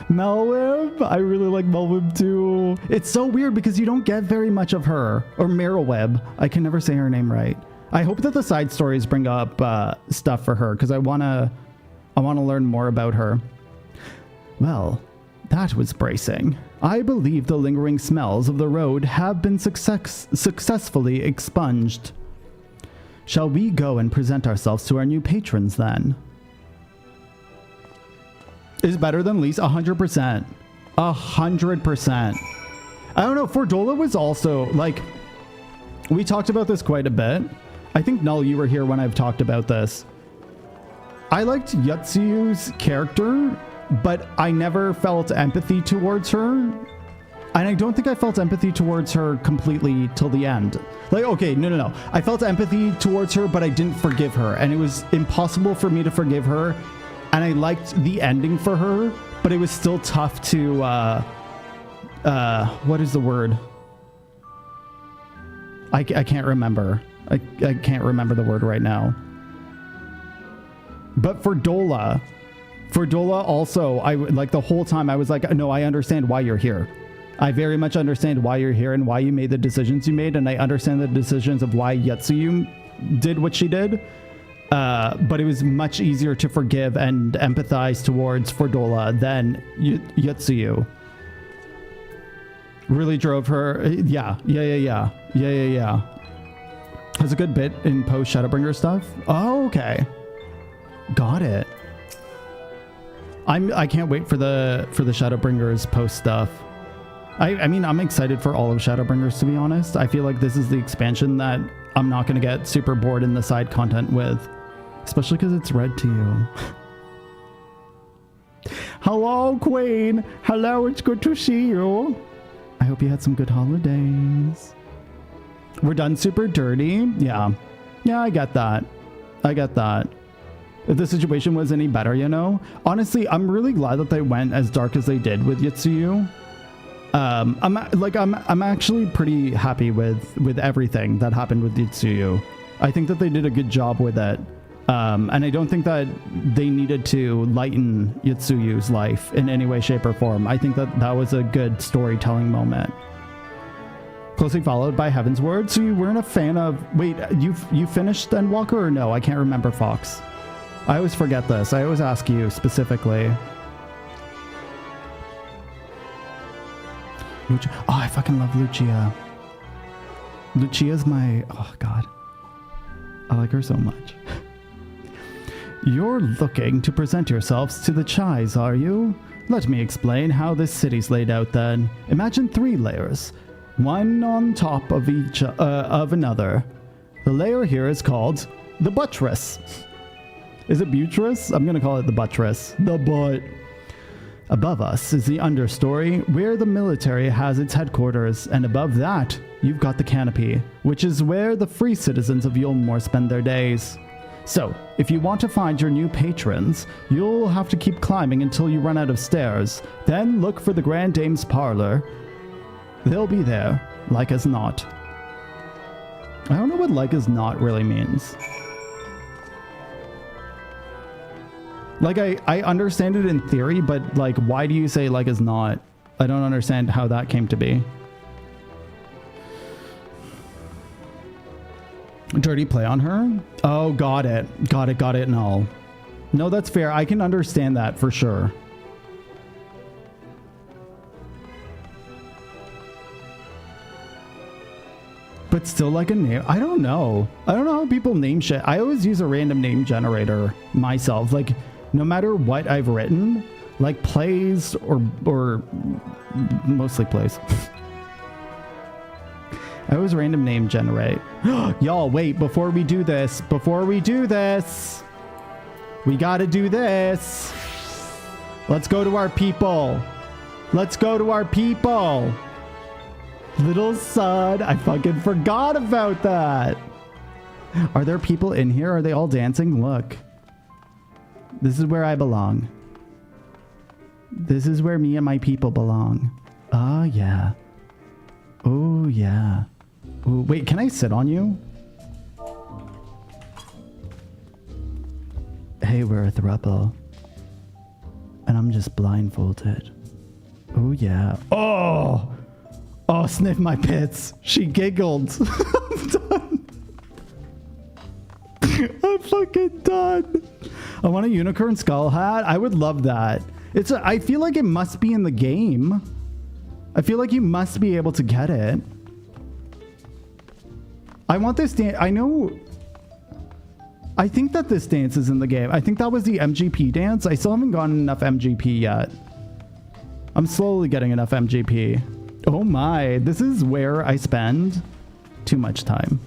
Melwib, I really like Melwib too. It's so weird because you don't get very much of her. Or Merylweb. I can never say her name right. I hope that the side stories bring up stuff for her because I wanna learn more about her. Well, that was bracing. I believe the lingering smells of the road have been successfully expunged. Shall we go and present ourselves to our new patrons then? Is better than least 100%. 100%. I don't know. Fordola was also like, we talked about this quite a bit. I think Null, you were here when I've talked about this. I liked Yutsu's character, but I never felt empathy towards her. And I don't think I felt empathy towards her completely till the end. Like, okay, no. I felt empathy towards her, but I didn't forgive her. And it was impossible for me to forgive her and I liked the ending for her, but it was still tough to, what is the word? I can't remember. I can't remember the word right now. But for Dola also, I like the whole time I was like, no, I understand why you're here. I very much understand why you're here and why you made the decisions you made, and I understand the decisions of why Yotsuyu did what she did. But it was much easier to forgive and empathize towards Fordola than Yotsuyu. Really drove her. Yeah. Has a good bit in post Shadowbringer stuff. Oh, okay. Got it. I can't wait for the Shadowbringers post stuff. I mean, I'm excited for all of Shadowbringers, to be honest. I feel like this is the expansion that I'm not going to get super bored in the side content with. Especially because it's read to you. Hello, Queen. Hello, it's good to see you. I hope you had some good holidays. We're done super dirty. Yeah, I get that. If the situation was any better, you know? Honestly, I'm really glad that they went as dark as they did with Yotsuyu. I'm actually pretty happy with everything that happened with Yotsuyu. I think that they did a good job with it. And I don't think that they needed to lighten Yotsuyu's life in any way, shape, or form. I think that was a good storytelling moment. Closely followed by Heaven's Word. So you weren't a fan of... Wait, you finished Endwalker or no? I can't remember, Fox. I always forget this. I always ask you specifically. Lucia. Oh, I fucking love Lucia. Lucia's my... Oh, God. I like her so much. You're looking to present yourselves to the Chais, are you? Let me explain how this city's laid out then. Imagine 3 layers, one on top of each of another. The layer here is called the buttress. Is it buttress? I'm gonna call it the buttress. The butt. Above us is the understory, where the military has its headquarters, and above that, you've got the canopy, which is where the free citizens of Yulmore spend their days. So, if you want to find your new patrons, you'll have to keep climbing until you run out of stairs. Then look for the Grand Dame's parlor. They'll be there, like as not. I don't know what like as not really means. Like, I understand it in theory, but like, why do you say like as not? I don't understand how that came to be. Dirty play on her? Oh, got it. No, that's fair. I can understand that for sure. But still like a name. I don't know how people name shit. I always use a random name generator myself. Like, no matter what I've written, like plays or mostly plays. I always random name generate. Y'all, wait, before we do this, we gotta do this. Let's go to our people. Little son, I fucking forgot about that. Are there people in here? Are they all dancing? Look. This is where I belong. This is where me and my people belong. Oh, yeah. Oh, yeah. Ooh, wait, can I sit on you? Hey, we're a throuple. And I'm just blindfolded. Oh, yeah. Oh! Oh, sniff my pits. She giggled. I'm done. I'm fucking done. I want a unicorn skull hat. I would love that. I feel like it must be in the game. I feel like you must be able to get it. I want this dance. I think that this dance is in the game. I think that was the MGP dance. I still haven't gotten enough MGP yet. I'm slowly getting enough MGP. Oh my, this is where I spend too much time.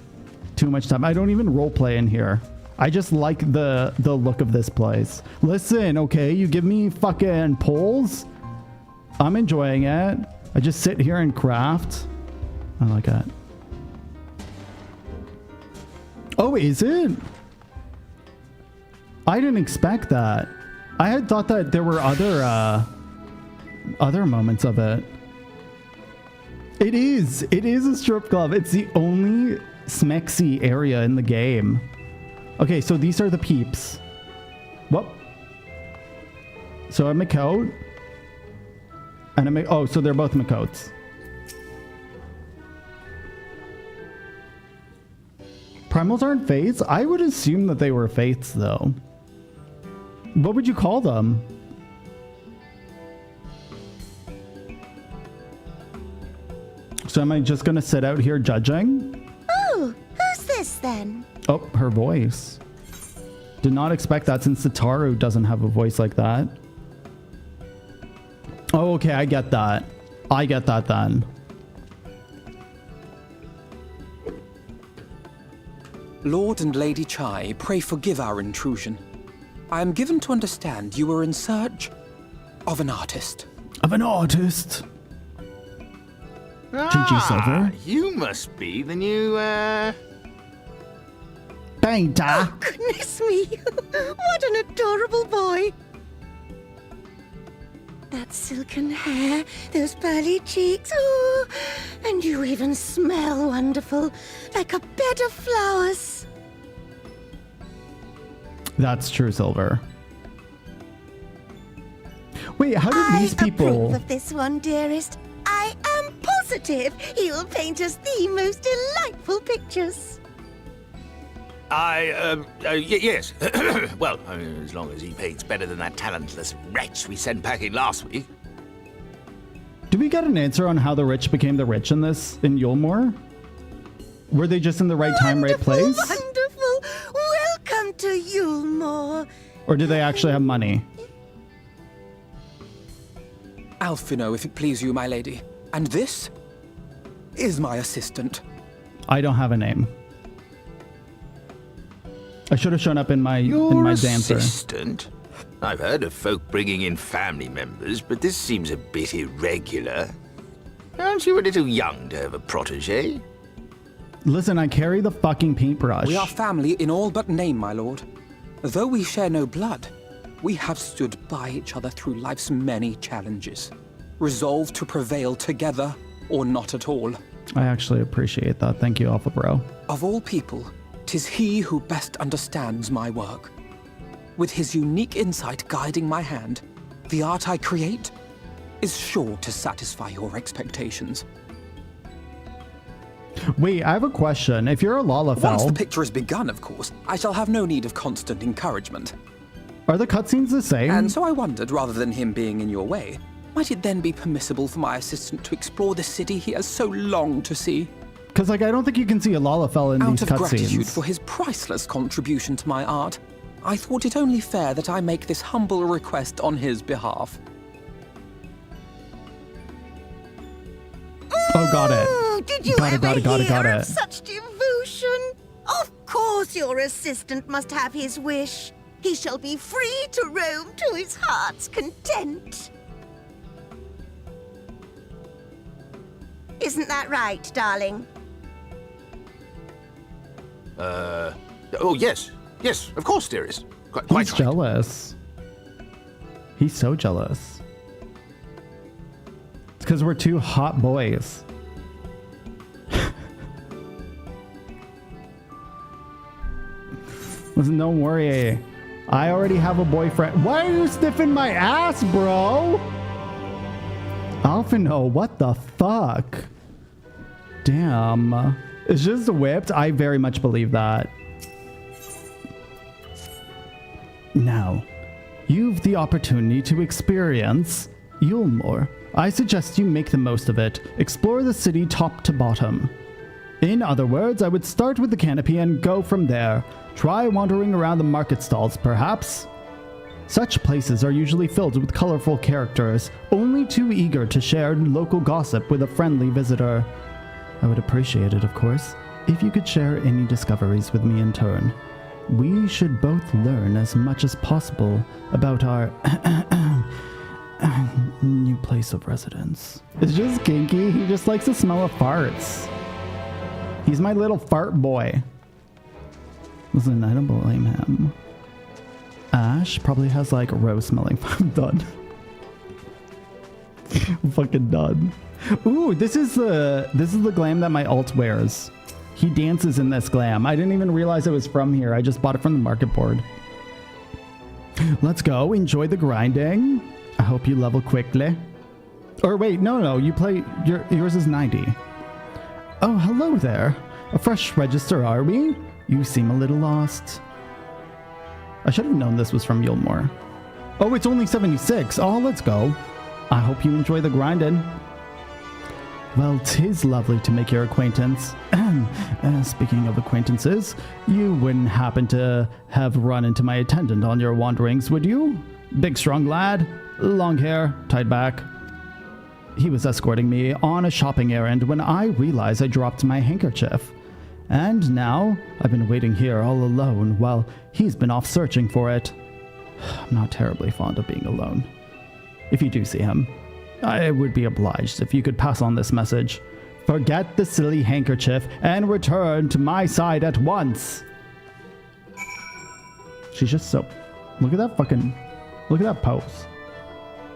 I don't even roleplay in here. I just like the look of this place. Listen, okay, you give me fucking poles. I'm enjoying it. I just sit here and craft. I like that. Oh, is it? I didn't expect that. I had thought that there were other moments of it. It is a strip club. It's the only smexy area in the game. Okay, so these are the peeps. Whoop. So a Makote and a oh, so they're both Makotes. Primals aren't fates? I would assume that they were fates, though. What would you call them? So am I just gonna sit out here judging? Oh, who's this then? Oh, her voice. Did not expect that since Sitaru doesn't have a voice like that. Oh, okay, I get that. I get that then. Lord and Lady Chai, pray forgive our intrusion. I am given to understand you were in search of an artist. Of an artist? GG Silver. You must be the new, Painter. Oh, goodness me. What an adorable boy. That silken hair, those pearly cheeks, oh, and you even smell wonderful, like a bed of flowers. That's true, Silver. Wait, how did these people... I approve of this one, dearest. I am positive he'll paint us the most delightful pictures. Yes. Well, as long as he paints better than that talentless wretch we sent packing last week. Do we get an answer on how the rich became the rich in this, in Yulmore? Were they just in the right time, right place? Wonderful! Welcome to Yulmore. Or do they actually have money? Alphino, if it please you, my lady. And this is my assistant. I don't have a name. I should have shown up in my dancer. Assistant? I've heard of folk bringing in family members, but this seems a bit irregular. Aren't you a little young to have a protege? Listen, I carry the fucking paintbrush. We are family in all but name, my lord. Though we share no blood, we have stood by each other through life's many challenges, resolved to prevail together or not at all. I actually appreciate that. Thank you, Alpha Bro. Of all people, 'tis he who best understands my work. With his unique insight guiding my hand, the art I create is sure to satisfy your expectations. Wait, I have a question. If you're a Lalafell... Once the picture is begun, of course, I shall have no need of constant encouragement. Are the cutscenes the same? And so I wondered, rather than him being in your way, might it then be permissible for my assistant to explore the city he has so longed to see? Because, like, I don't think you can see a Lalafell in these cutscenes. Out of gratitude for his priceless contribution to my art, I thought it only fair that I make this humble request on his behalf. Oh, got it. Oh, did you Got ever it. hear of such devotion? Of course your assistant must have his wish. He shall be free to roam to his heart's content. Isn't that right, darling? Oh, yes. Yes, of course, dearest. Quite He's right. jealous. He's so jealous. It's because we're two hot boys. Listen, don't worry. I already have a boyfriend. Why are you sniffing my ass, bro? Alphino, what the fuck? Damn. It's just whipped. I very much believe that. Now, you've the opportunity to experience Yulmore. I suggest you make the most of it. Explore the city top to bottom. In other words, I would start with the canopy and go from there. Try wandering around the market stalls, perhaps. Such places are usually filled with colorful characters, only too eager to share local gossip with a friendly visitor. I would appreciate it, of course, if you could share any discoveries with me in turn. We should both learn as much as possible about our new place of residence. It's just kinky. He just likes the smell of farts. He's my little fart boy. Listen, I don't blame him. Ash probably has like rose smelling. I'm done. I'm fucking done. Ooh, this is the glam that my alt wears. He dances in this glam. I didn't even realize it was from here. I just bought it from the market board. Let's go. Enjoy the grinding. I hope you level quickly. Or wait, no. You play yours is 90. Oh, hello there. A fresh register, are we? You seem a little lost. I should have known this was from Yulmore. Oh, it's only 76. Oh, let's go. I hope you enjoy the grinding. Well, 'tis lovely to make your acquaintance. Speaking of acquaintances, you wouldn't happen to have run into my attendant on your wanderings, would you? Big, strong lad, long hair, tied back. He was escorting me on a shopping errand when I realized I dropped my handkerchief. And now I've been waiting here all alone while he's been off searching for it. I'm not terribly fond of being alone. If you do see him, I would be obliged if you could pass on this message. Forget the silly handkerchief and return to my side at once. She's just so... Look at that pose.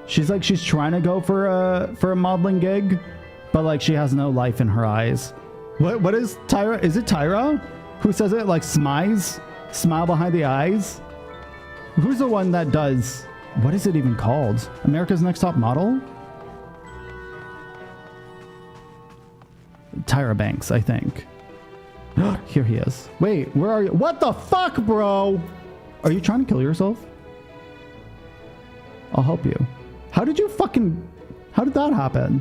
She's like she's trying to go for a modeling gig, but like she has no life in her eyes. What is Tyra? Is it Tyra who says it like smiles? Smile behind the eyes? Who's the one that does... What is it even called? America's Next Top Model? Tyra Banks, I think. Here he is. Wait, where are you? What the fuck, bro? Are you trying to kill yourself? I'll help you. How did that happen?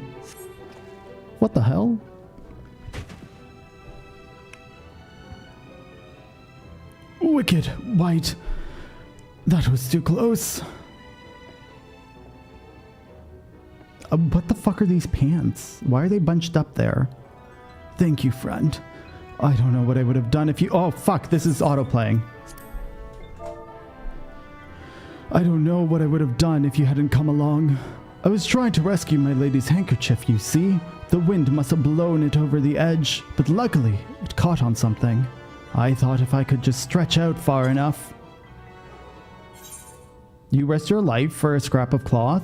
What the hell? Wicked white. That was too close. What the fuck are these pants? Why are they bunched up there? Thank you, friend. I don't know what I would have done if you... Oh, fuck. This is auto-playing. I don't know what I would have done if you hadn't come along. I was trying to rescue my lady's handkerchief, you see. The wind must have blown it over the edge, but luckily, it caught on something. I thought if I could just stretch out far enough. You risked your life for a scrap of cloth?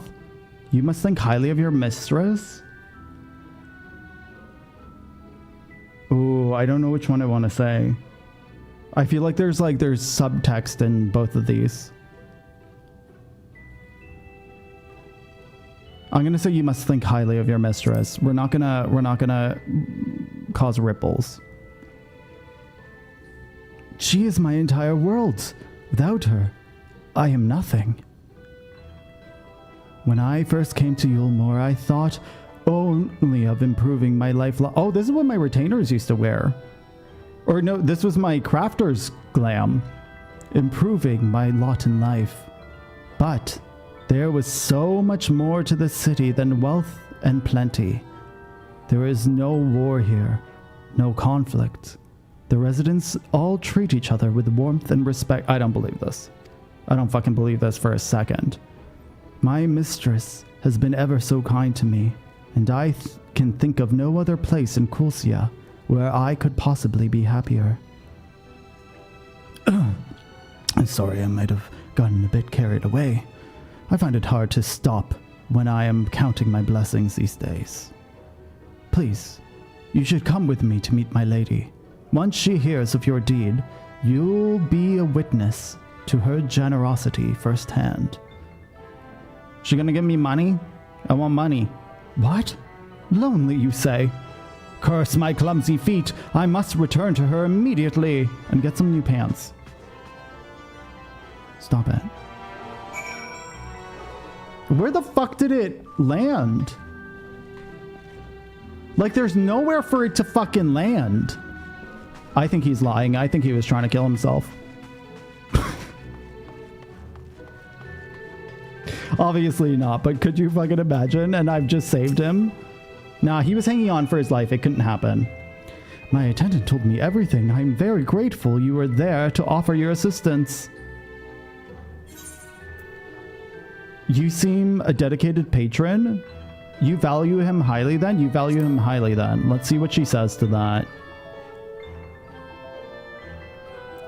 You must think highly of your mistress? Ooh, I don't know which one I want to say. I feel like there's subtext in both of these. I'm gonna say you must think highly of your mistress. We're not gonna cause ripples. She is my entire world. Without her, I am nothing. When I first came to Yulmore, I thought only of improving my life. Oh, this is what my retainers used to wear. Or no, this was my crafter's glam. Improving my lot in life. But there was so much more to the city than wealth and plenty. There is no war here, no conflict. The residents all treat each other with warmth and respect. I don't believe this. I don't fucking believe this for a second. My mistress has been ever so kind to me, and I can think of no other place in Kulsia where I could possibly be happier. I'm sorry, I might have gotten a bit carried away. I find it hard to stop when I am counting my blessings these days. Please, you should come with me to meet my lady. Once she hears of your deed, you'll be a witness to her generosity firsthand. She gonna give me money? I want money. What? Lonely, you say? Curse my clumsy feet. I must return to her immediately and get some new pants. Stop it. Where the fuck did it land? Like, there's nowhere for it to fucking land. I think he's lying. I think he was trying to kill himself. Obviously not, but could you fucking imagine? And I've just saved him? Nah, he was hanging on for his life. It couldn't happen. My attendant told me everything. I'm very grateful you were there to offer your assistance. You seem a dedicated patron. You value him highly then? You value him highly then. Let's see what she says to that.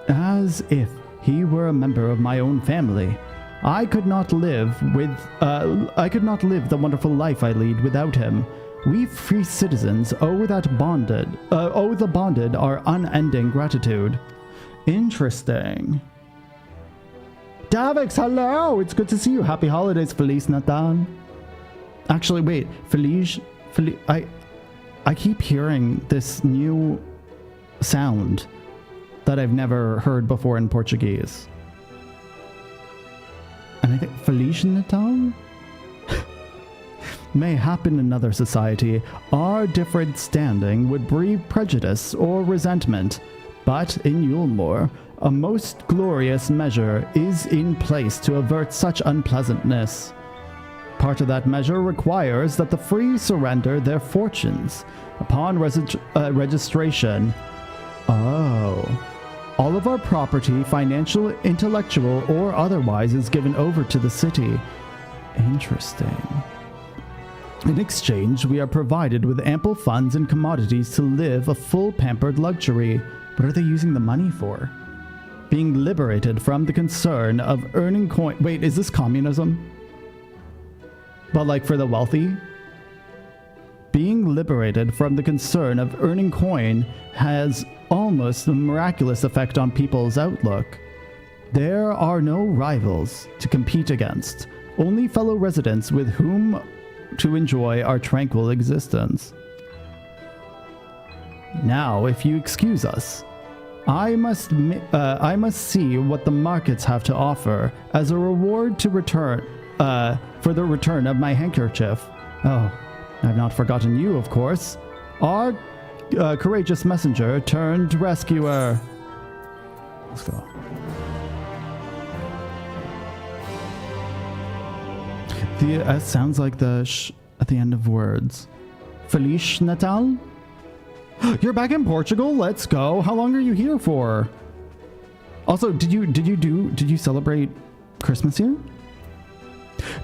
As if he were a member of my own family. I could not live the wonderful life I lead without him. We free citizens owe the bonded our unending gratitude. Interesting. Davix, hello! It's good to see you. Happy holidays, Feliz Natal. Actually, wait, I keep hearing this new sound that I've never heard before in Portuguese. And I think Feliz Natal? Mayhap in another society, our different standing would breed prejudice or resentment, but in Yulmore, a most glorious measure is in place to avert such unpleasantness. Part of that measure requires that the free surrender their fortunes upon registration. Oh. All of our property, financial, intellectual, or otherwise, is given over to the city. Interesting. In exchange, we are provided with ample funds and commodities to live a full pampered luxury. What are they using the money for? Being liberated from the concern of earning coin. Wait, is this communism? But like for the wealthy? Being liberated from the concern of earning coin has almost a miraculous effect on people's outlook. There are no rivals to compete against, only fellow residents with whom to enjoy our tranquil existence. Now, if you excuse us, I must see what the markets have to offer as a reward to return for the return of my handkerchief. Oh, I've not forgotten you, of course. Our courageous messenger turned rescuer. Let's go. The S sounds like the sh at the end of words. Feliz Natal? You're back in Portugal? Let's go. How long are you here for? Also, did you celebrate Christmas here?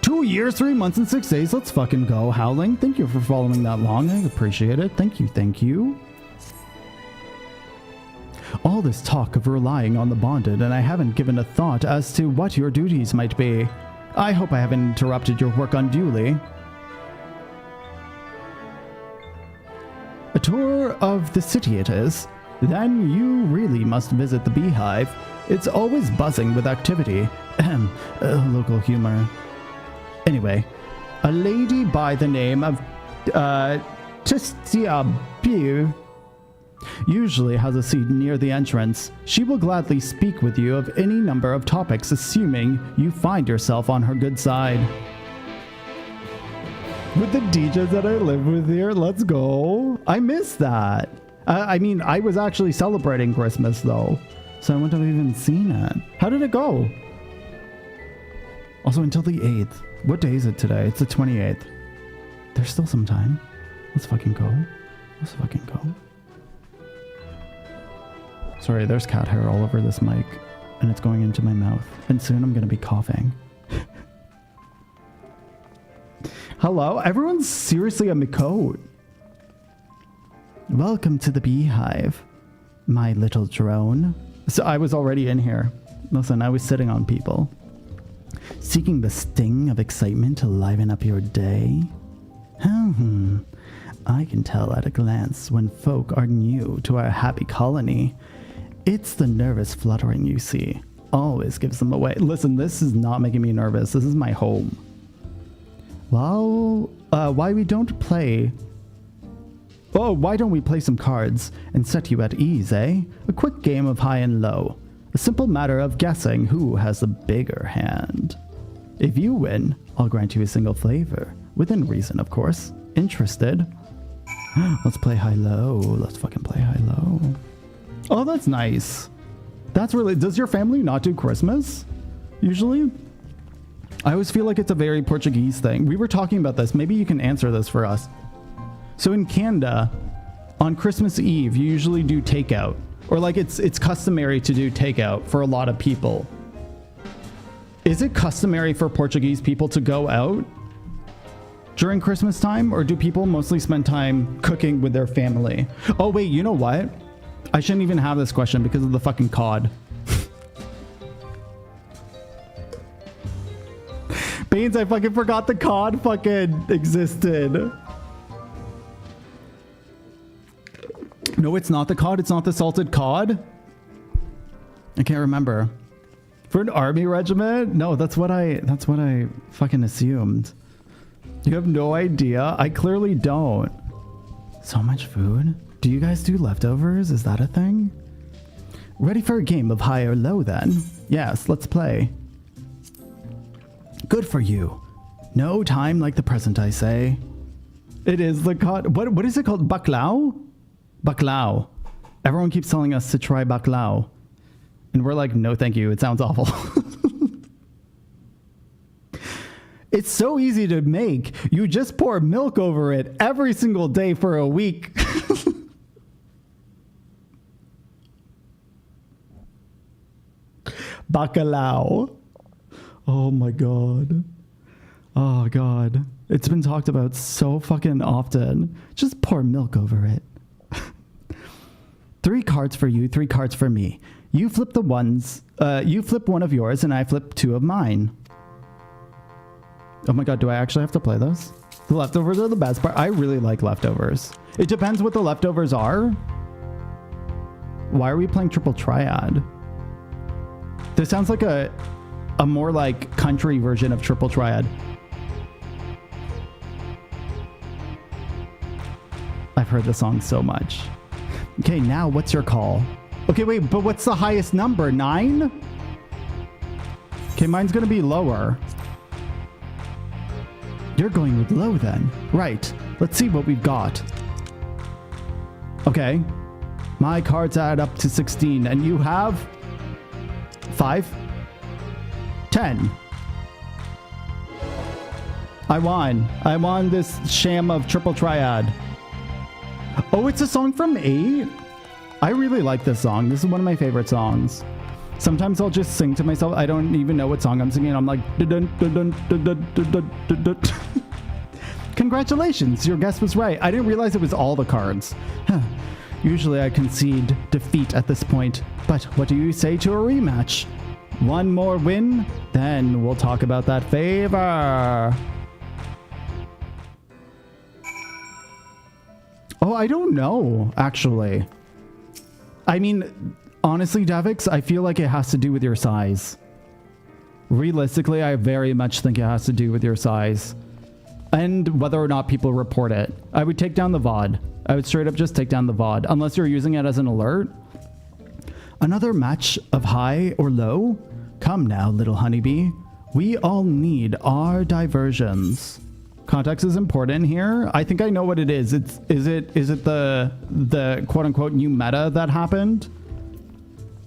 2 years, 3 months, and 6 days. Let's fucking go, Howling. Thank you for following that long. I appreciate it. Thank you, thank you. All this talk of relying on the bonded, and I haven't given a thought as to what your duties might be. I hope I haven't interrupted your work unduly. A tour of the city it is. Then you really must visit the beehive. It's always buzzing with activity. Local humor. Anyway, a lady by the name of Tistia usually has a seat near the entrance. She will gladly speak with you of any number of topics, assuming you find yourself on her good side. With the DJs that I live with here, let's go. I miss that. I mean, I was actually celebrating Christmas though, so I wouldn't have even seen it. How did it go? Also, until the 8th. What day is it today? It's the 28th. There's still some time. Let's fucking go. Let's fucking go. Sorry, there's cat hair all over this mic, and it's going into my mouth. And soon I'm gonna be coughing. Hello? Everyone's seriously a Mikote. Welcome to the beehive, my little drone. So I was already in here. Listen, I was sitting on people. Seeking the sting of excitement to liven up your day? I can tell at a glance when folk are new to our happy colony. It's the nervous fluttering you see. Always gives them away. Listen, this is not making me nervous. This is my home. Well, why don't we play some cards and set you at ease, eh? A quick game of high and low. A simple matter of guessing who has the bigger hand. If you win, I'll grant you a single flavor. Within reason, of course. Interested? Let's play high-low. Let's fucking play high-low. Oh, that's nice. That's really... Does your family not do Christmas? Usually? I always feel like it's a very Portuguese thing. We were talking about this. Maybe you can answer this for us. So in Canada, on Christmas Eve, you usually do takeout. Or like it's customary to do takeout for a lot of people. Is it customary for Portuguese people to go out during Christmas time? Or do people mostly spend time cooking with their family? Oh wait, you know what? I shouldn't even have this question because of the fucking COD. Beans, I fucking forgot the cod fucking existed. No, it's not the cod. It's not the salted cod. I can't remember. For an army regiment? No, that's what I fucking assumed. You have no idea? I clearly don't. So much food? Do you guys do leftovers? Is that a thing? Ready for a game of high or low then? Yes, let's play. Good for you. No time like the present, I say. It is the cod. What is it called? Baklao? Baklao. Everyone keeps telling us to try baklao. And we're like, no thank you. It sounds awful. It's so easy to make. You just pour milk over it every single day for a week. Bacalao. Oh my god. Oh god. It's been talked about so fucking often. Just pour milk over it. 3 cards for you, 3 cards for me. You flip the ones, you flip one of yours and I flip 2 of mine. Oh my god, do I actually have to play this? The leftovers are the best part. I really like leftovers. It depends what the leftovers are. Why are we playing triple triad? This sounds like a more like country version of triple triad. I've heard the song so much. Okay, now what's your call? Okay, wait, but what's the highest number? 9? Okay, mine's gonna be lower. You're going with low then. Right, let's see what we've got. Okay, my cards add up to 16 and you have 5, 10. I won this sham of triple triad. Oh, it's a song from 8? I really like this song. This is one of my favorite songs. Sometimes I'll just sing to myself. I don't even know what song I'm singing. I'm like, dun, dun, dun, dun, dun, dun, dun, dun, dun. Congratulations, your guess was right. I didn't realize it was all the cards. Usually I concede defeat at this point, but what do you say to a rematch? One more win, then we'll talk about that favor. Oh, I don't know, actually. I mean, honestly, Davix, I feel like it has to do with your size. Realistically, I very much think it has to do with your size. And whether or not people report it. I would take down the VOD. I would straight up just take down the VOD, unless you're using it as an alert. Another match of high or low? Come now, little honeybee. We all need our diversions. Context is important here. I think I know what it is. Is it the quote unquote new meta that happened?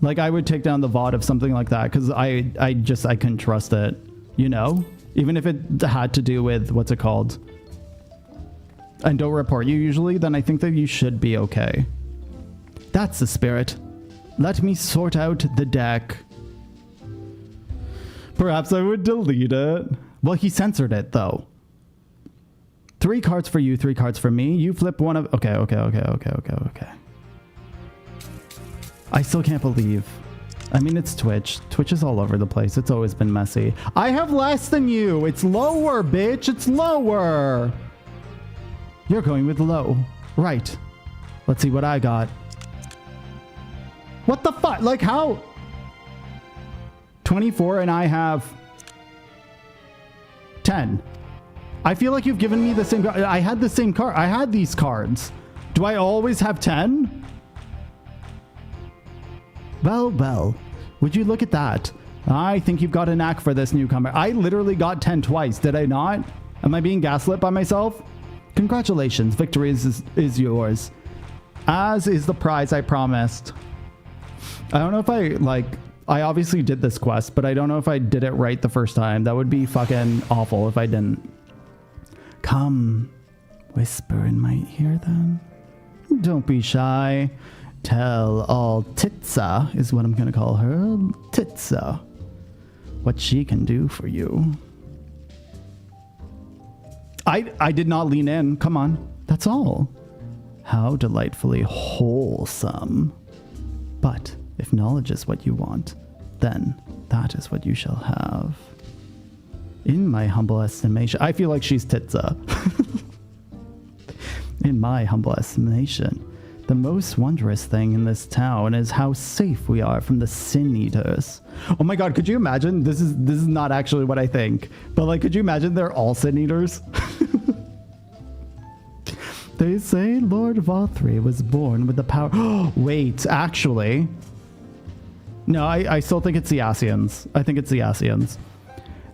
Like, I would take down the VOD of something like that because I couldn't trust it, you know? Even if it had to do with what's it called? And don't report you usually, then I think that you should be okay. That's the spirit. Let me sort out the deck. Perhaps I would delete it. Well, he censored it though. 3 cards for you, 3 cards for me. You flip one of... Okay. I still can't believe. I mean, it's Twitch. Twitch is all over the place. It's always been messy. I have less than you. It's lower, bitch. It's lower. You're going with low. Right. Let's see what I got. What the fuck? Like, how? 24 and I have 10. I feel like you've given me the same card. I had the same card. I had these cards. Do I always have 10? Well, would you look at that? I think you've got a knack for this newcomer. I literally got 10 twice, did I not? Am I being gaslit by myself? Congratulations, victory is yours. As is the prize I promised. I don't know if I obviously did this quest, but I don't know if I did it right the first time. That would be fucking awful if I didn't. Come, whisper in my ear then. Don't be shy. Tell all Titsa is what I'm gonna call her. Titsa. What she can do for you. I did not lean in. Come on. That's all. How delightfully wholesome. But if knowledge is what you want, then that is what you shall have. In my humble estimation, I feel like she's Titza. In my humble estimation, the most wondrous thing in this town is how safe we are from the Sin Eaters. Oh my god, could you imagine? This is not actually what I think, but like, could you imagine they're all Sin Eaters? They say Lord Vothri was born with the power. Wait, actually. No, I still think it's the Asians. I think it's the Asians.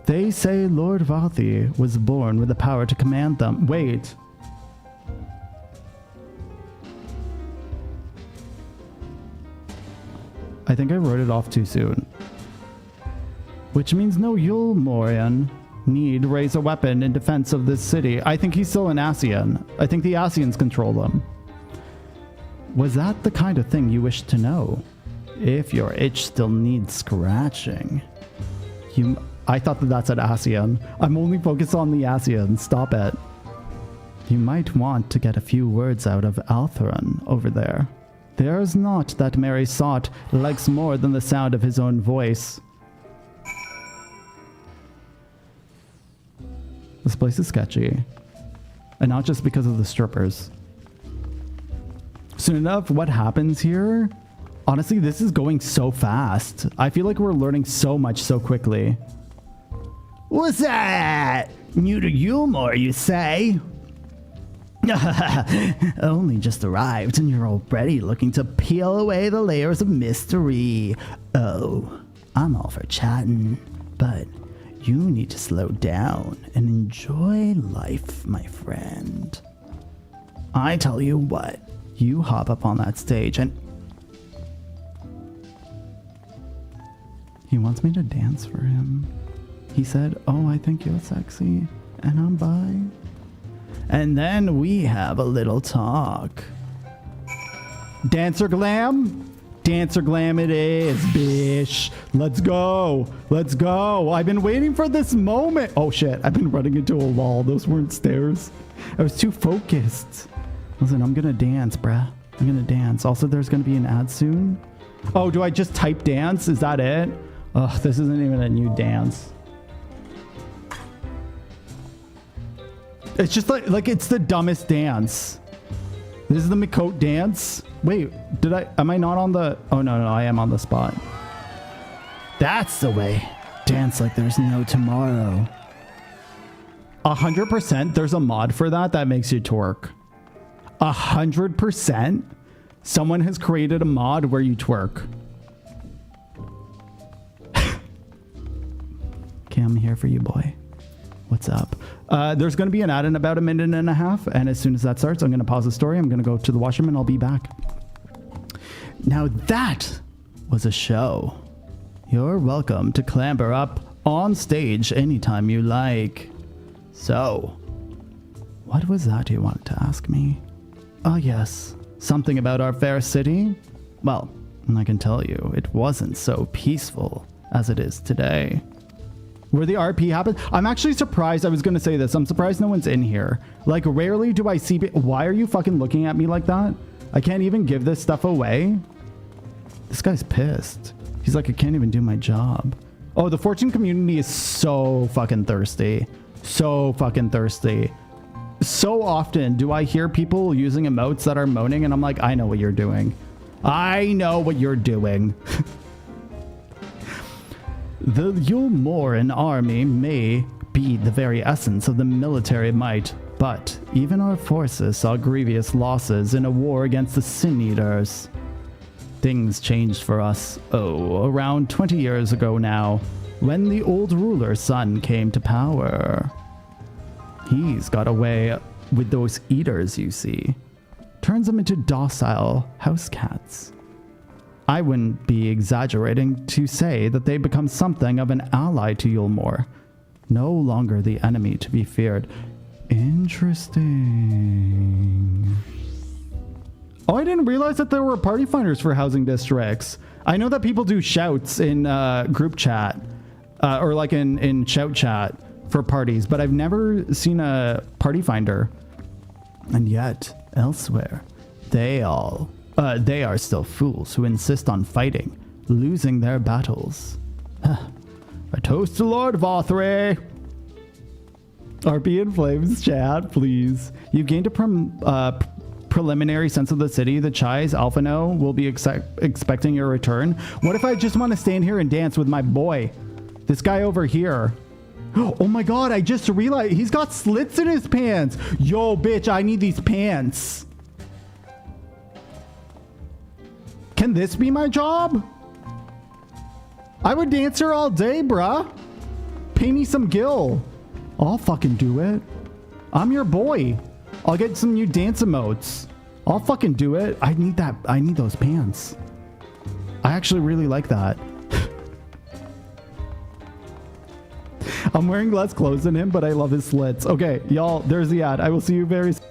They say Lord Vothri was born with the power to command them. Wait. I think I wrote it off too soon. Which means no Yulmorian need raise a weapon in defense of this city. I think he's still an Asian. I think the Asians control them. Was that the kind of thing you wish to know? If your itch still needs scratching. I thought that said Asian. I'm only focused on the Asians. Stop it. You might want to get a few words out of Altheron over there. There's naught that Mary sought likes more than the sound of his own voice. This place is sketchy. And not just because of the strippers. Soon enough, what happens here? Honestly, this is going so fast. I feel like we're learning so much so quickly. What's that? New to Yulmore, you say? Only just arrived and you're already looking to peel away the layers of mystery. Oh, I'm all for chatting, but you need to slow down and enjoy life, my friend. I tell you what, you hop up on that stage and... He wants me to dance for him. He said, oh, I think you're sexy, and I'm bi. And then we have a little talk. Dancer glam? Dancer glam it is, bish. Let's go. Let's go. I've been waiting for this moment. Oh shit, I've been running into a wall. Those weren't stairs. I was too focused. Listen, I'm gonna dance, bruh. I'm gonna dance. Also, there's gonna be an ad soon. Oh, do I just type dance? Is that it? Oh, this isn't even a new dance. It's just like it's the dumbest dance. This is the Mikote dance. Wait, am I not on the... Oh, no, I am on the spot. That's the way. Dance like there's no tomorrow. 100% there's a mod for that makes you twerk. 100% someone has created a mod where you twerk. Okay, I'm here for you, boy. What's up? There's going to be an ad in about 1.5 minutes, and as soon as that starts, I'm going to pause the story. I'm going to go to the washroom, and I'll be back. Now that was a show. You're welcome to clamber up on stage anytime you like. So, what was that you wanted to ask me? Oh yes, something about our fair city? Well, I can tell you, it wasn't so peaceful as it is today. Where the RP happened? I'm actually surprised. I was going to say this. I'm surprised no one's in here. Like, rarely do I see... Why are you fucking looking at me like that? I can't even give this stuff away. This guy's pissed. He's like, I can't even do my job. Oh, the Fortune community is so fucking thirsty. So fucking thirsty. So often do I hear people using emotes that are moaning, and I'm like, I know what you're doing. I know what you're doing. The Yulmoran army may be the very essence of the military might, but even our forces saw grievous losses in a war against the Sin Eaters. Things changed for us, around 20 years ago now, when the old ruler's son came to power. He's got away with those eaters, you see. Turns them into docile house cats. I wouldn't be exaggerating to say that they become something of an ally to Yulmore. No longer the enemy to be feared. Interesting. Oh, I didn't realize that there were party finders for housing districts. I know that people do shouts in group chat, or like in shout chat for parties, but I've never seen a party finder. And yet, elsewhere, they are still fools who insist on fighting, losing their battles. A toast to Lord Vothri. RP in flames, chat, please. You gained a preliminary sense of the city. The Chai's Alphano will be expecting your return. What if I just want to stand here and dance with my boy? This guy over here. Oh my god, I just realized he's got slits in his pants. Yo, bitch, I need these pants. Can this be my job? I would dance here all day, bruh. Pay me some gil. I'll fucking do it. I'm your boy. I'll get some new dance emotes. I'll fucking do it. I need that. I need those pants. I actually really like that. I'm wearing less clothes than him, but I love his slits. Okay, y'all, there's the ad. I will see you very soon.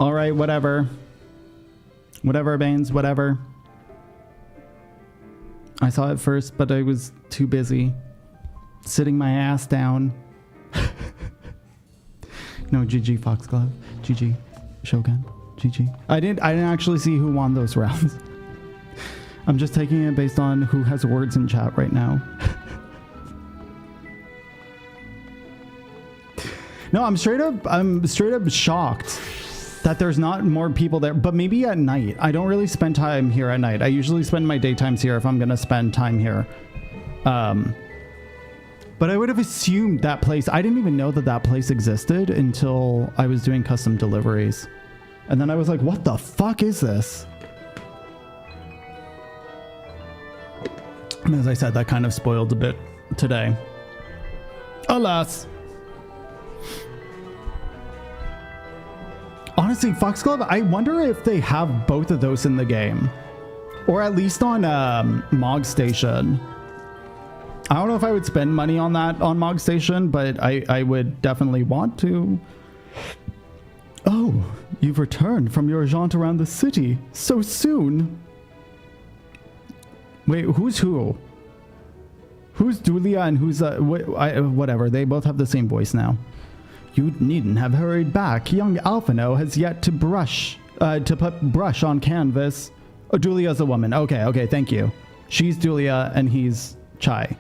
Alright, whatever. Whatever, Baines, whatever. I saw it first, but I was too busy sitting my ass down. No, GG Foxglove. GG Shogun. GG. I didn't actually see who won those rounds. I'm just taking it based on who has words in chat right now. No, I'm straight up shocked that there's not more people there, but maybe at night. I don't really spend time here at night. I usually spend my daytimes here if I'm gonna spend time here. But I would have assumed that place, I didn't even know that that place existed until I was doing custom deliveries. And then I was like, what the fuck is this? As I said, that kind of spoiled a bit today. Alas. Honestly, Foxglove, I wonder if they have both of those in the game. Or at least on Mog Station. I don't know if I would spend money on that on Mog Station, but I would definitely want to. Oh, you've returned from your jaunt around the city so soon. Wait, who's who? Who's Julia and who's whatever? They both have the same voice now. You needn't have hurried back. Young Alphino has yet to put brush on canvas. Oh, Julia's a woman. Okay, thank you. She's Julia and he's Chai.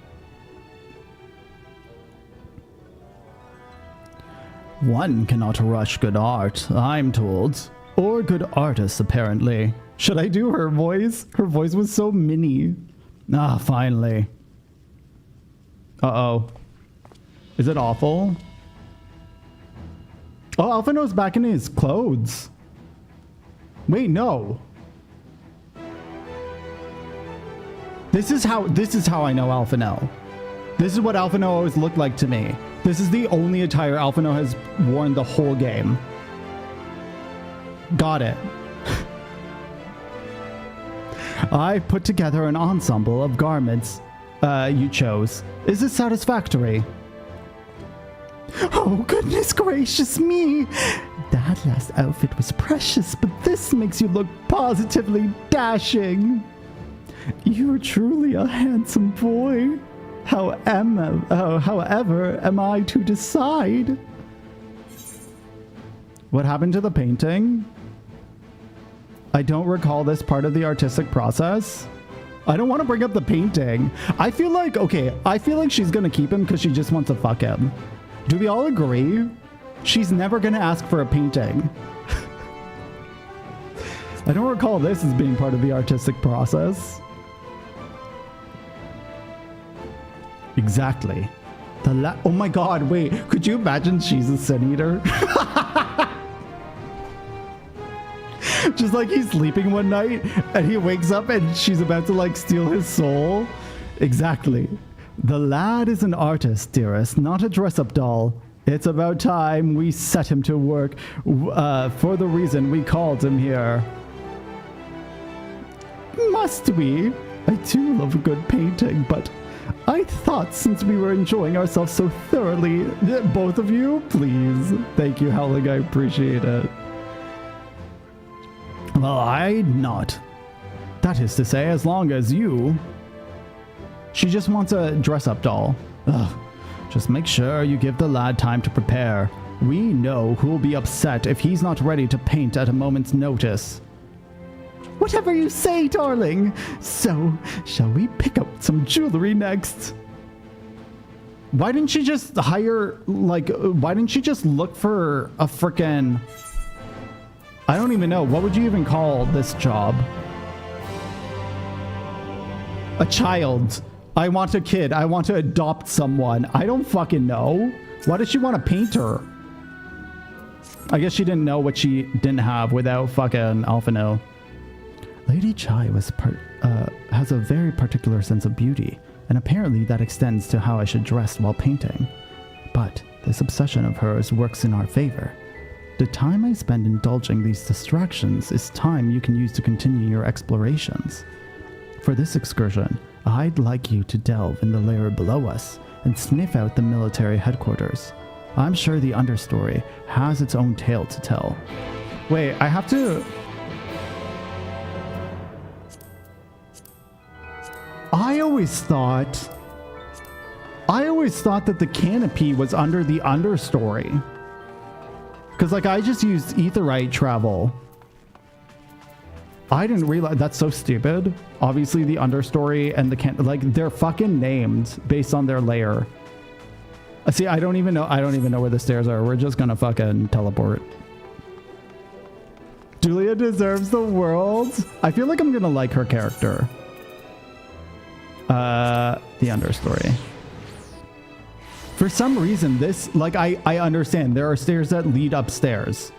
One cannot rush good art, I'm told. Or good artists, apparently. Should I do her voice? Her voice was so mini. Ah, finally. Uh-oh. Is it awful? Oh, Alphino's back in his clothes. Wait, no. This is how I know Alphino. This is what Alphino always looked like to me. This is the only attire Alphino has worn the whole game. Got it. I put together an ensemble of garments you chose. Is it satisfactory? Oh, goodness gracious me! That last outfit was precious, but this makes you look positively dashing. You're truly a handsome boy. However, am I to decide? What happened to the painting? I don't recall this part of the artistic process. I don't want to bring up the painting. I feel like she's gonna keep him because she just wants to fuck him. Do we all agree? She's never gonna ask for a painting. I don't recall this as being part of the artistic process. Exactly. Oh my god, wait. Could you imagine she's a Sin Eater? Just like he's sleeping one night and he wakes up and she's about to like steal his soul. Exactly. The lad is an artist, dearest, not a dress-up doll. It's about time we set him to work for the reason we called him here. Must we? I do love a good painting, but I thought since we were enjoying ourselves so thoroughly, both of you, please. Thank you, Howling, I appreciate it. Well, I'd not. That is to say, as long as you... She just wants a dress-up doll. Ugh. Just make sure you give the lad time to prepare. We know who'll be upset if he's not ready to paint at a moment's notice. Whatever you say, darling. So, shall we pick up some jewelry next? Why didn't she just hire, like, why didn't she just look for a frickin'... I don't even know. What would you even call this job? A child. I want a kid. I want to adopt someone. I don't fucking know. Why does she want to paint her? I guess she didn't know what she didn't have without fucking Alphino. Lady Chai has a very particular sense of beauty, and apparently that extends to how I should dress while painting. But this obsession of hers works in our favor. The time I spend indulging these distractions is time you can use to continue your explorations. For this excursion, I'd like you to delve in the layer below us and sniff out the military headquarters. I'm sure the understory has its own tale to tell. Wait, I have to... I always thought that the canopy was under the understory. Because, like, I just used Aetheryte travel. I didn't realize... That's so stupid. Obviously, the understory and the like, they're fucking named based on their layer. See, I don't even know where the stairs are. We're just gonna fucking teleport. Julia deserves the world. I feel like I'm gonna like her character. The understory. For some reason, this, like, I understand there are stairs that lead upstairs,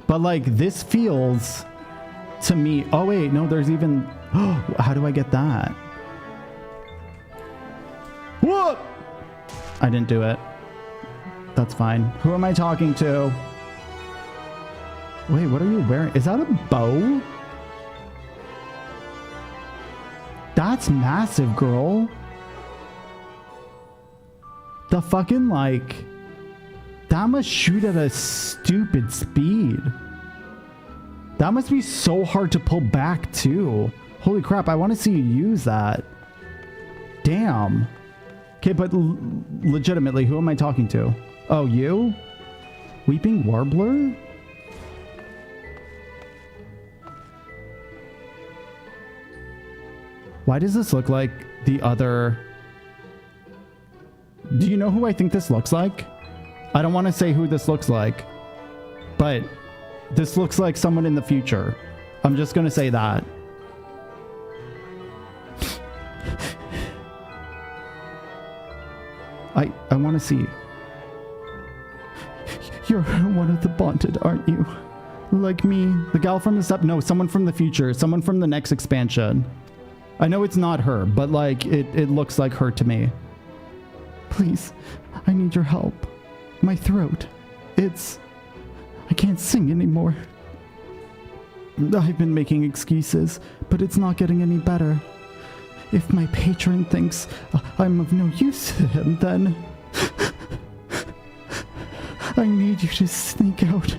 but like this feels to me... Oh wait, no, there's even... How do I get that? I didn't do it. That's fine. Who am I talking to? Wait, what are you wearing? Is that a bow? That's massive, girl. The fucking, like... That must shoot at a stupid speed. That must be so hard to pull back, too. Holy crap, I want to see you use that. Damn. Okay, but legitimately, who am I talking to? Oh, you? Weeping Warbler? Why does this look like the other... Do you know who I think this looks like? I don't want to say who this looks like, but this looks like someone in the future. I'm just going to say that. I want to see. You're one of the bonded, aren't you? Like me, the gal from the steppe. No, someone from the future, someone from the next expansion. I know it's not her, but like it looks like her to me. Please, I need your help. My throat, I can't sing anymore. I've been making excuses, but it's not getting any better. If my patron thinks I'm of no use to him, then I need you to sneak out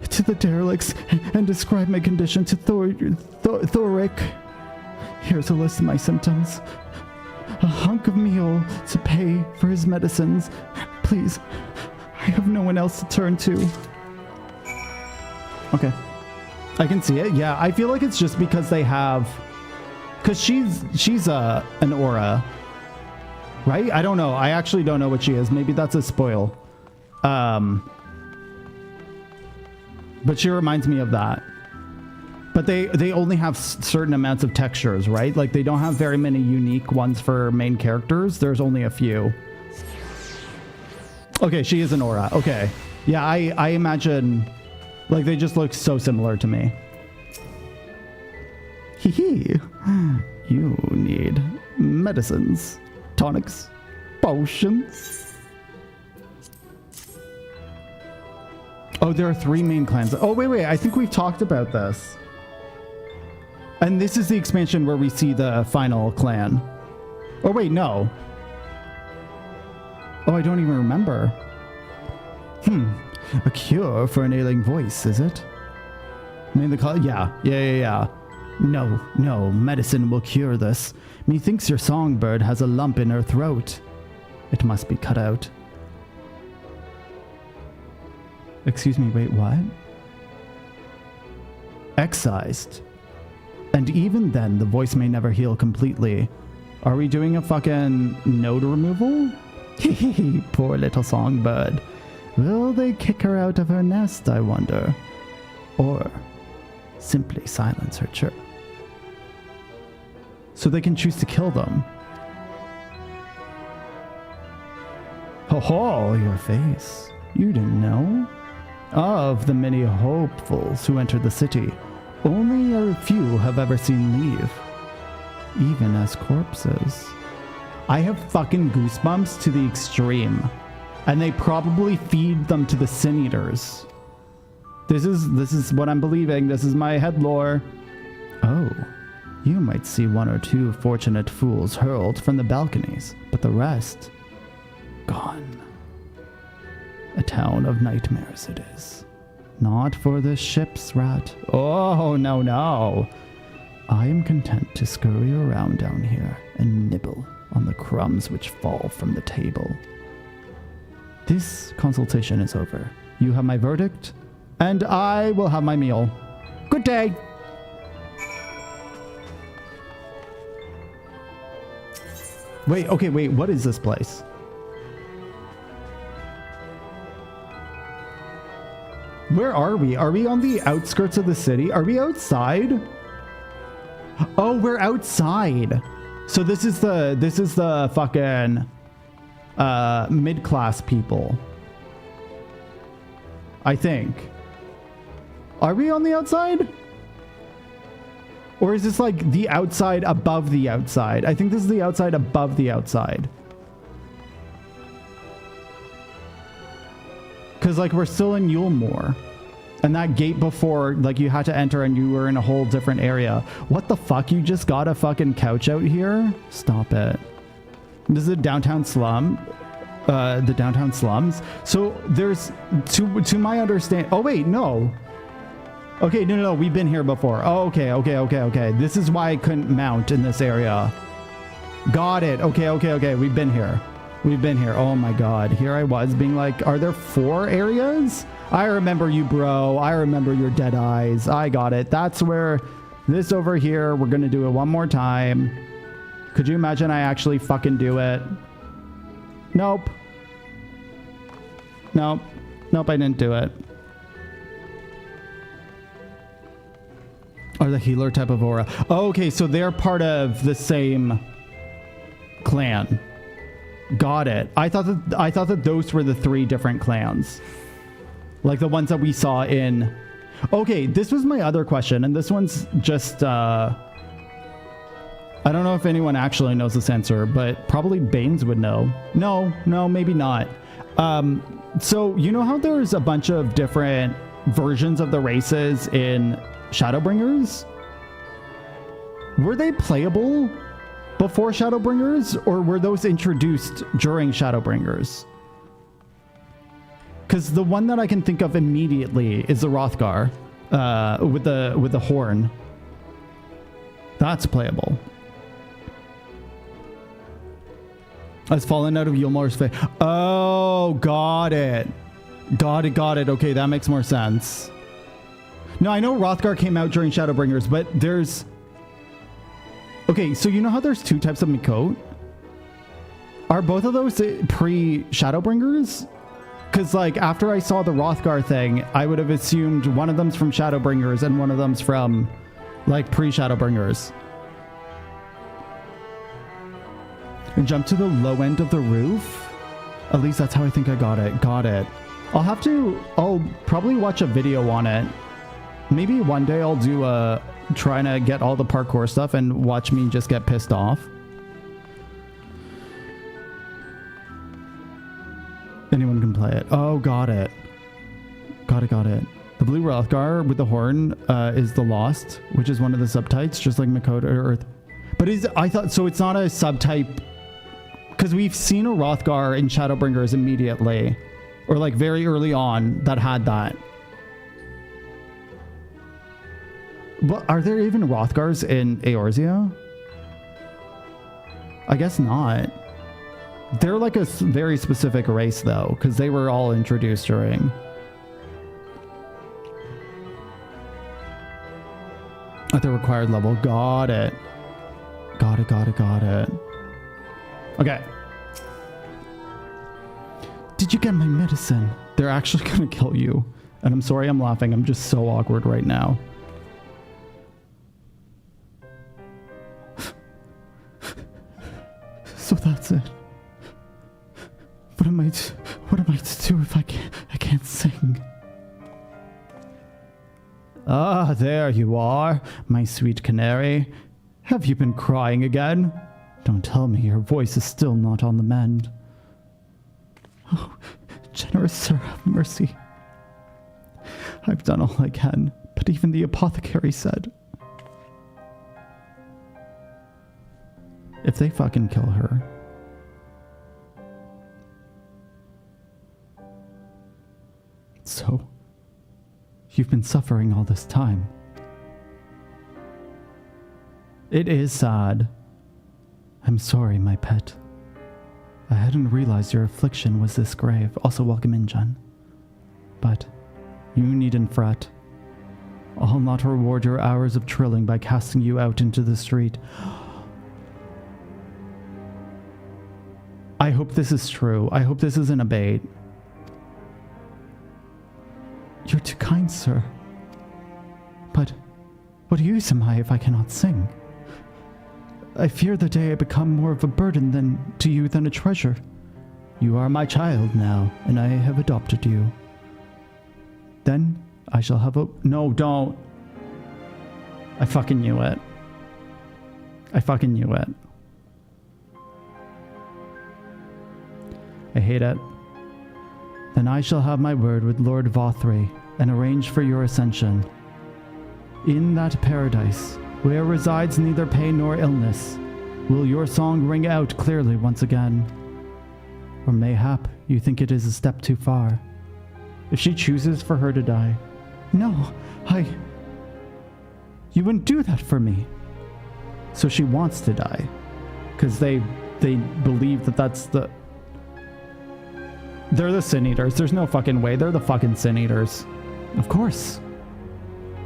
to the derelicts and describe my condition to Thoric. Here's a list of my symptoms. A hunk of meal to pay for his medicines. Please, I have no one else to turn to. Okay. I can see it. Yeah, I feel like it's just because they have... Because she's an aura. Right? I don't know. I actually don't know what she is. Maybe that's a spoil. But she reminds me of that. But they only have certain amounts of textures, right? Like, they don't have very many unique ones for main characters. There's only a few. Okay, she is an aura. Okay. Yeah, I imagine... Like, they just look so similar to me. Hee hee. You need medicines, tonics, potions. Oh, there are 3 main clans. Oh, wait. I think we've talked about this. And this is the expansion where we see the final clan. Oh, wait, no. Oh, I don't even remember. A cure for an ailing voice, is it? I mean, yeah. No, medicine will cure this. Methinks your songbird has a lump in her throat. It must be cut out. Excuse me, wait, what? Excised. And even then, the voice may never heal completely. Are we doing a fucking node removal? Hehe, poor little songbird. Will they kick her out of her nest, I wonder? Or simply silence her chirp? So they can choose to kill them. Ho, your face. You didn't know? Of the many hopefuls who entered the city, only a few have ever seen leave. Even as corpses. I have fucking goosebumps to the extreme. And they probably feed them to the sin eaters. This is what I'm believing. This is my head lore. Oh, you might see 1 or 2 fortunate fools hurled from the balconies, but the rest, gone. A town of nightmares it is. Not for the ship's rat. Oh, no. I am content to scurry around down here and nibble on the crumbs which fall from the table. This consultation is over. You have my verdict, and I will have my meal. Good day. Wait, what is this place? Where are we? Are we on the outskirts of the city? Are we outside? Oh, we're outside. So this is the fucking mid-class people. I think. Are we on the outside? Or is this like the outside above the outside? I think this is the outside above the outside. Because, like, we're still in Yulemoor. And that gate before, like, you had to enter and you were in a whole different area. What the fuck? You just got a fucking couch out here? Stop it. This is a downtown slum. The downtown slums. So there's, to my understanding... Oh, wait, no. Okay, no, we've been here before. Oh, okay. This is why I couldn't mount in this area. Got it. Okay. We've been here. Oh my god. Here I was being like, are there 4 areas? I remember you, bro. I remember your dead eyes. I got it. That's where this over here, we're gonna do it one more time. Could you imagine I actually fucking do it? Nope, I didn't do it. Or the healer type of aura. Oh, okay, so they're part of the same clan. Got it. I thought that those were the 3 different clans. Like the ones that we saw in... Okay, this was my other question, and this one's just... I don't know if anyone actually knows this answer, but probably Baines would know. No, maybe not. So, you know how there's a bunch of different versions of the races in Shadowbringers? Were they playable before Shadowbringers, or were those introduced during Shadowbringers? Because the one that I can think of immediately is the Hrothgar with the horn. That's playable. Has fallen out of Yulemoor's face. Oh, got it. Got it. Okay, that makes more sense. No, I know Hrothgar came out during Shadowbringers, but there's... Okay, so you know how there's 2 types of Miqo'te? Are both of those pre-Shadowbringers? Because, like, after I saw the Hrothgar thing, I would have assumed one of them's from Shadowbringers and one of them's from, like, pre-Shadowbringers. And jump to the low end of the roof? At least that's how I think I got it. Got it. I'll probably watch a video on it. Maybe one day I'll do a... trying to get all the parkour stuff and watch me just get pissed off. Anyone can play it. Oh, got it. Got it. The blue Hrothgar with the horn is the Lost, which is one of the subtypes, just like Miqo'te or Earth. But I thought, so it's not a subtype, because we've seen a Hrothgar in Shadowbringers immediately, or like very early on that had that. But are there even Hrothgars in Eorzea? I guess not. They're like a very specific race though, because they were all introduced during. At the required level. Got it. Okay. Did you get my medicine? They're actually gonna kill you. And I'm sorry I'm laughing. I'm just so awkward right now. So that's it. What am I to do if I can't sing? Ah, there you are, my sweet canary. Have you been crying again? Don't tell me your voice is still not on the mend. Oh, generous sir, have mercy. I've done all I can, but even the apothecary said, if they fucking kill her, so you've been suffering all this time. It is sad. I'm sorry, my pet. I hadn't realized your affliction was this grave. Also, welcome in, Jen. But you needn't fret. I'll not reward your hours of trilling by casting you out into the street. I hope this is true. I hope this isn't a bait. You're too kind, sir. But what use am I if I cannot sing? I fear the day I become more of a burden to you than a treasure. You are my child now, and I have adopted you. Then I shall have a... No, don't. I fucking knew it. I fucking knew it. I hate it. Then I shall have my word with Lord Vothri and arrange for your ascension. In that paradise, where resides neither pain nor illness, will your song ring out clearly once again. Or mayhap you think it is a step too far. If she chooses for her to die. No, you wouldn't do that for me. So she wants to die. Because they believe that that's the... They're the Sin Eaters. There's no fucking way. They're the fucking Sin Eaters. Of course.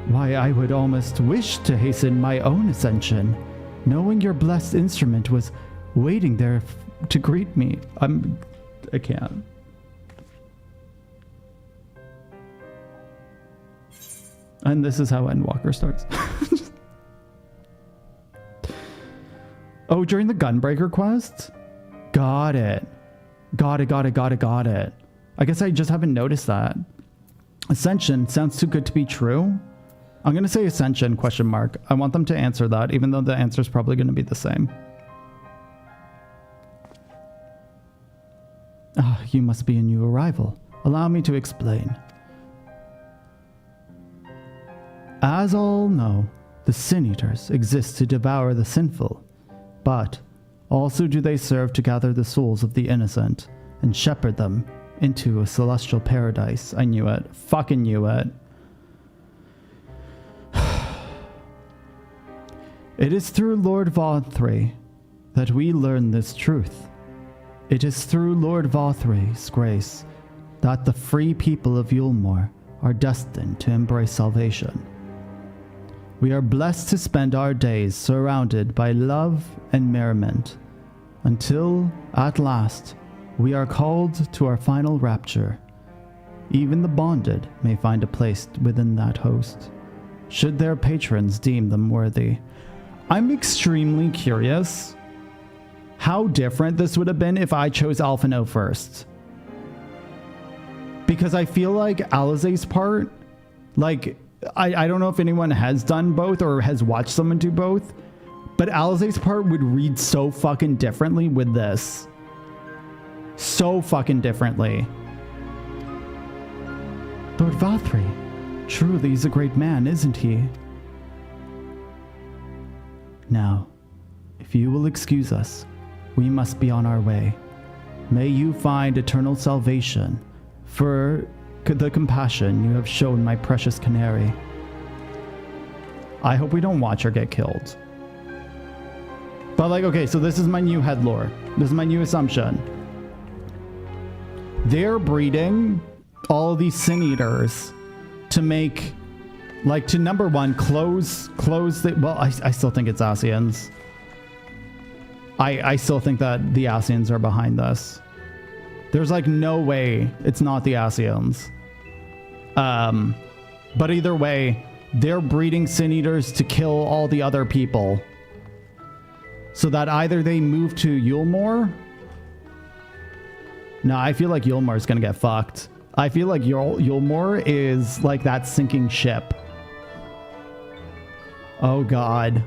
Why, I would almost wish to hasten my own ascension, knowing your blessed instrument was waiting there to greet me. I can't. And this is how Endwalker starts. Oh, during the Gunbreaker quest? Got it. Got it. I guess I just haven't noticed that. Ascension sounds too good to be true. I'm going to say Ascension, question mark. I want them to answer that, even though the answer is probably going to be the same. Ah, you must be a new arrival. Allow me to explain. As all know, the Sin Eaters exist to devour the sinful, but also do they serve to gather the souls of the innocent and shepherd them into a celestial paradise. I knew it. Fucking knew it. It is through Lord Vothri that we learn this truth. It is through Lord Vothri's grace that the free people of Yulmore are destined to embrace salvation. We are blessed to spend our days surrounded by love and merriment, until, at last, we are called to our final rapture. Even the bonded may find a place within that host, should their patrons deem them worthy. I'm extremely curious how different this would have been if I chose Alphino first. Because I feel like Alisae's part, like, I don't know if anyone has done both or has watched someone do both, but Alisae's part would read so fucking differently with this. So fucking differently. Lord Vothri, truly he's a great man, isn't he? Now, if you will excuse us, we must be on our way. May you find eternal salvation for the compassion you have shown my precious canary. I hope we don't watch her get killed. But like, okay, so this is my new head lore. This is my new assumption. They're breeding all these Sin Eaters to make, like, to number one, close the, well, I still think it's Ascians. I still think that the Ascians are behind this. There's like no way it's not the Ascians. But either way, they're breeding Sin Eaters to kill all the other people. So that either they move to Yulmore. No, I feel like Yulmore's gonna get fucked. I feel like Yulmore is like that sinking ship. Oh god.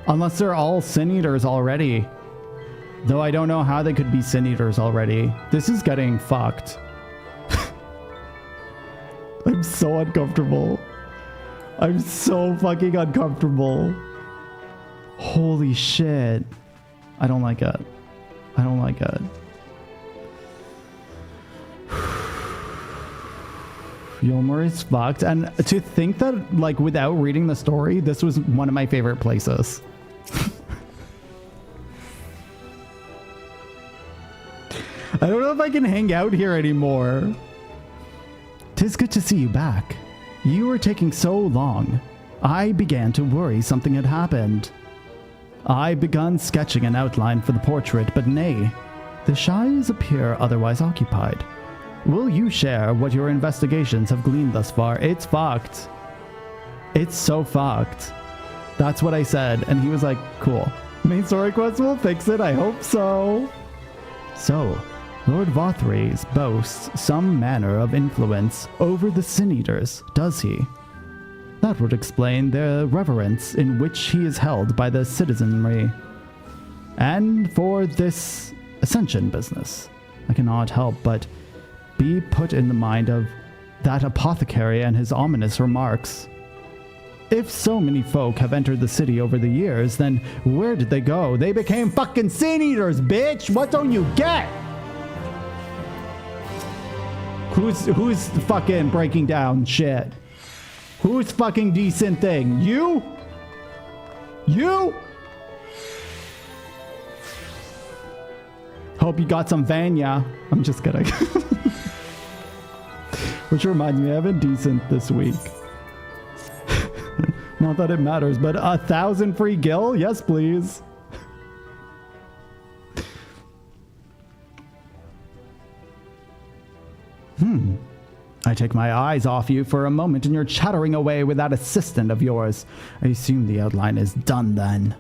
Unless they're all Sin Eaters already. Though I don't know how they could be Sin Eaters already. This is getting fucked. I'm so uncomfortable. I'm so fucking uncomfortable. Holy shit. I don't like it. I don't like it. Yulmore is fucked. And to think that, like, without reading the story, this was one of my favorite places. I don't know if I can hang out here anymore. 'Tis good to see you back. You were taking so long. I began to worry something had happened. I begun sketching an outline for the portrait, but nay, the Shires appear otherwise occupied. Will you share what your investigations have gleaned thus far? It's fucked. It's so fucked. That's what I said, and he was like, cool. Main story quest will fix it, I hope so. So, Lord Vothri's boasts some manner of influence over the Sin Eaters, does he? That would explain the reverence in which he is held by the citizenry. And for this ascension business, I cannot help but be put in the mind of that apothecary and his ominous remarks. If so many folk have entered the city over the years, then where did they go? They became fucking sin eaters, bitch! What don't you get? Who's fucking breaking down shit? Who's fucking decent thing? You? You? Hope you got some Vanya. I'm just kidding. Which reminds me, I've been decent this week. Not that it matters, but 1,000 free gil? Yes, please. I take my eyes off you for a moment and you're chattering away with that assistant of yours. I assume the outline is done then.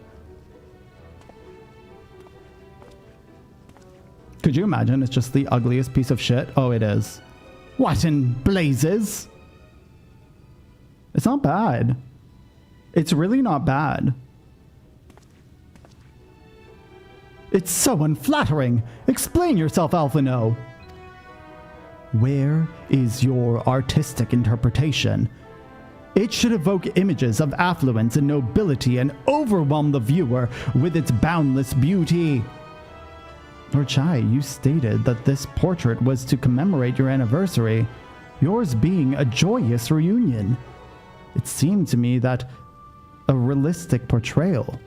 Could you imagine it's just the ugliest piece of shit? Oh, it is. What in blazes? It's not bad. It's really not bad. It's so unflattering. Explain yourself, Alphino. Where is your artistic interpretation? It should evoke images of affluence and nobility and overwhelm the viewer with its boundless beauty. Lord Chai, you stated that this portrait was to commemorate your anniversary, yours being a joyous reunion. It seemed to me that a realistic portrayal.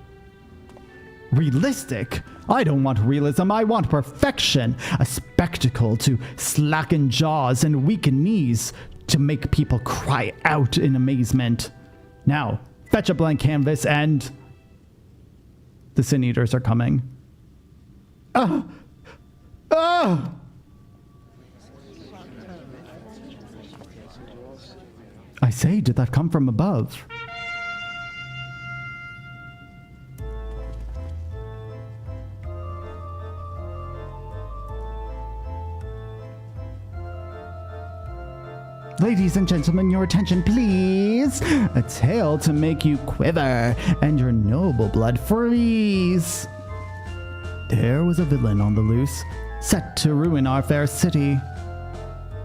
Realistic? I don't want realism, I want perfection. A spectacle to slacken jaws and weaken knees to make people cry out in amazement. Now, fetch a blank canvas and... The Sin Eaters are coming. Ah! Ah! I say, did that come from above? Ladies and gentlemen, your attention, please. A tale to make you quiver and your noble blood freeze. There was a villain on the loose, set to ruin our fair city.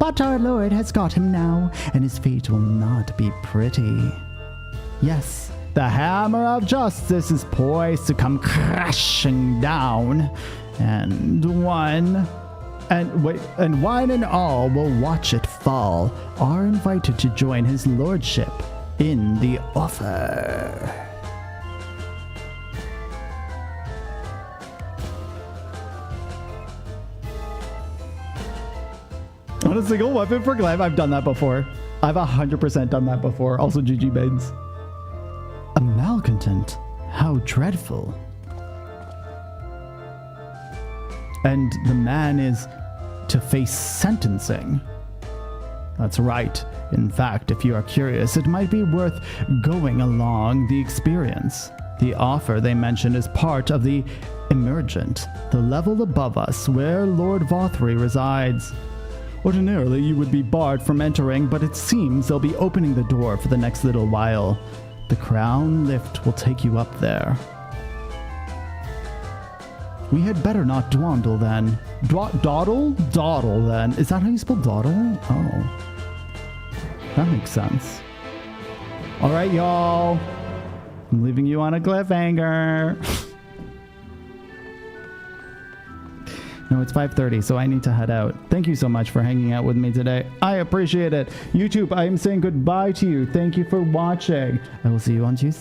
But our Lord has got him now, and his fate will not be pretty. Yes, the hammer of justice is poised to come crashing down, and one and all will watch it fall, are invited to join his lordship in the offer. On a single weapon for Glam, I've done that before. I've 100% done that before. Also GG Banes. A malcontent? How dreadful. And the man is to face sentencing. That's right. In fact, if you are curious, it might be worth going along the experience. The offer they mentioned is part of the Emergent, the level above us where Lord Vothry resides. Ordinarily, you would be barred from entering, but it seems they'll be opening the door for the next little while. The crown lift will take you up there. We had better not dawdle then. Dawdle? Dawdle then. Is that how you spell dawdle? Oh. That makes sense. Alright, y'all. I'm leaving you on a cliffhanger. No, it's 5:30, so I need to head out. Thank you so much for hanging out with me today. I appreciate it. YouTube, I am saying goodbye to you. Thank you for watching. I will see you on Tuesday.